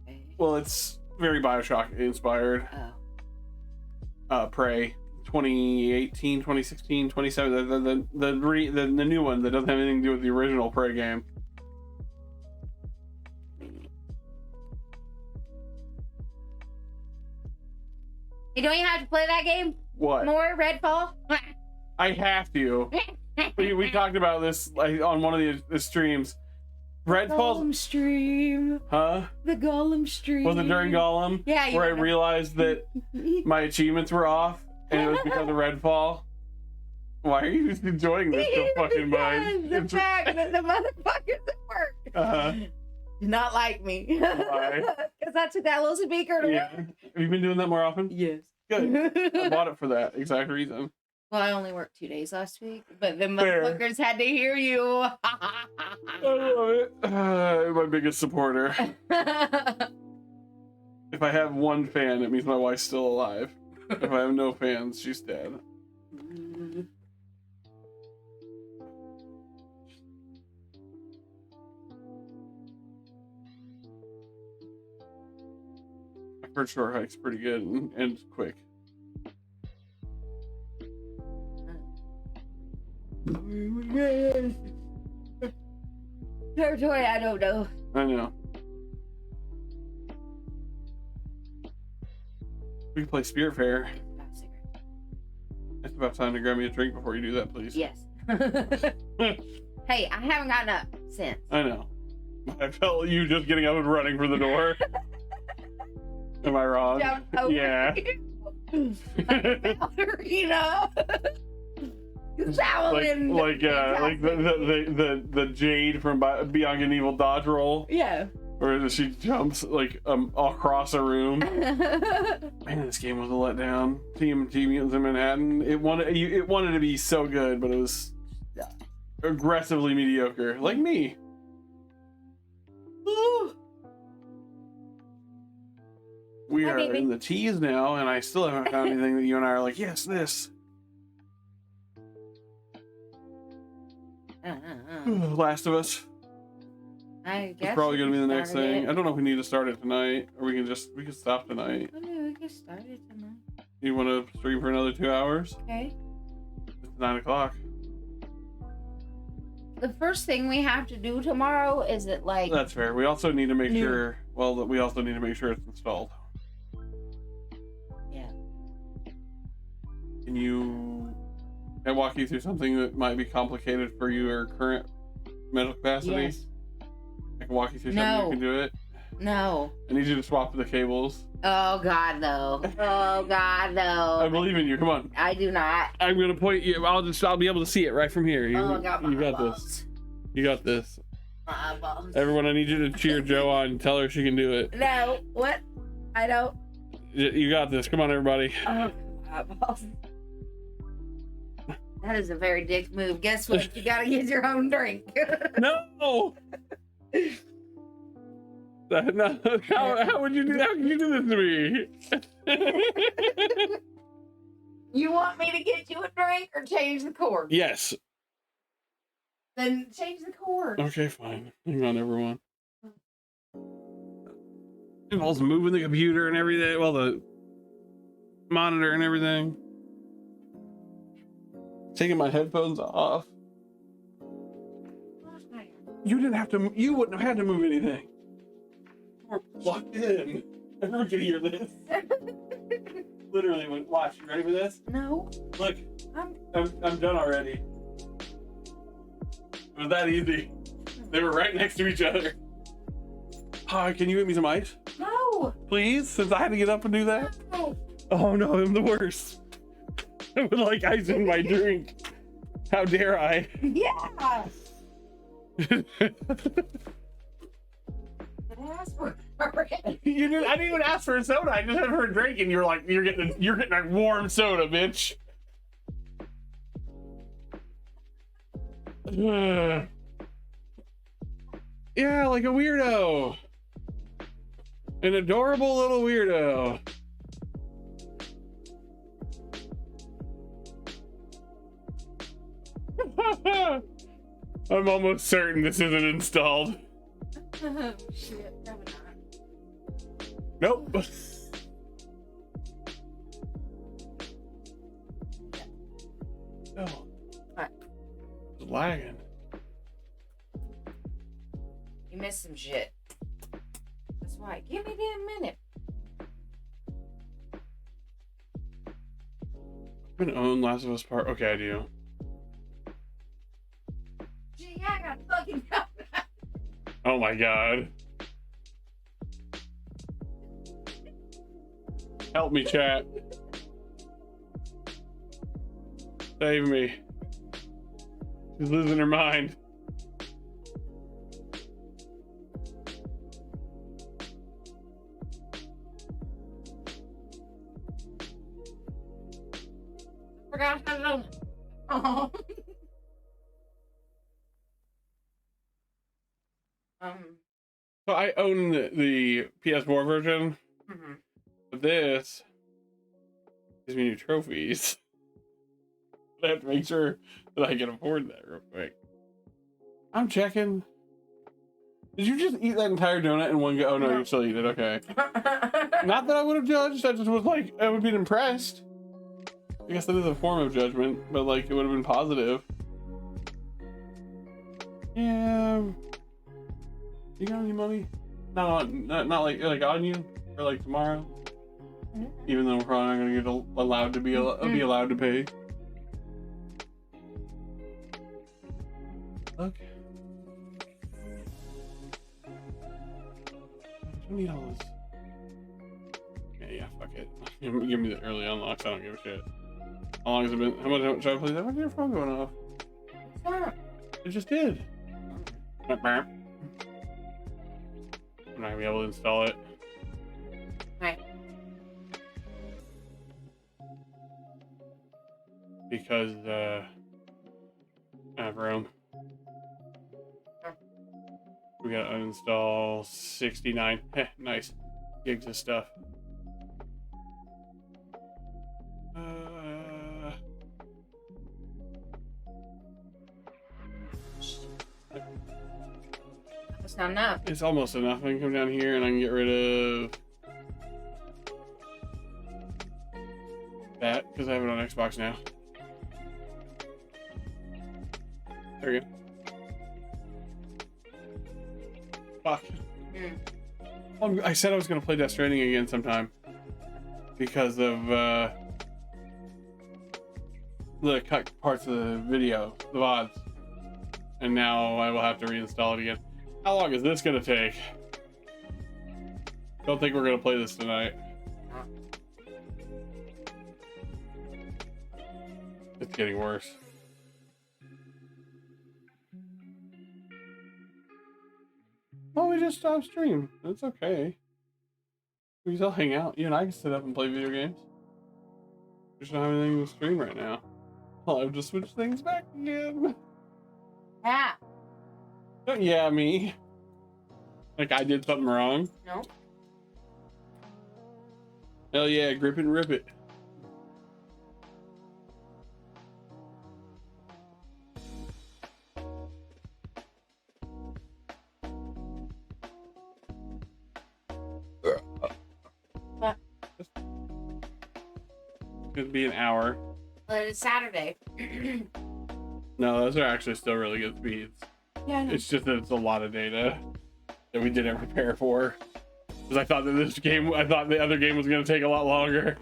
Okay. Well, it's very Bioshock inspired. Prey. 2018, 2016, 2017, the new one that doesn't have anything to do with the original Prey game. You don't even have to play that game? What? More Redfall? I have to. we talked about this like on one of the streams. Redfall Golem stream. Huh? The Golem stream. Was it during Golem? Yeah. Where I realized that my achievements were off. And it was because of Redfall. Why are you enjoying this so fucking much? The fact that the motherfuckers at work do not like me. Why? Because I took that little speaker to work. Have you been doing that more often? Yes. Good. I bought it for that exact reason. Well, I only worked 2 days last week, but the motherfuckers had to hear you. I love it. My biggest supporter. If I have one fan, it means my wife's still alive. If I have no fans, she's dead. I've heard Short Hike's pretty good and quick. territory I don't know. I know. We can play Spirit Fair. It's about time to grab me a drink before you do that, please. Yes. Hey, I haven't gotten up since. I know. I felt you just getting up and running for the door. Am I wrong? Yeah. Ballerina. like the Jade from Beyond Good and Evil dodge roll. Yeah. Where she jumps like across a room. Man, this game was a letdown. Team Mutants in Manhattan. It wanted to be so good, but it was aggressively mediocre, like me. We are in the teas now, and I still haven't found anything that you and I are like, yes, this. Last of Us. I guess it's probably gonna be the next thing. it. I don't know if we need to start it tonight, or we can stop tonight. Oh, yeah, we can start it tonight. You want to stream for another 2 hours? Okay. It's 9 o'clock. The first thing we have to do tomorrow is it like. That's fair. We also need to make sure. Well, we also need to make sure it's installed. Yeah. Can you? Can I walk you through something that might be complicated for your current mental capacity? Yes. I can walk you through something you can do it. No. I need you to swap the cables. Oh God, no. Oh God, no. I believe in you. Come on. I do not. I'm gonna point you. I'll be able to see it right from here. You got balls. this. You got this. My balls. Everyone, I need you to cheer Joe on and tell her she can do it. No. What? I don't. You got this. Come on, everybody. Oh, my balls. That is a very dick move. Guess what? You gotta get your own drink. No. No. How would you do that? How can you do this to me? You want me to get you a drink or change the cord? Yes. Then change the cord. Okay, fine. Hang on, everyone. It involves moving the computer and everything. Well, the monitor and everything. Taking my headphones off. You didn't have to. You wouldn't have had to move anything. We're plugged in. Everyone can hear this. Literally, watch. You ready for this? No. Look, I'm done already. It was that easy. They were right next to each other. Hi, can you get me some ice? No. Please, since I had to get up and do that. No. Oh no, I'm the worst. I would like ice in my drink. How dare I? Yeah. You didn't. I didn't even ask for a soda. I just had for a drink, and you're like, you're getting a warm soda, bitch. Yeah, like a weirdo. An adorable little weirdo. I'm almost certain this isn't installed. Oh, shit. Probably not. Nope. No. What? It's lagging. You missed some shit. That's why. Give me a damn minute. I'm gonna own Last of Us Part. Okay, I do. Gee, I got fucking help. Oh my god. Help me, chat. Save me. She's losing her mind. Forgot how to. Oh. So I own the PS4 version. Mm-hmm. But this gives me new trophies. But I have to make sure that I can afford that real quick. I'm checking. Did you just eat that entire donut in one go? Oh no, you still eat it. Okay. Not that I would have judged. I just was like, I would have been impressed. I guess that is a form of judgment, but like it would have been positive. Yeah. You got any money? Not like on you or like tomorrow. Even though we're probably not gonna get allowed to be allowed to pay. Okay. I don't need all this. Yeah, fuck it. Give me the early unlocks. I don't give a shit. How long has it been? How much should I play that? Why did your phone going off? It just did. I'm not gonna be able to install it. Right. Because I have room. We gotta uninstall 69 nice gigs of stuff. That's not enough. It's almost enough. I can come down here and I can get rid of that because I have it on Xbox now. There we go. Fuck. Well, I said I was going to play Death Stranding again sometime because of the cut parts of the video, the VODs. And now I will have to reinstall it again. How long is this going to take? Don't think we're going to play this tonight. It's getting worse. Well, we just stopped stream. It's okay. We can still hang out. You and I can sit up and play video games. We just don't have anything to stream right now. I'll have to switch things back again. Yeah. Don't yeah me. Like I did something wrong. No. Hell yeah, grip it and rip it. What? Could be an hour. But it's Saturday. No, those are actually still really good speeds. Yeah, I know. It's just that it's a lot of data that we didn't prepare for. Because I thought that the other game was going to take a lot longer.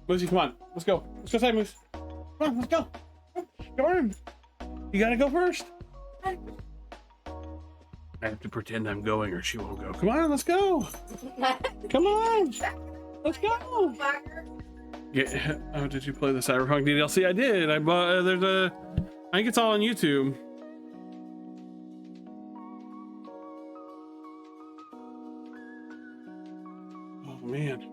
Moosey, come on. Let's go. Let's go side, Moose. Come on, let's go. Come on. You got to go first. I have to pretend I'm going or she won't go. Come on, let's go. Come on. Let's go. Yeah. Oh, did you play the Cyberpunk DLC? I did. I bought. I think it's all on YouTube. Oh man.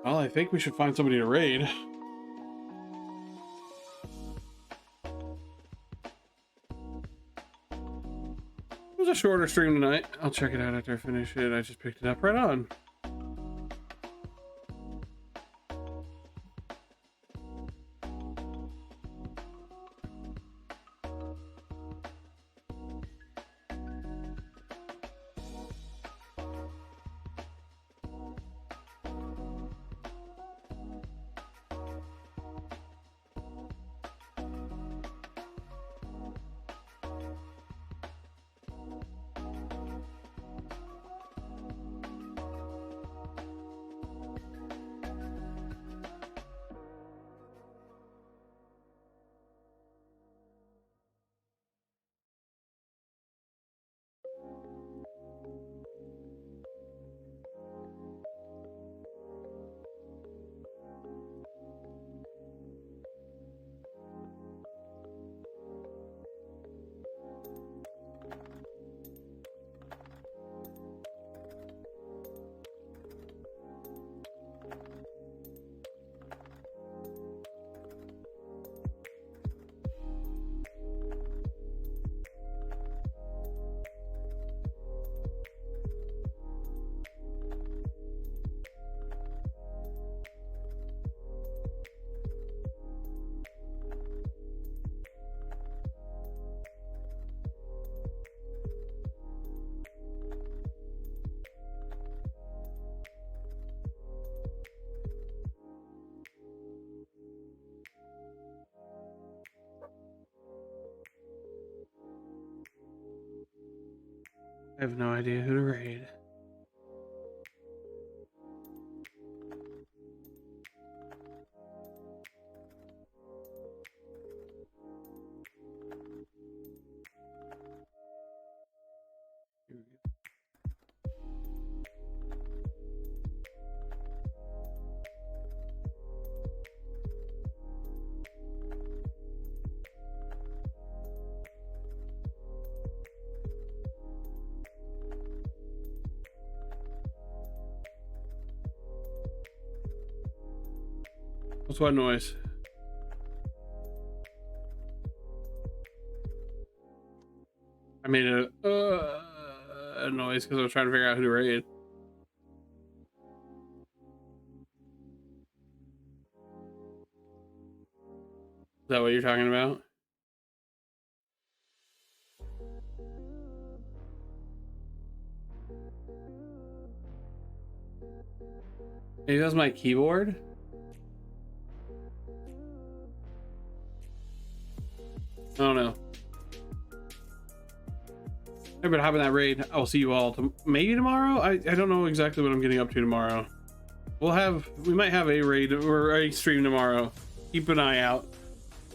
Well, I think we should find somebody to raid. It was a shorter stream tonight. I'll check it out after I finish it. I just picked it up right on. I have no idea who to raid. What's what noise? I made a noise because I was trying to figure out who to raid. Is that what you're talking about? Maybe that's my keyboard? I don't know. Everybody hop in that raid. I will see you all maybe tomorrow. I don't know exactly what I'm getting up to tomorrow. We might have a raid or a stream tomorrow. Keep an eye out.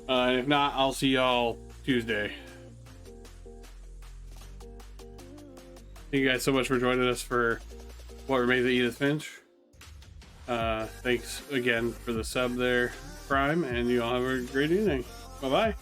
And if not, I'll see y'all Tuesday. Thank you guys so much for joining us for What Remains of Edith Finch. Thanks again for the sub there, Prime, and you all have a great evening. Bye bye.